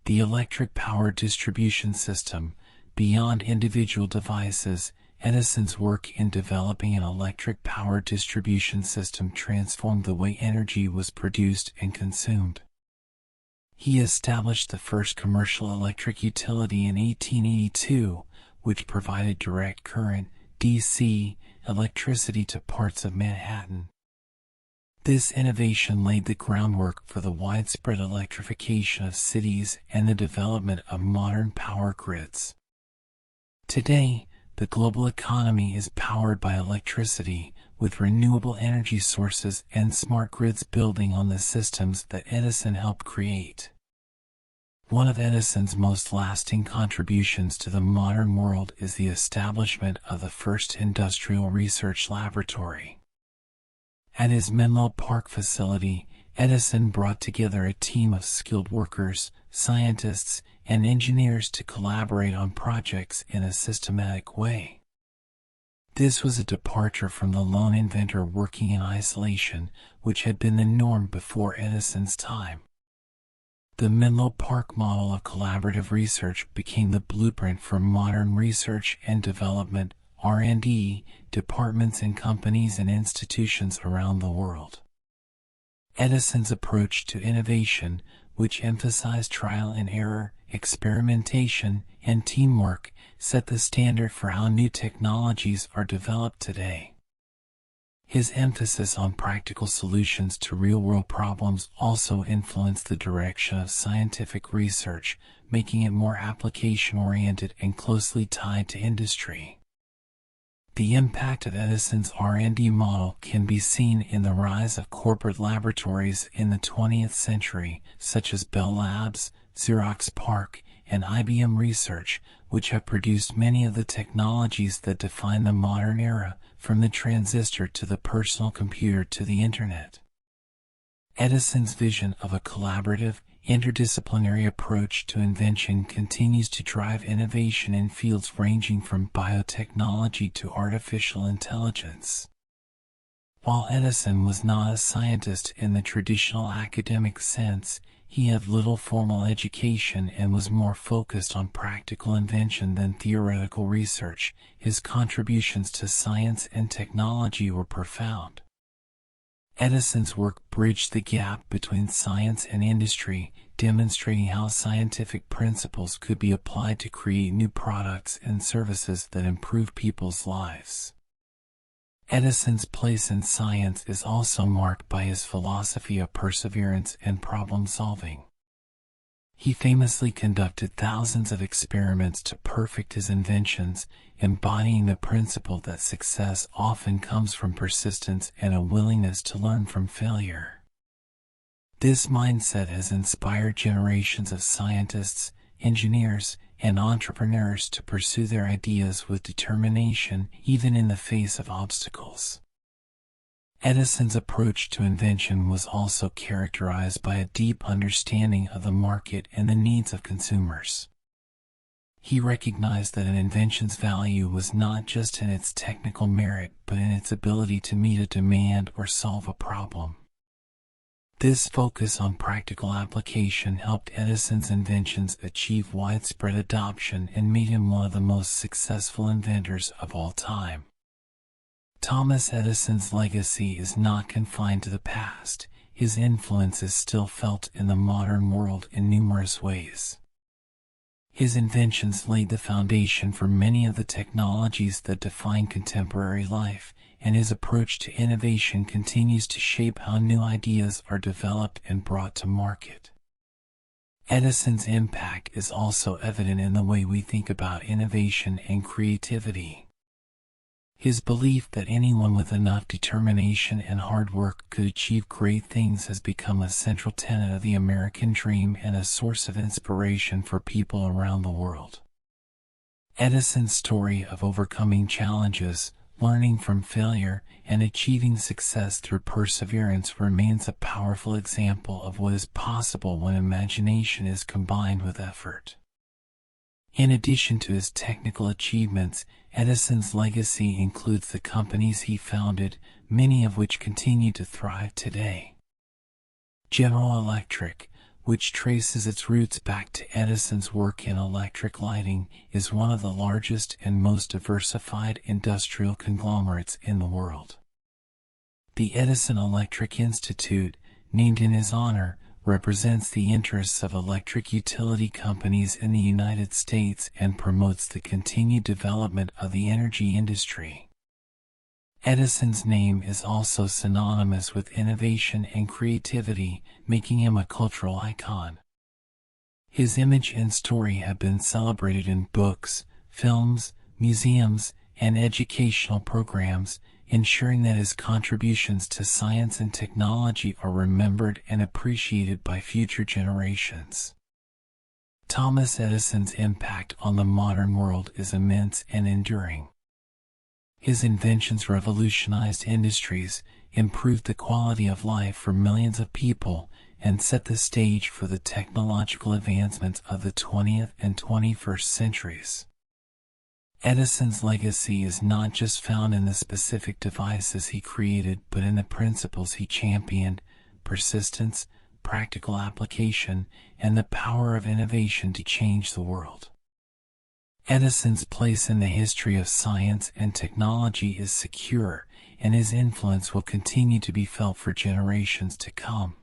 The electric power distribution system. Beyond individual devices, Edison's work in developing an electric power distribution system transformed the way energy was produced and consumed. He established the first commercial electric utility in 1882, which provided direct current, DC, electricity to parts of Manhattan. This innovation laid the groundwork for the widespread electrification of cities and the development of modern power grids. Today, the global economy is powered by electricity, with renewable energy sources and smart grids building on the systems that Edison helped create. One of Edison's most lasting contributions to the modern world is the establishment of the first industrial research laboratory. At his Menlo Park facility, Edison brought together a team of skilled workers, scientists, and engineers to collaborate on projects in a systematic way. This was a departure from the lone inventor working in isolation, which had been the norm before Edison's time. The Menlo Park model of collaborative research became the blueprint for modern research and development (R&D) departments in companies and institutions around the world. Edison's approach to innovation, which emphasized trial and error, experimentation, and teamwork, set the standard for how new technologies are developed today. His emphasis on practical solutions to real-world problems also influenced the direction of scientific research, making it more application-oriented and closely tied to industry. The impact of Edison's R&D model can be seen in the rise of corporate laboratories in the 20th century, such as Bell Labs, Xerox PARC, and IBM Research, which have produced many of the technologies that define the modern era, from the transistor to the personal computer to the Internet. Edison's vision of a collaborative, interdisciplinary approach to invention continues to drive innovation in fields ranging from biotechnology to artificial intelligence. While Edison was not a scientist in the traditional academic sense, he had little formal education and was more focused on practical invention than theoretical research. His contributions to science and technology were profound. Edison's work bridged the gap between science and industry, demonstrating how scientific principles could be applied to create new products and services that improve people's lives. Edison's place in science is also marked by his philosophy of perseverance and problem-solving. He famously conducted thousands of experiments to perfect his inventions, embodying the principle that success often comes from persistence and a willingness to learn from failure. This mindset has inspired generations of scientists, engineers, and entrepreneurs to pursue their ideas with determination, even in the face of obstacles. Edison's approach to invention was also characterized by a deep understanding of the market and the needs of consumers. He recognized that an invention's value was not just in its technical merit, but in its ability to meet a demand or solve a problem. This focus on practical application helped Edison's inventions achieve widespread adoption and made him one of the most successful inventors of all time. Thomas Edison's legacy is not confined to the past. His influence is still felt in the modern world in numerous ways. His inventions laid the foundation for many of the technologies that define contemporary life, and his approach to innovation continues to shape how new ideas are developed and brought to market. Edison's impact is also evident in the way we think about innovation and creativity. His belief that anyone with enough determination and hard work could achieve great things has become a central tenet of the American dream and a source of inspiration for people around the world. Edison's story of overcoming challenges, learning from failure, and achieving success through perseverance remains a powerful example of what is possible when imagination is combined with effort. In addition to his technical achievements, Edison's legacy includes the companies he founded, many of which continue to thrive today. General Electric, which traces its roots back to Edison's work in electric lighting, is one of the largest and most diversified industrial conglomerates in the world. The Edison Electric Institute, named in his honor, represents the interests of electric utility companies in the United States and promotes the continued development of the energy industry. Edison's name is also synonymous with innovation and creativity, making him a cultural icon. His image and story have been celebrated in books, films, museums, and educational programs, ensuring that his contributions to science and technology are remembered and appreciated by future generations. Thomas Edison's impact on the modern world is immense and enduring. His inventions revolutionized industries, improved the quality of life for millions of people, and set the stage for the technological advancements of the 20th and 21st centuries. Edison's legacy is not just found in the specific devices he created, but in the principles he championed: persistence, practical application, and the power of innovation to change the world. Edison's place in the history of science and technology is secure, and his influence will continue to be felt for generations to come.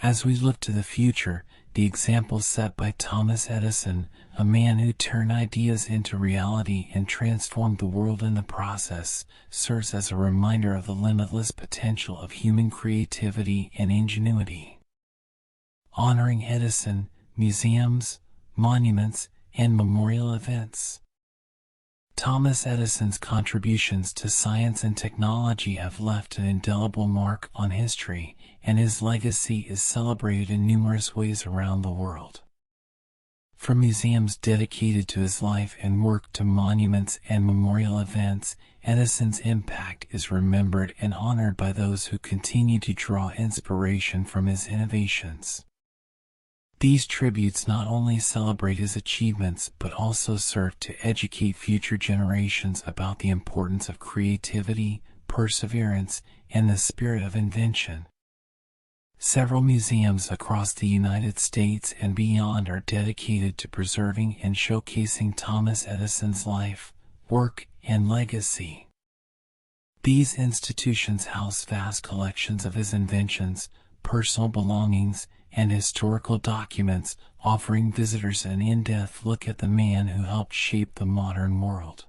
As we look to the future, the example set by Thomas Edison, a man who turned ideas into reality and transformed the world in the process, serves as a reminder of the limitless potential of human creativity and ingenuity. Honoring Edison, museums, monuments, and memorial events. Thomas Edison's contributions to science and technology have left an indelible mark on history, and his legacy is celebrated in numerous ways around the world. From museums dedicated to his life and work to monuments and memorial events, Edison's impact is remembered and honored by those who continue to draw inspiration from his innovations. These tributes not only celebrate his achievements but also serve to educate future generations about the importance of creativity, perseverance, and the spirit of invention. Several museums across the United States and beyond are dedicated to preserving and showcasing Thomas Edison's life, work, and legacy. These institutions house vast collections of his inventions, personal belongings, and historical documents, offering visitors an in-depth look at the man who helped shape the modern world.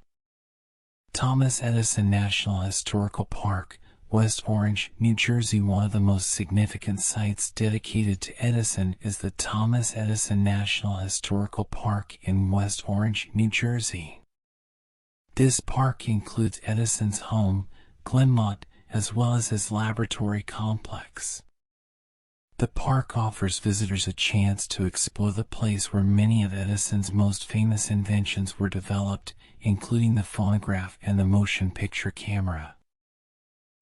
Thomas Edison National Historical Park, West Orange, New Jersey. One of the most significant sites dedicated to Edison is the Thomas Edison National Historical Park in West Orange, New Jersey. This park includes Edison's home, Glenmont, as well as his laboratory complex. The park offers visitors a chance to explore the place where many of Edison's most famous inventions were developed, including the phonograph and the motion picture camera.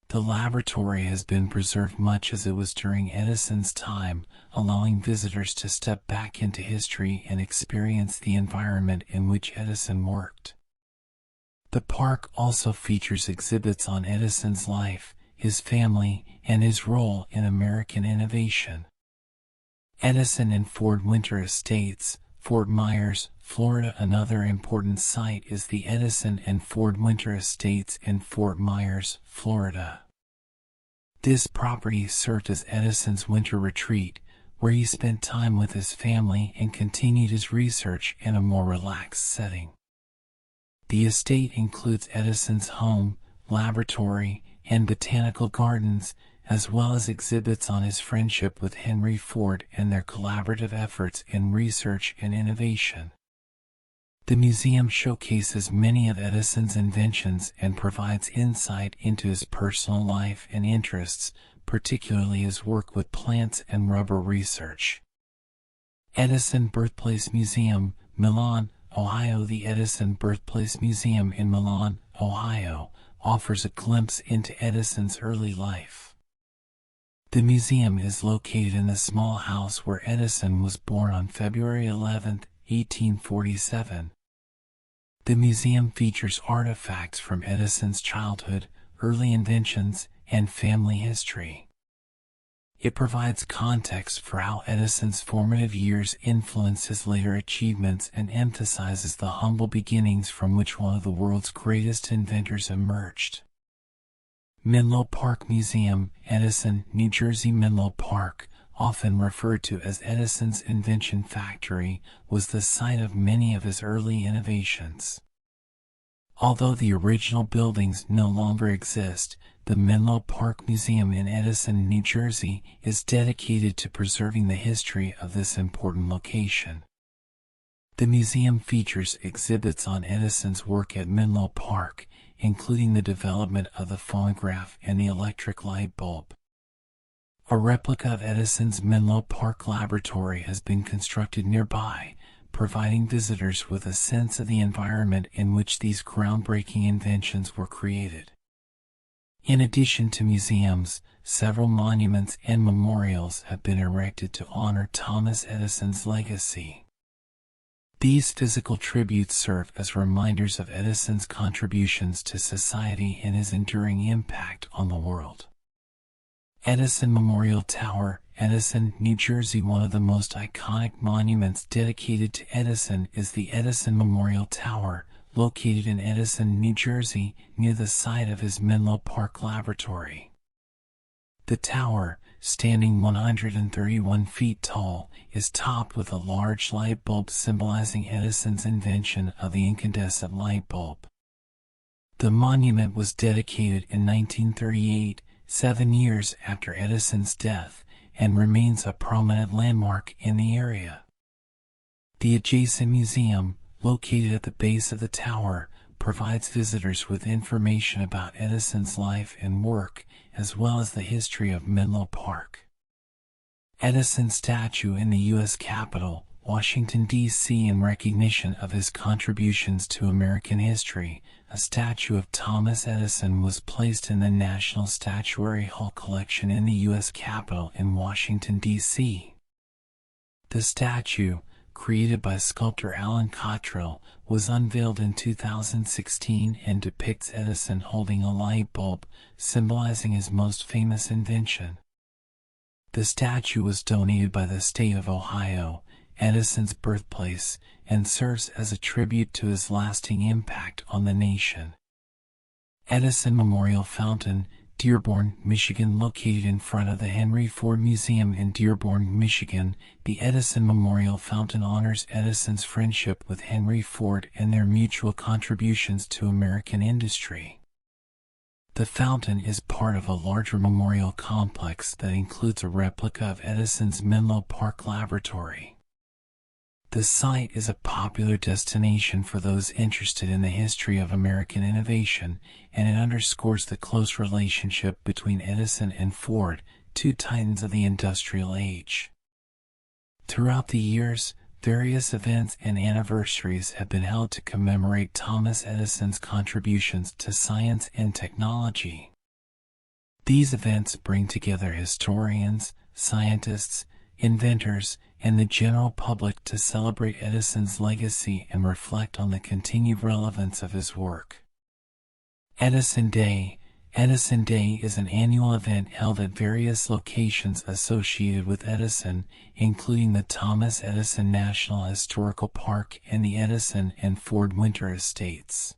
The laboratory has been preserved much as it was during Edison's time, allowing visitors to step back into history and experience the environment in which Edison worked. The park also features exhibits on Edison's life, his family, and his role in American innovation. Edison and Ford Winter Estates, Fort Myers, Florida. Another important site is the Edison and Ford Winter Estates in Fort Myers, Florida. This property served as Edison's winter retreat, where he spent time with his family and continued his research in a more relaxed setting. The estate includes Edison's home, laboratory, and botanical gardens, as well as exhibits on his friendship with Henry Ford and their collaborative efforts in research and innovation. The museum showcases many of Edison's inventions and provides insight into his personal life and interests, particularly his work with plants and rubber research. Edison Birthplace Museum, Milan, Ohio. The Edison Birthplace Museum in Milan, Ohio, offers a glimpse into Edison's early life. The museum is located in the small house where Edison was born on February 11, 1847. The museum features artifacts from Edison's childhood, early inventions, and family history. It provides context for how Edison's formative years influenced his later achievements and emphasizes the humble beginnings from which one of the world's greatest inventors emerged. Menlo Park Museum, Edison, New Jersey. Menlo Park, often referred to as Edison's invention factory, was the site of many of his early innovations. Although the original buildings no longer exist, the Menlo Park Museum in Edison, New Jersey, is dedicated to preserving the history of this important location. The museum features exhibits on Edison's work at Menlo Park, including the development of the phonograph and the electric light bulb. A replica of Edison's Menlo Park laboratory has been constructed nearby, providing visitors with a sense of the environment in which these groundbreaking inventions were created. In addition to museums, several monuments and memorials have been erected to honor Thomas Edison's legacy. These physical tributes serve as reminders of Edison's contributions to society and his enduring impact on the world. Edison Memorial Tower, Edison, New Jersey. One of the most iconic monuments dedicated to Edison is the Edison Memorial Tower, located in Edison, New Jersey, near the site of his Menlo Park laboratory. The tower, standing 131 feet tall, is topped with a large light bulb symbolizing Edison's invention of the incandescent light bulb. The monument was dedicated in 1938, 7 years after Edison's death, and remains a prominent landmark in the area. The adjacent museum, located at the base of the tower, provides visitors with information about Edison's life and work, as well as the history of Menlo Park. Edison statue in the U.S. Capitol, Washington, D.C. In recognition of his contributions to American history, a statue of Thomas Edison was placed in the National Statuary Hall collection in the U.S. Capitol in Washington, D.C. The statue, created by sculptor Alan Cottrell, was unveiled in 2016 and depicts Edison holding a light bulb, symbolizing his most famous invention. The statue was donated by the state of Ohio, Edison's birthplace, and serves as a tribute to his lasting impact on the nation. Edison Memorial Fountain, Dearborn, Michigan. Located in front of the Henry Ford Museum in Dearborn, Michigan, the Edison Memorial Fountain honors Edison's friendship with Henry Ford and their mutual contributions to American industry. The fountain is part of a larger memorial complex that includes a replica of Edison's Menlo Park laboratory. The site is a popular destination for those interested in the history of American innovation, and it underscores the close relationship between Edison and Ford, two titans of the industrial age. Throughout the years, various events and anniversaries have been held to commemorate Thomas Edison's contributions to science and technology. These events bring together historians, scientists, inventors, and the general public to celebrate Edison's legacy and reflect on the continued relevance of his work. Edison Day. Edison Day is an annual event held at various locations associated with Edison, including the Thomas Edison National Historical Park and the Edison and Ford Winter Estates.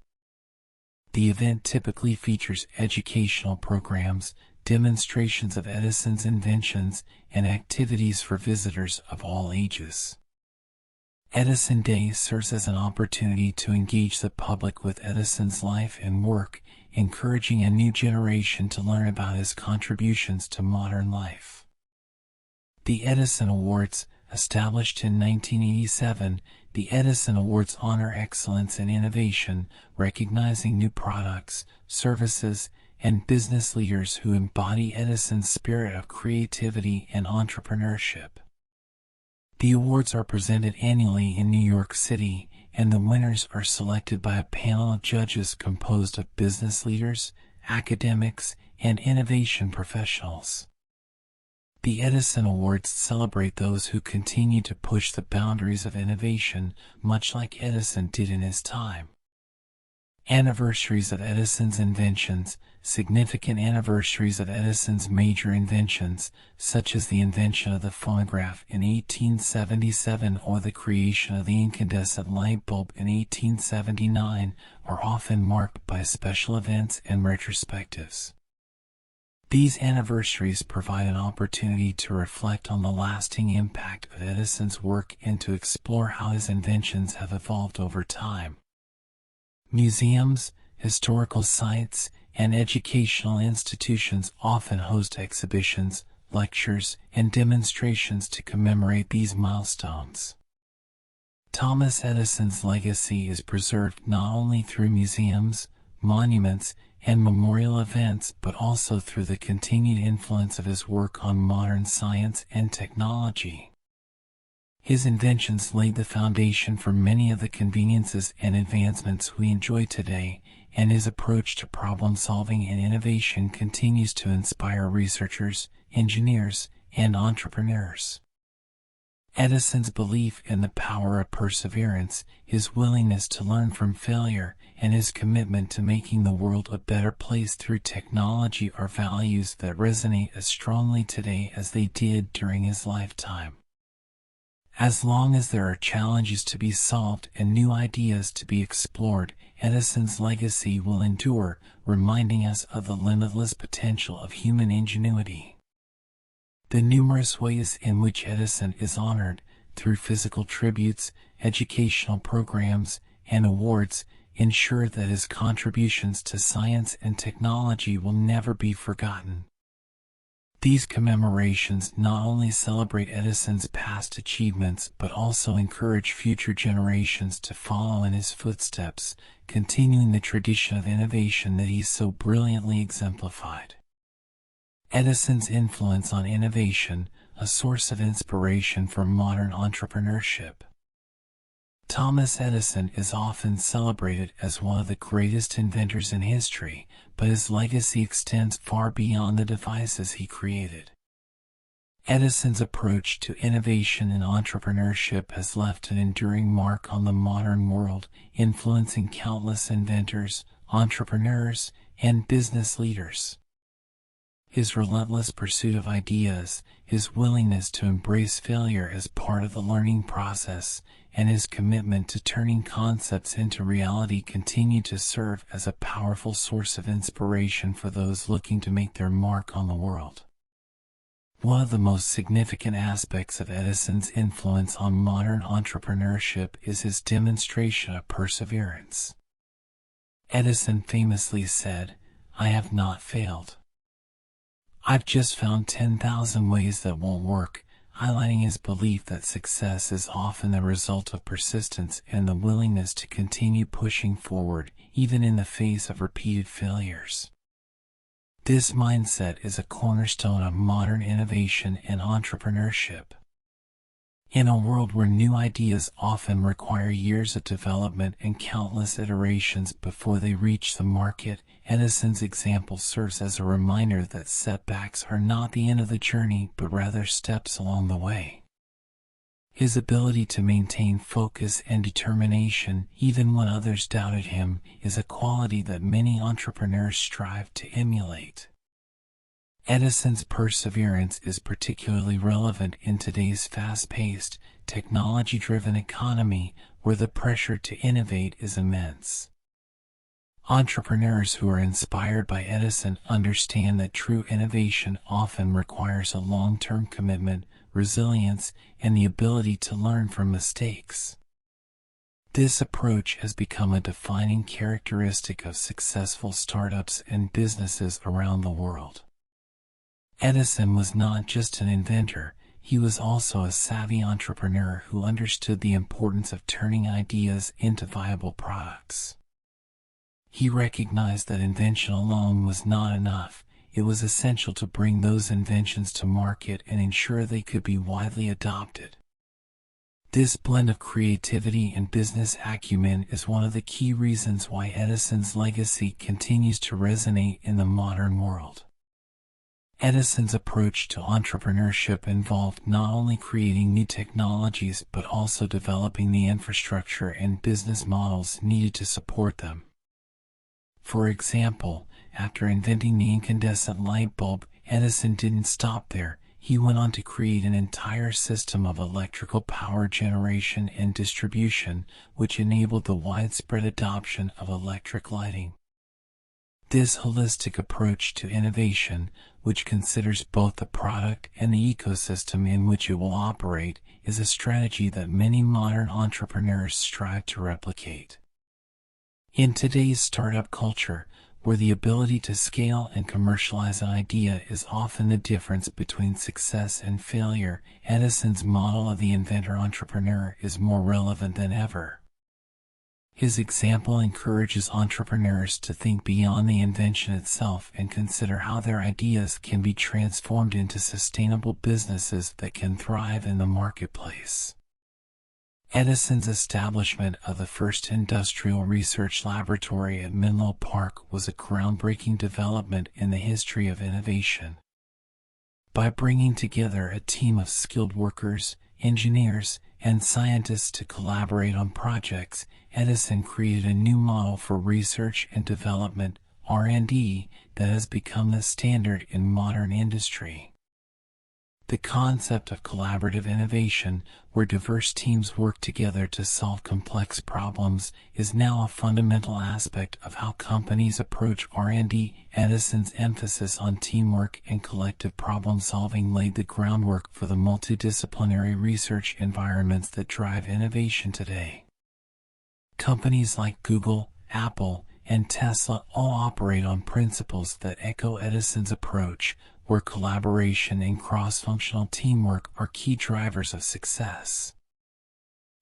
The event typically features educational programs, demonstrations of Edison's inventions, and activities for visitors of all ages. Edison Day serves as an opportunity to engage the public with Edison's life and work, encouraging a new generation to learn about his contributions to modern life. The Edison Awards, established in 1987, the Edison Awards honor excellence in innovation, recognizing new products, services, and business leaders who embody Edison's spirit of creativity and entrepreneurship. The awards are presented annually in New York City, and the winners are selected by a panel of judges composed of business leaders, academics, and innovation professionals. The Edison Awards celebrate those who continue to push the boundaries of innovation, much like Edison did in his time. Anniversaries of Edison's inventions. Significant anniversaries of Edison's major inventions, such as the invention of the phonograph in 1877 or the creation of the incandescent light bulb in 1879, are often marked by special events and retrospectives. These anniversaries provide an opportunity to reflect on the lasting impact of Edison's work and to explore how his inventions have evolved over time. Museums, historical sites, and educational institutions often host exhibitions, lectures, and demonstrations to commemorate these milestones. Thomas Edison's legacy is preserved not only through museums, monuments, and memorial events, but also through the continued influence of his work on modern science and technology. His inventions laid the foundation for many of the conveniences and advancements we enjoy today, and his approach to problem-solving and innovation continues to inspire researchers, engineers, and entrepreneurs. Edison's belief in the power of perseverance, his willingness to learn from failure, and his commitment to making the world a better place through technology are values that resonate as strongly today as they did during his lifetime. As long as there are challenges to be solved and new ideas to be explored, Edison's legacy will endure, reminding us of the limitless potential of human ingenuity. The numerous ways in which Edison is honored, through physical tributes, educational programs, and awards, ensure that his contributions to science and technology will never be forgotten. These commemorations not only celebrate Edison's past achievements but also encourage future generations to follow in his footsteps, continuing the tradition of innovation that he so brilliantly exemplified. Edison's influence on innovation, a source of inspiration for modern entrepreneurship. Thomas Edison is often celebrated as one of the greatest inventors in history, but his legacy extends far beyond the devices he created. Edison's approach to innovation and entrepreneurship has left an enduring mark on the modern world, influencing countless inventors, entrepreneurs, and business leaders. His relentless pursuit of ideas, his willingness to embrace failure as part of the learning process, and his commitment to turning concepts into reality continue to serve as a powerful source of inspiration for those looking to make their mark on the world. One of the most significant aspects of Edison's influence on modern entrepreneurship is his demonstration of perseverance. Edison famously said, "I have not failed. I've just found 10,000 ways that won't work," highlighting his belief that success is often the result of persistence and the willingness to continue pushing forward, even in the face of repeated failures. This mindset is a cornerstone of modern innovation and entrepreneurship. In a world where new ideas often require years of development and countless iterations before they reach the market, Edison's example serves as a reminder that setbacks are not the end of the journey but rather steps along the way. His ability to maintain focus and determination, even when others doubted him, is a quality that many entrepreneurs strive to emulate. Edison's perseverance is particularly relevant in today's fast-paced, technology-driven economy where the pressure to innovate is immense. Entrepreneurs who are inspired by Edison understand that true innovation often requires a long-term commitment, resilience, and the ability to learn from mistakes. This approach has become a defining characteristic of successful startups and businesses around the world. Edison was not just an inventor, he was also a savvy entrepreneur who understood the importance of turning ideas into viable products. He recognized that invention alone was not enough. It was essential to bring those inventions to market and ensure they could be widely adopted. This blend of creativity and business acumen is one of the key reasons why Edison's legacy continues to resonate in the modern world. Edison's approach to entrepreneurship involved not only creating new technologies but also developing the infrastructure and business models needed to support them. For example, after inventing the incandescent light bulb, Edison didn't stop there. He went on to create an entire system of electrical power generation and distribution, which enabled the widespread adoption of electric lighting. This holistic approach to innovation, which considers both the product and the ecosystem in which it will operate, is a strategy that many modern entrepreneurs strive to replicate. In today's startup culture, where the ability to scale and commercialize an idea is often the difference between success and failure, Edison's model of the inventor-entrepreneur is more relevant than ever. His example encourages entrepreneurs to think beyond the invention itself and consider how their ideas can be transformed into sustainable businesses that can thrive in the marketplace. Edison's establishment of the first industrial research laboratory at Menlo Park was a groundbreaking development in the history of innovation. By bringing together a team of skilled workers, engineers, and scientists to collaborate on projects, Edison created a new model for research and development, R&D, that has become the standard in modern industry. The concept of collaborative innovation, where diverse teams work together to solve complex problems, is now a fundamental aspect of how companies approach R&D. Edison's emphasis on teamwork and collective problem-solving laid the groundwork for the multidisciplinary research environments that drive innovation today. Companies like Google, Apple, and Tesla all operate on principles that echo Edison's approach, where collaboration and cross-functional teamwork are key drivers of success.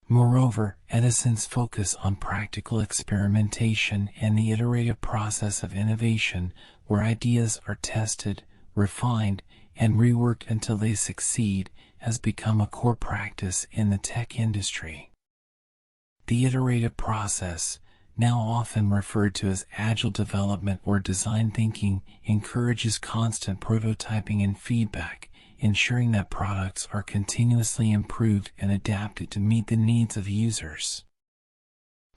Moreover, Edison's focus on practical experimentation and the iterative process of innovation, where ideas are tested, refined, and reworked until they succeed, has become a core practice in the tech industry. The iterative process, now often referred to as agile development or design thinking, encourages constant prototyping and feedback, ensuring that products are continuously improved and adapted to meet the needs of users.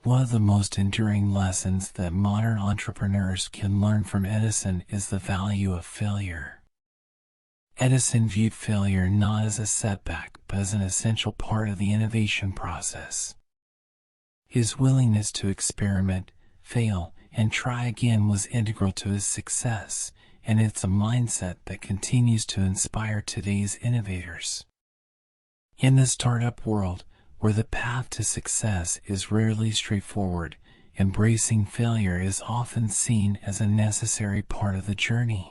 One of the most enduring lessons that modern entrepreneurs can learn from Edison is the value of failure. Edison viewed failure not as a setback, but as an essential part of the innovation process. His willingness to experiment, fail, and try again was integral to his success, and it's a mindset that continues to inspire today's innovators. In the startup world, where the path to success is rarely straightforward, embracing failure is often seen as a necessary part of the journey.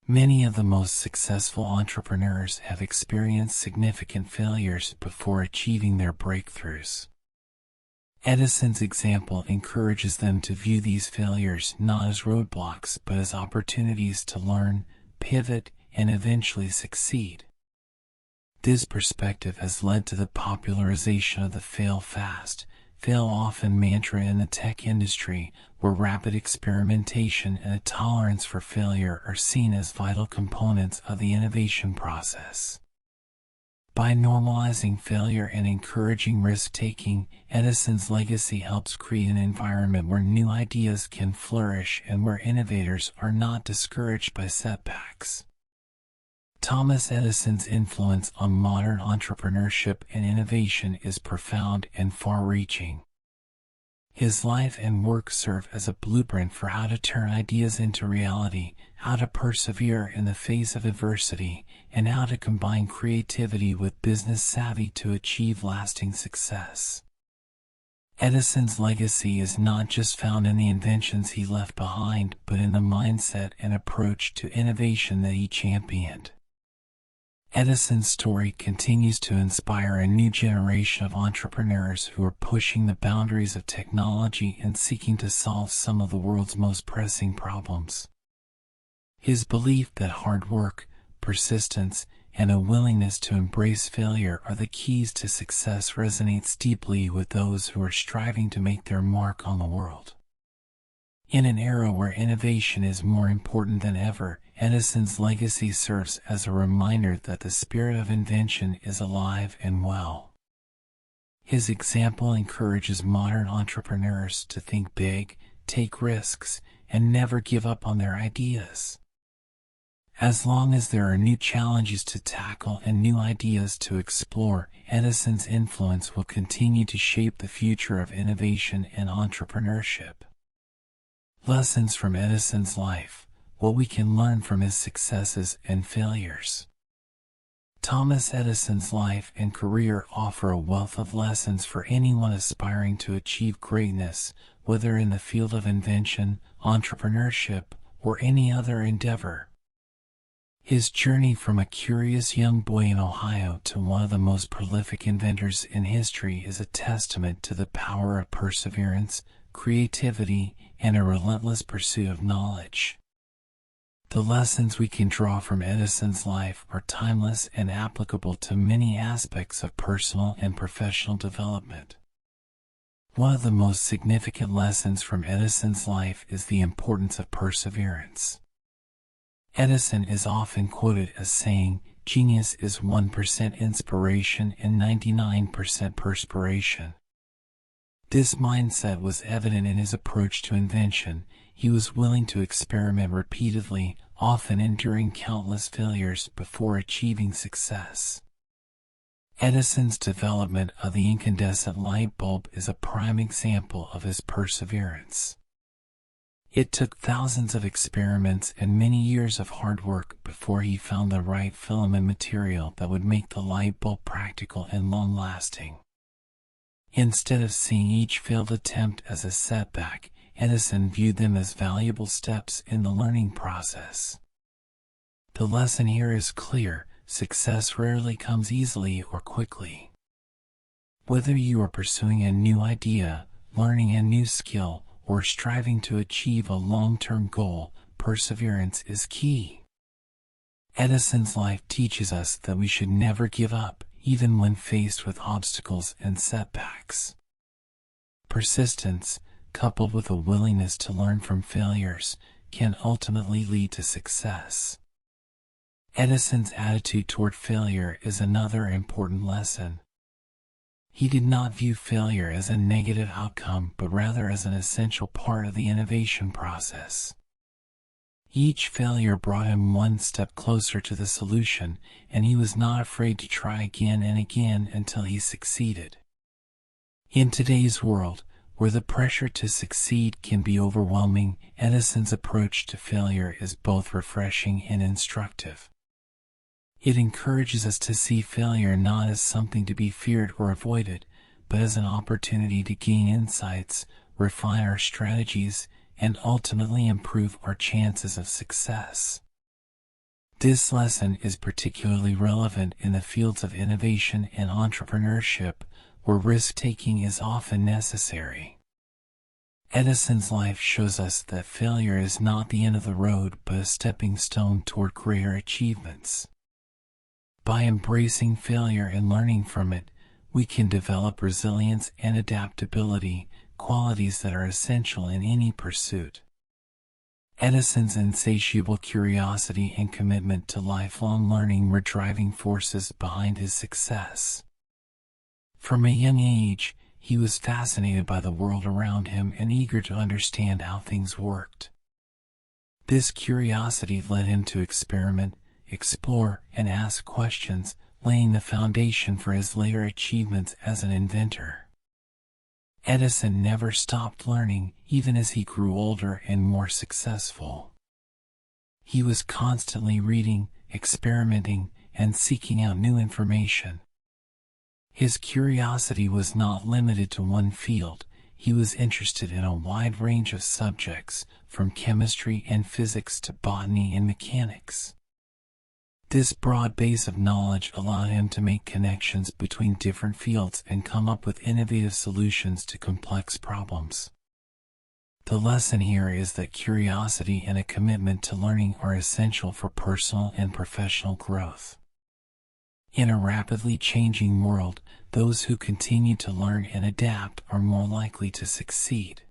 Many of the most successful entrepreneurs have experienced significant failures before achieving their breakthroughs. Edison's example encourages them to view these failures not as roadblocks but as opportunities to learn, pivot, and eventually succeed. This perspective has led to the popularization of the fail fast, fail often mantra in the tech industry, where rapid experimentation and a tolerance for failure are seen as vital components of the innovation process. By normalizing failure and encouraging risk-taking, Edison's legacy helps create an environment where new ideas can flourish and where innovators are not discouraged by setbacks. Thomas Edison's influence on modern entrepreneurship and innovation is profound and far-reaching. His life and work serve as a blueprint for how to turn ideas into reality, how to persevere in the face of adversity, and how to combine creativity with business savvy to achieve lasting success. Edison's legacy is not just found in the inventions he left behind, but in the mindset and approach to innovation that he championed. Edison's story continues to inspire a new generation of entrepreneurs who are pushing the boundaries of technology and seeking to solve some of the world's most pressing problems. His belief that hard work, persistence, and a willingness to embrace failure are the keys to success resonates deeply with those who are striving to make their mark on the world. In an era where innovation is more important than ever, Edison's legacy serves as a reminder that the spirit of invention is alive and well. His example encourages modern entrepreneurs to think big, take risks, and never give up on their ideas. As long as there are new challenges to tackle and new ideas to explore, Edison's influence will continue to shape the future of innovation and entrepreneurship. Lessons from Edison's life: what we can learn from his successes and failures. Thomas Edison's life and career offer a wealth of lessons for anyone aspiring to achieve greatness, whether in the field of invention, entrepreneurship, or any other endeavor. His journey from a curious young boy in Ohio to one of the most prolific inventors in history is a testament to the power of perseverance, creativity, and a relentless pursuit of knowledge. The lessons we can draw from Edison's life are timeless and applicable to many aspects of personal and professional development. One of the most significant lessons from Edison's life is the importance of perseverance. Edison is often quoted as saying, "Genius is 1% inspiration and 99% perspiration." This mindset was evident in his approach to invention. He was willing to experiment repeatedly, often enduring countless failures before achieving success. Edison's development of the incandescent light bulb is a prime example of his perseverance. It took thousands of experiments and many years of hard work before he found the right filament material that would make the light bulb practical and long-lasting. Instead of seeing each failed attempt as a setback, Edison viewed them as valuable steps in the learning process. The lesson here is clear: success rarely comes easily or quickly. Whether you are pursuing a new idea, learning a new skill, or striving to achieve a long-term goal, perseverance is key. Edison's life teaches us that we should never give up, even when faced with obstacles and setbacks. Persistence, coupled with a willingness to learn from failures, can ultimately lead to success. Edison's attitude toward failure is another important lesson. He did not view failure as a negative outcome, but rather as an essential part of the innovation process. Each failure brought him one step closer to the solution, and he was not afraid to try again and again until he succeeded. In today's world, where the pressure to succeed can be overwhelming, Edison's approach to failure is both refreshing and instructive. It encourages us to see failure not as something to be feared or avoided, but as an opportunity to gain insights, refine our strategies, and ultimately improve our chances of success. This lesson is particularly relevant in the fields of innovation and entrepreneurship, where risk-taking is often necessary. Edison's life shows us that failure is not the end of the road, but a stepping stone toward greater achievements. By embracing failure and learning from it, we can develop resilience and adaptability, qualities that are essential in any pursuit. Edison's insatiable curiosity and commitment to lifelong learning were driving forces behind his success. From a young age, he was fascinated by the world around him and eager to understand how things worked. This curiosity led him to experiment, explore, and ask questions, laying the foundation for his later achievements as an inventor. Edison never stopped learning, even as he grew older and more successful. He was constantly reading, experimenting, and seeking out new information. His curiosity was not limited to one field. He was interested in a wide range of subjects, from chemistry and physics to botany and mechanics. This broad base of knowledge allowed him to make connections between different fields and come up with innovative solutions to complex problems. The lesson here is that curiosity and a commitment to learning are essential for personal and professional growth. In a rapidly changing world, those who continue to learn and adapt are more likely to succeed.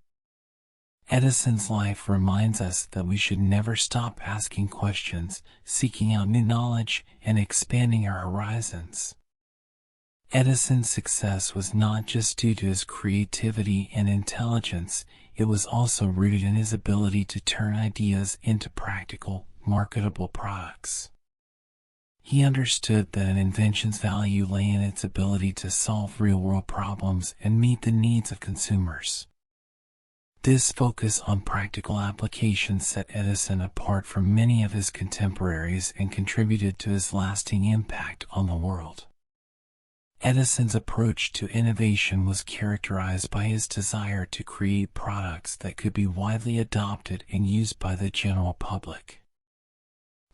Edison's life reminds us that we should never stop asking questions, seeking out new knowledge, and expanding our horizons. Edison's success was not just due to his creativity and intelligence, it was also rooted in his ability to turn ideas into practical, marketable products. He understood that an invention's value lay in its ability to solve real-world problems and meet the needs of consumers. This focus on practical applications set Edison apart from many of his contemporaries and contributed to his lasting impact on the world. Edison's approach to innovation was characterized by his desire to create products that could be widely adopted and used by the general public.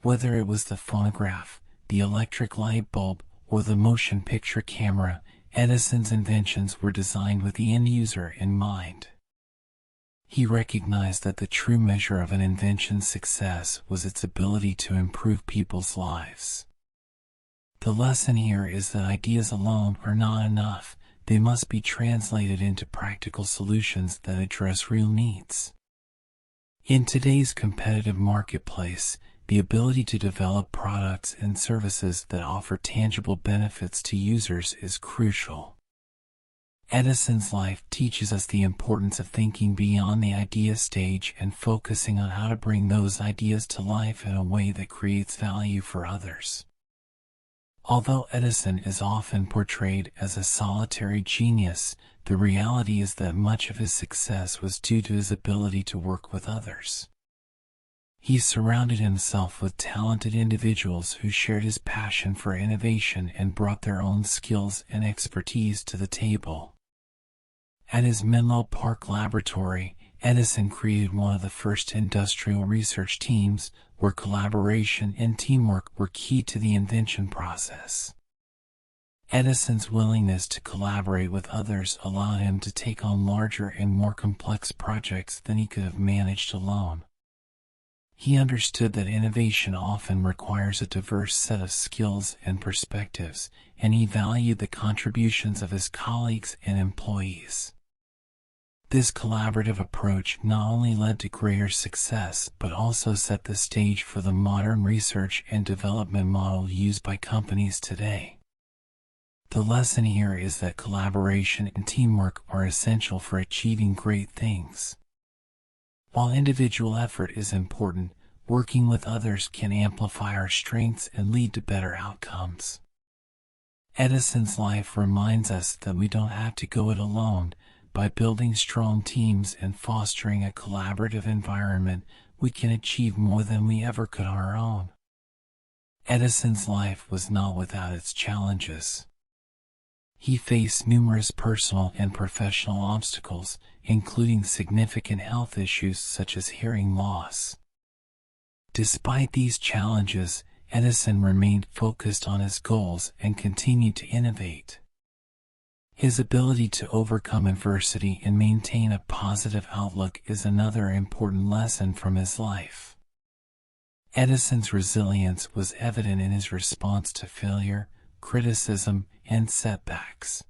Whether it was the phonograph, the electric light bulb, or the motion picture camera, Edison's inventions were designed with the end user in mind. He recognized that the true measure of an invention's success was its ability to improve people's lives. The lesson here is that ideas alone are not enough. They must be translated into practical solutions that address real needs. In today's competitive marketplace, the ability to develop products and services that offer tangible benefits to users is crucial. Edison's life teaches us the importance of thinking beyond the idea stage and focusing on how to bring those ideas to life in a way that creates value for others. Although Edison is often portrayed as a solitary genius, the reality is that much of his success was due to his ability to work with others. He surrounded himself with talented individuals who shared his passion for innovation and brought their own skills and expertise to the table. At his Menlo Park laboratory, Edison created one of the first industrial research teams, where collaboration and teamwork were key to the invention process. Edison's willingness to collaborate with others allowed him to take on larger and more complex projects than he could have managed alone. He understood that innovation often requires a diverse set of skills and perspectives, and he valued the contributions of his colleagues and employees. This collaborative approach not only led to greater success, but also set the stage for the modern research and development model used by companies today. The lesson here is that collaboration and teamwork are essential for achieving great things. While individual effort is important, working with others can amplify our strengths and lead to better outcomes. Edison's life reminds us that we don't have to go it alone. By building strong teams and fostering a collaborative environment, we can achieve more than we ever could on our own. Edison's life was not without its challenges. He faced numerous personal and professional obstacles, including significant health issues such as hearing loss. Despite these challenges, Edison remained focused on his goals and continued to innovate. His ability to overcome adversity and maintain a positive outlook is another important lesson from his life. Edison's resilience was evident in his response to failure, criticism, and setbacks.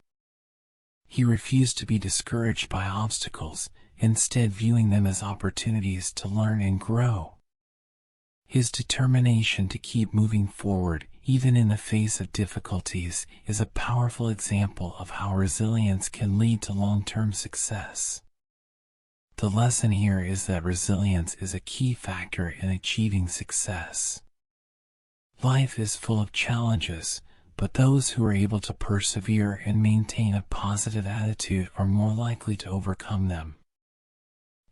He refused to be discouraged by obstacles, instead viewing them as opportunities to learn and grow. His determination to keep moving forward, even in the face of difficulties, is a powerful example of how resilience can lead to long-term success. The lesson here is that resilience is a key factor in achieving success. Life is full of challenges, but those who are able to persevere and maintain a positive attitude are more likely to overcome them.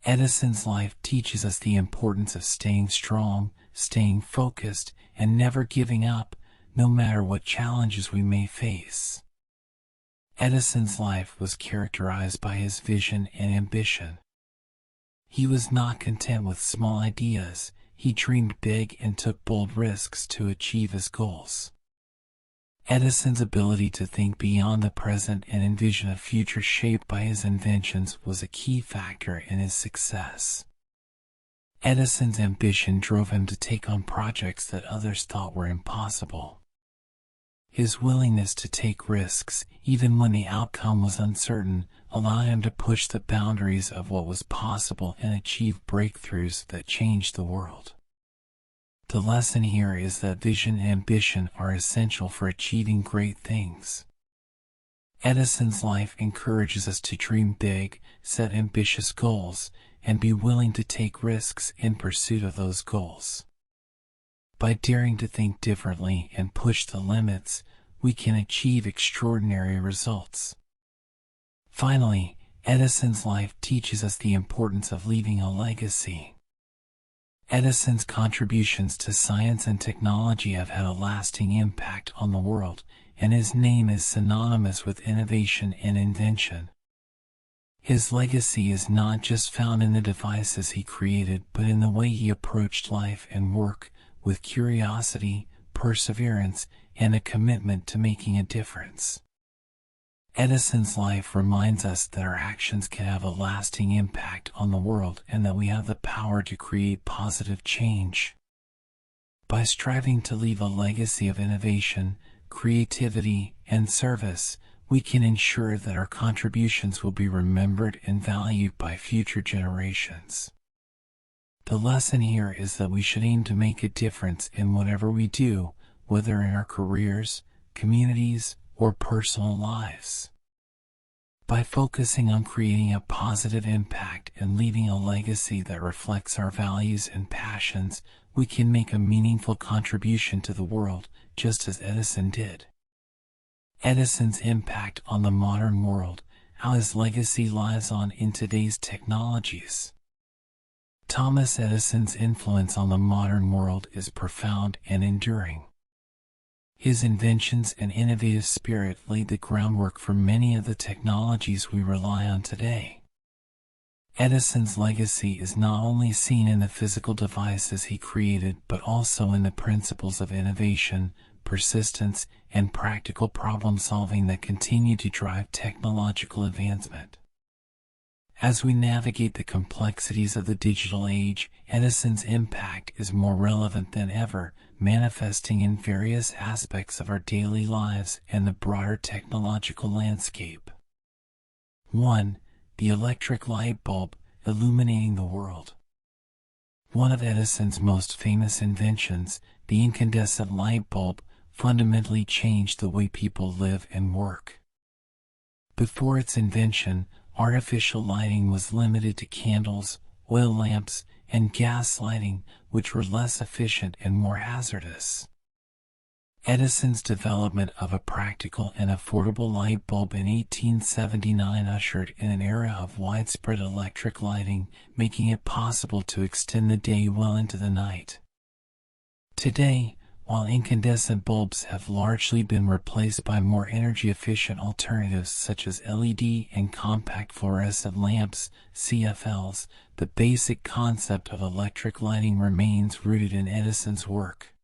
Edison's life teaches us the importance of staying strong, staying focused, and never giving up, no matter what challenges we may face. Edison's life was characterized by his vision and ambition. He was not content with small ideas. He dreamed big and took bold risks to achieve his goals. Edison's ability to think beyond the present and envision a future shaped by his inventions was a key factor in his success. Edison's ambition drove him to take on projects that others thought were impossible. His willingness to take risks, even when the outcome was uncertain, allowed him to push the boundaries of what was possible and achieve breakthroughs that changed the world. The lesson here is that vision and ambition are essential for achieving great things. Edison's life encourages us to dream big, set ambitious goals, and be willing to take risks in pursuit of those goals. By daring to think differently and push the limits, we can achieve extraordinary results. Finally, Edison's life teaches us the importance of leaving a legacy. Edison's contributions to science and technology have had a lasting impact on the world, and his name is synonymous with innovation and invention. His legacy is not just found in the devices he created, but in the way he approached life and work, with curiosity, perseverance, and a commitment to making a difference. Edison's life reminds us that our actions can have a lasting impact on the world and that we have the power to create positive change. By striving to leave a legacy of innovation, creativity, and service, we can ensure that our contributions will be remembered and valued by future generations. The lesson here is that we should aim to make a difference in whatever we do, whether in our careers, communities, or personal lives. By focusing on creating a positive impact and leaving a legacy that reflects our values and passions, we can make a meaningful contribution to the world, just as Edison did. Edison's impact on the modern world, how his legacy lies on in today's technologies. Thomas Edison's influence on the modern world is profound and enduring. His inventions and innovative spirit laid the groundwork for many of the technologies we rely on today. Edison's legacy is not only seen in the physical devices he created, but also in the principles of innovation, persistence, and practical problem-solving that continue to drive technological advancement. As we navigate the complexities of the digital age, Edison's impact is more relevant than ever, manifesting in various aspects of our daily lives and the broader technological landscape. 1. the electric light bulb, illuminating the world. One of Edison's most famous inventions, the incandescent light bulb, fundamentally changed the way people live and work. Before its invention, artificial lighting was limited to candles, oil lamps, and gas lighting, which were less efficient and more hazardous. Edison's development of a practical and affordable light bulb in 1879 ushered in an era of widespread electric lighting, making it possible to extend the day well into the night. Today, while incandescent bulbs have largely been replaced by more energy-efficient alternatives such as LED and compact fluorescent lamps, CFLs, the basic concept of electric lighting remains rooted in Edison's work.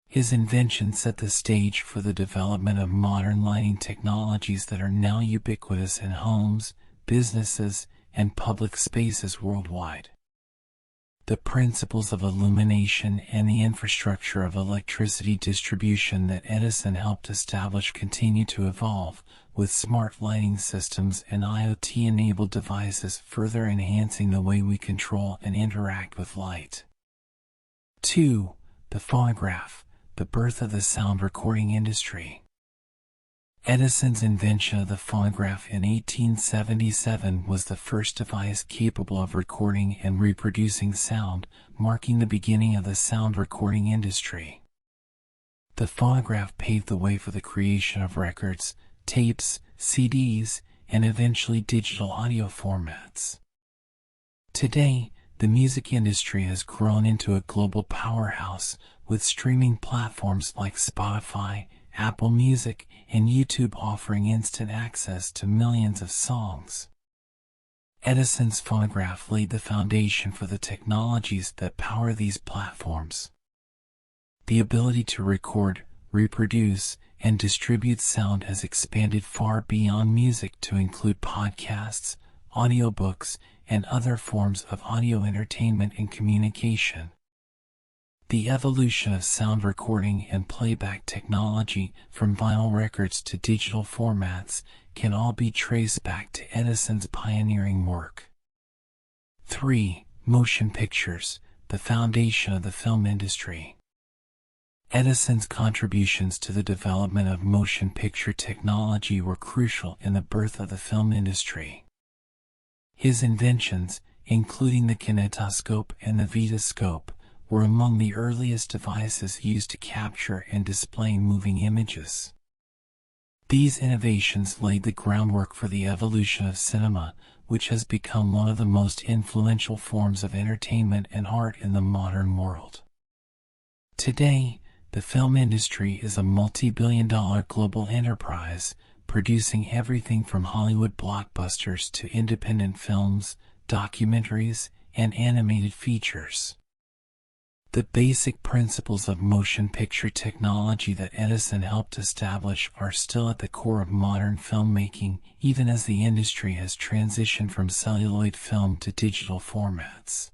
His invention set the stage for the development of modern lighting technologies that are now ubiquitous in homes, businesses, and public spaces worldwide. The principles of illumination and the infrastructure of electricity distribution that Edison helped establish continue to evolve, with smart lighting systems and IoT-enabled devices further enhancing the way we control and interact with light. 2. The phonograph, the birth of the sound recording industry. Edison's invention of the phonograph in 1877 was the first device capable of recording and reproducing sound, marking the beginning of the sound recording industry. The phonograph paved the way for the creation of records, tapes, CDs, and eventually digital audio formats. Today, the music industry has grown into a global powerhouse, with streaming platforms like Spotify, Apple Music, and YouTube offering instant access to millions of songs. Edison's phonograph laid the foundation for the technologies that power these platforms. The ability to record, reproduce, and distribute sound has expanded far beyond music to include podcasts, audiobooks, and other forms of audio entertainment and communication. The evolution of sound recording and playback technology, from vinyl records to digital formats, can all be traced back to Edison's pioneering work. 3. Motion pictures, the foundation of the film industry. Edison's contributions to the development of motion picture technology were crucial in the birth of the film industry. His inventions, including the kinetoscope and the vitascope, were among the earliest devices used to capture and display moving images. These innovations laid the groundwork for the evolution of cinema, which has become one of the most influential forms of entertainment and art in the modern world. Today, the film industry is a multi-billion-dollar global enterprise, producing everything from Hollywood blockbusters to independent films, documentaries, and animated features. The basic principles of motion picture technology that Edison helped establish are still at the core of modern filmmaking, even as the industry has transitioned from celluloid film to digital formats.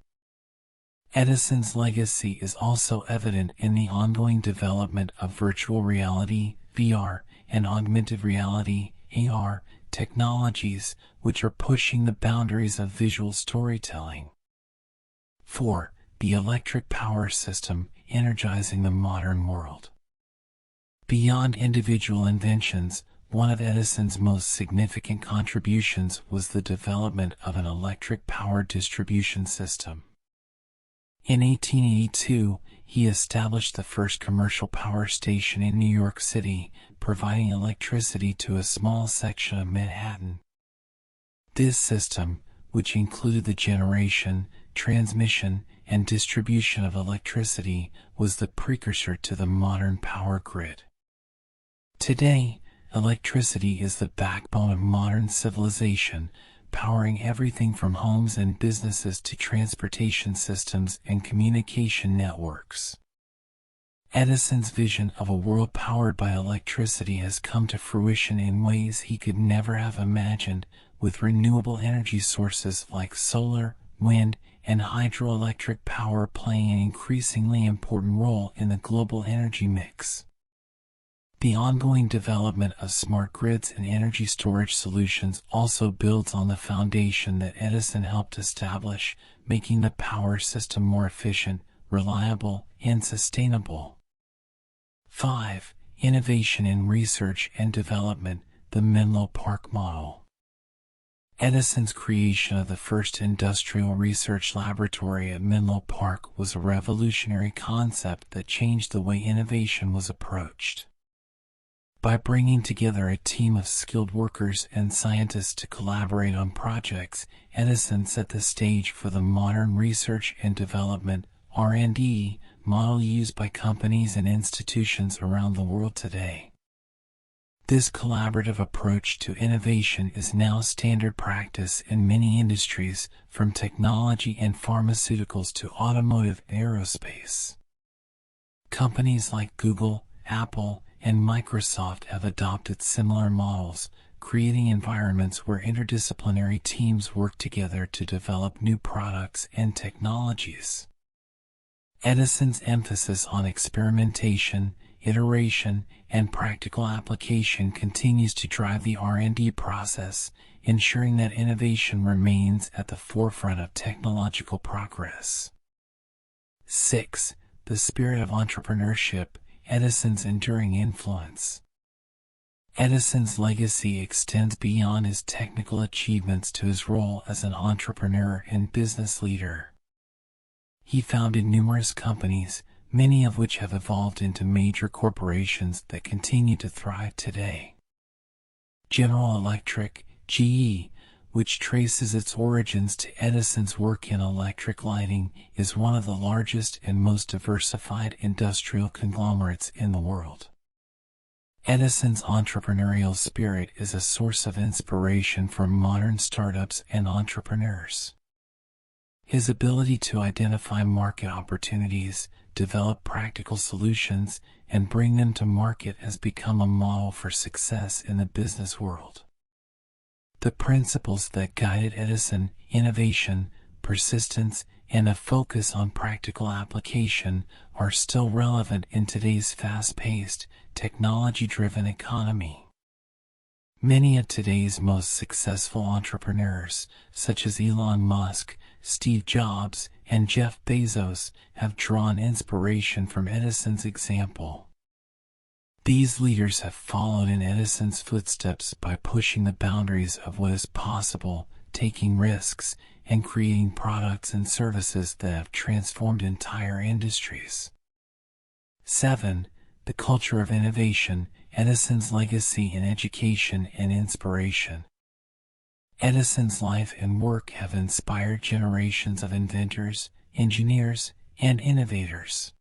Edison's legacy is also evident in the ongoing development of virtual reality, VR, and augmented reality, AR, technologies, which are pushing the boundaries of visual storytelling. 4. The electric power system, energizing the modern world. Beyond individual inventions, one of Edison's most significant contributions was the development of an electric power distribution system. In 1882, he established the first commercial power station in New York City, providing electricity to a small section of Manhattan. This system, which included the generation, transmission, and distribution of electricity, was the precursor to the modern power grid. Today, electricity is the backbone of modern civilization, powering everything from homes and businesses to transportation systems and communication networks. Edison's vision of a world powered by electricity has come to fruition in ways he could never have imagined, with renewable energy sources like solar, wind, and hydroelectric power playing an increasingly important role in the global energy mix. The ongoing development of smart grids and energy storage solutions also builds on the foundation that Edison helped establish, making the power system more efficient, reliable, and sustainable. 5. Innovation in research and development, the Menlo Park model. Edison's creation of the first industrial research laboratory at Menlo Park was a revolutionary concept that changed the way innovation was approached. By bringing together a team of skilled workers and scientists to collaborate on projects, Edison set the stage for the modern research and development (R&D) model used by companies and institutions around the world today. This collaborative approach to innovation is now standard practice in many industries, from technology and pharmaceuticals to automotive and aerospace. Companies like Google, Apple, and Microsoft have adopted similar models, creating environments where interdisciplinary teams work together to develop new products and technologies. Edison's emphasis on experimentation, iteration, and practical application continues to drive the R&D process, ensuring that innovation remains at the forefront of technological progress. 6. The spirit of entrepreneurship, Edison's enduring influence. Edison's legacy extends beyond his technical achievements to his role as an entrepreneur and business leader. He founded numerous companies, many of which have evolved into major corporations that continue to thrive today. General Electric, GE, which traces its origins to Edison's work in electric lighting, is one of the largest and most diversified industrial conglomerates in the world. Edison's entrepreneurial spirit is a source of inspiration for modern startups and entrepreneurs. His ability to identify market opportunities, develop practical solutions, and bring them to market has become a model for success in the business world. The principles that guided Edison, innovation, persistence, and a focus on practical application, are still relevant in today's fast-paced, technology-driven economy. Many of today's most successful entrepreneurs, such as Elon Musk, Steve Jobs, and Jeff Bezos, have drawn inspiration from Edison's example. These leaders have followed in Edison's footsteps by pushing the boundaries of what is possible, taking risks, and creating products and services that have transformed entire industries. 7. The culture of innovation, Edison's legacy in education and inspiration. Edison's life and work have inspired generations of inventors, engineers, and innovators.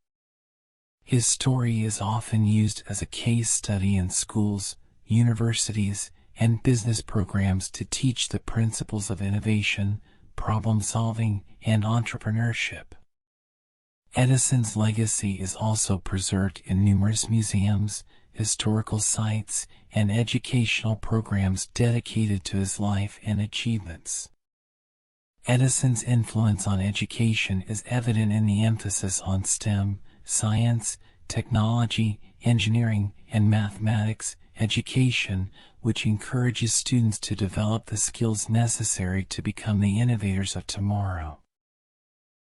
His story is often used as a case study in schools, universities, and business programs to teach the principles of innovation, problem-solving, and entrepreneurship. Edison's legacy is also preserved in numerous museums, historical sites, and educational programs dedicated to his life and achievements. Edison's influence on education is evident in the emphasis on STEM, science, technology, engineering, and mathematics education, which encourages students to develop the skills necessary to become the innovators of tomorrow.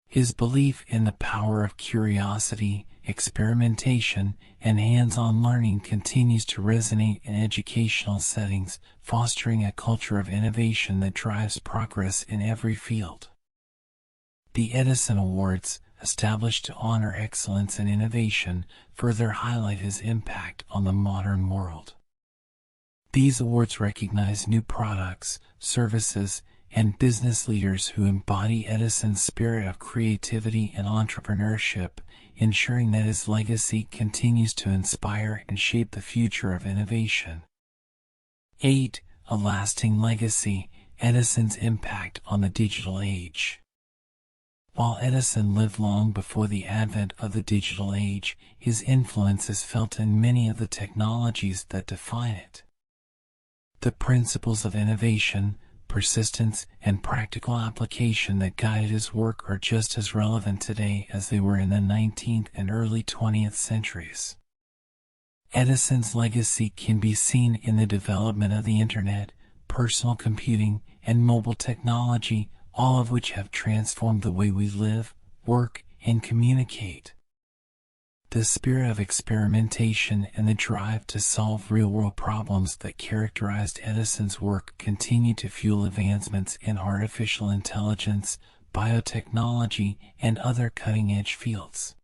His belief in the power of curiosity, experimentation, and hands-on learning continues to resonate in educational settings, fostering a culture of innovation that drives progress in every field. The Edison Awards, established to honor excellence and innovation, further highlight his impact on the modern world. These awards recognize new products, services, and business leaders who embody Edison's spirit of creativity and entrepreneurship, ensuring that his legacy continues to inspire and shape the future of innovation. 8. A lasting legacy, Edison's impact on the digital age. While Edison lived long before the advent of the digital age, his influence is felt in many of the technologies that define it. The principles of innovation, persistence, and practical application that guided his work are just as relevant today as they were in the 19th and early 20th centuries. Edison's legacy can be seen in the development of the internet, personal computing, and mobile technology, all of which have transformed the way we live, work, and communicate. The spirit of experimentation and the drive to solve real-world problems that characterized Edison's work continue to fuel advancements in artificial intelligence, biotechnology, and other cutting-edge fields.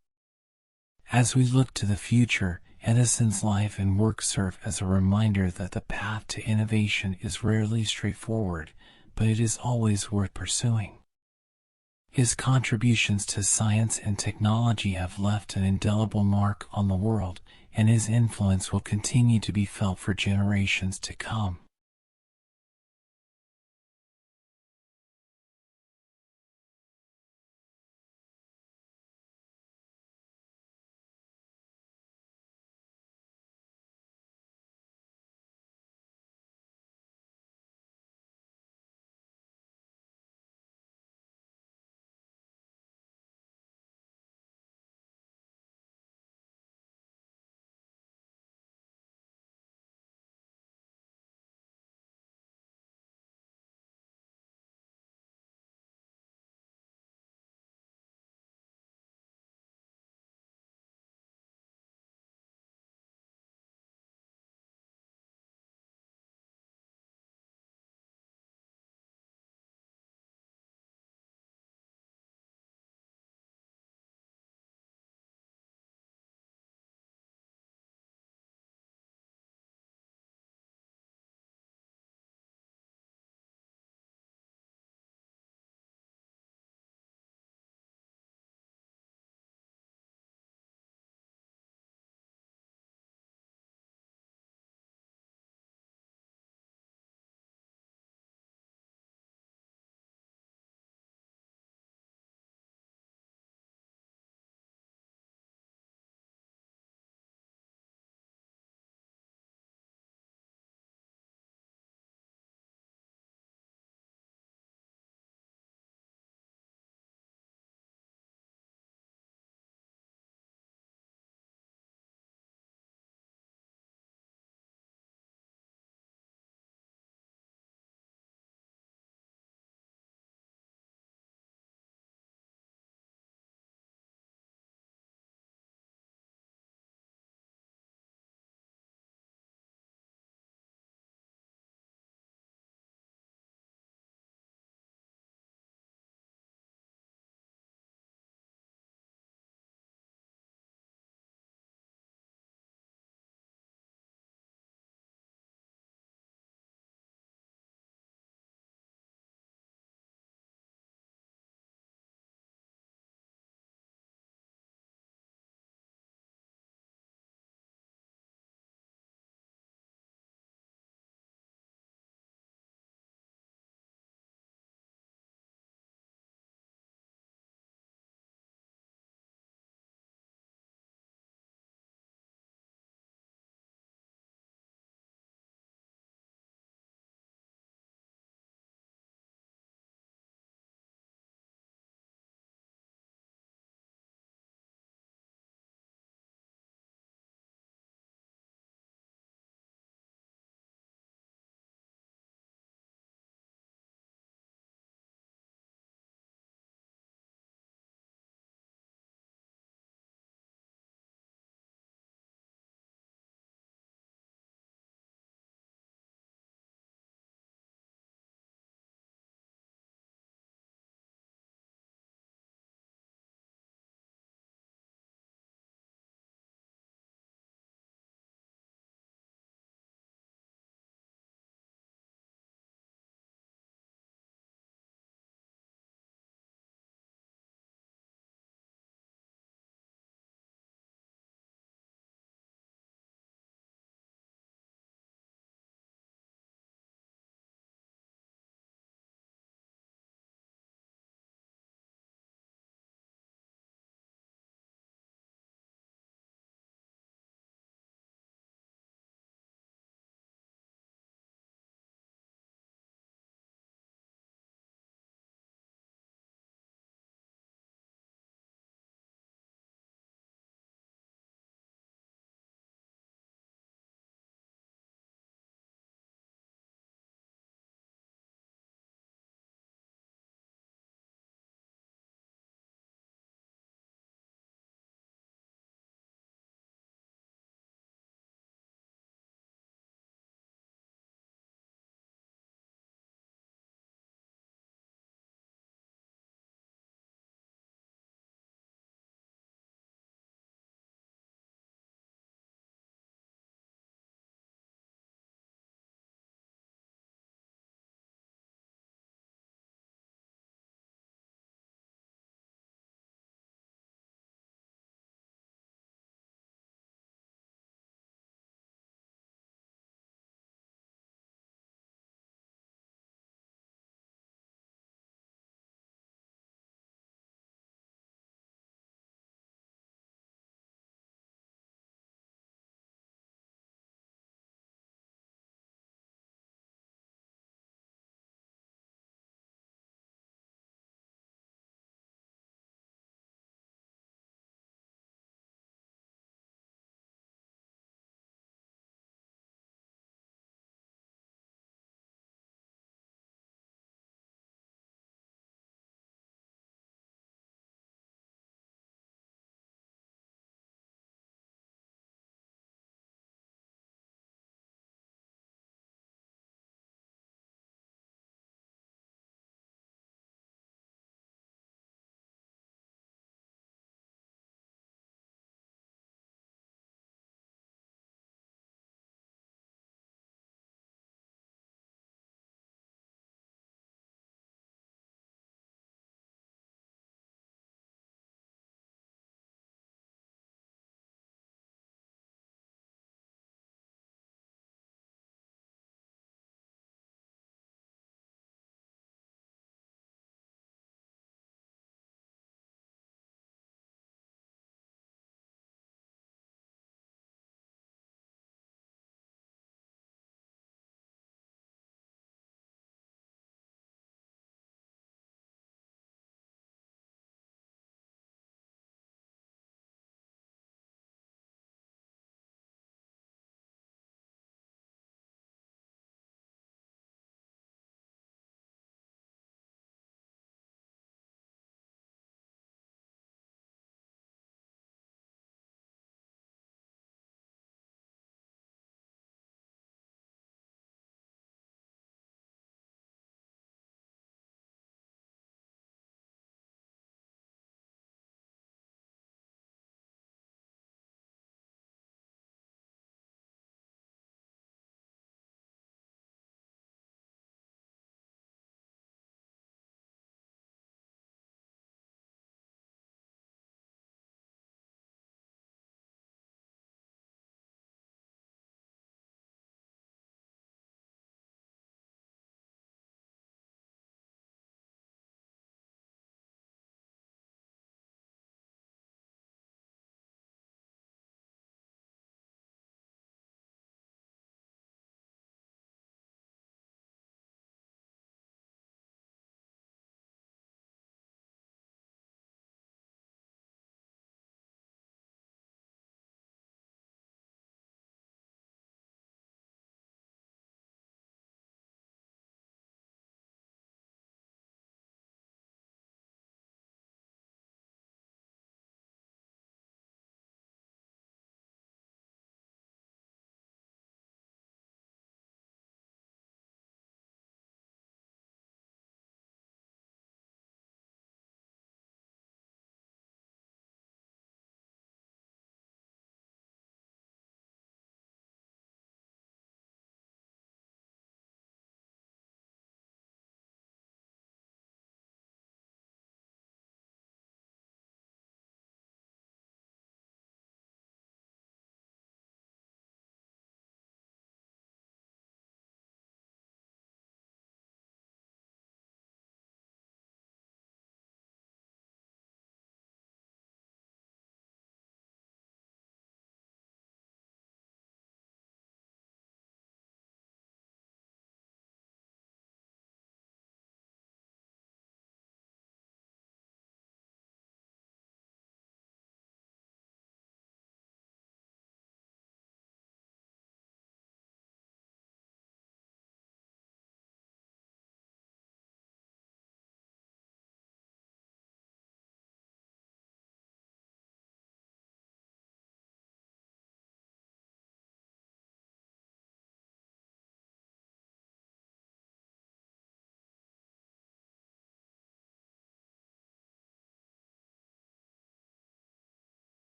As we look to the future, Edison's life and work serve as a reminder that the path to innovation is rarely straightforward, but it is always worth pursuing. His contributions to science and technology have left an indelible mark on the world, and his influence will continue to be felt for generations to come.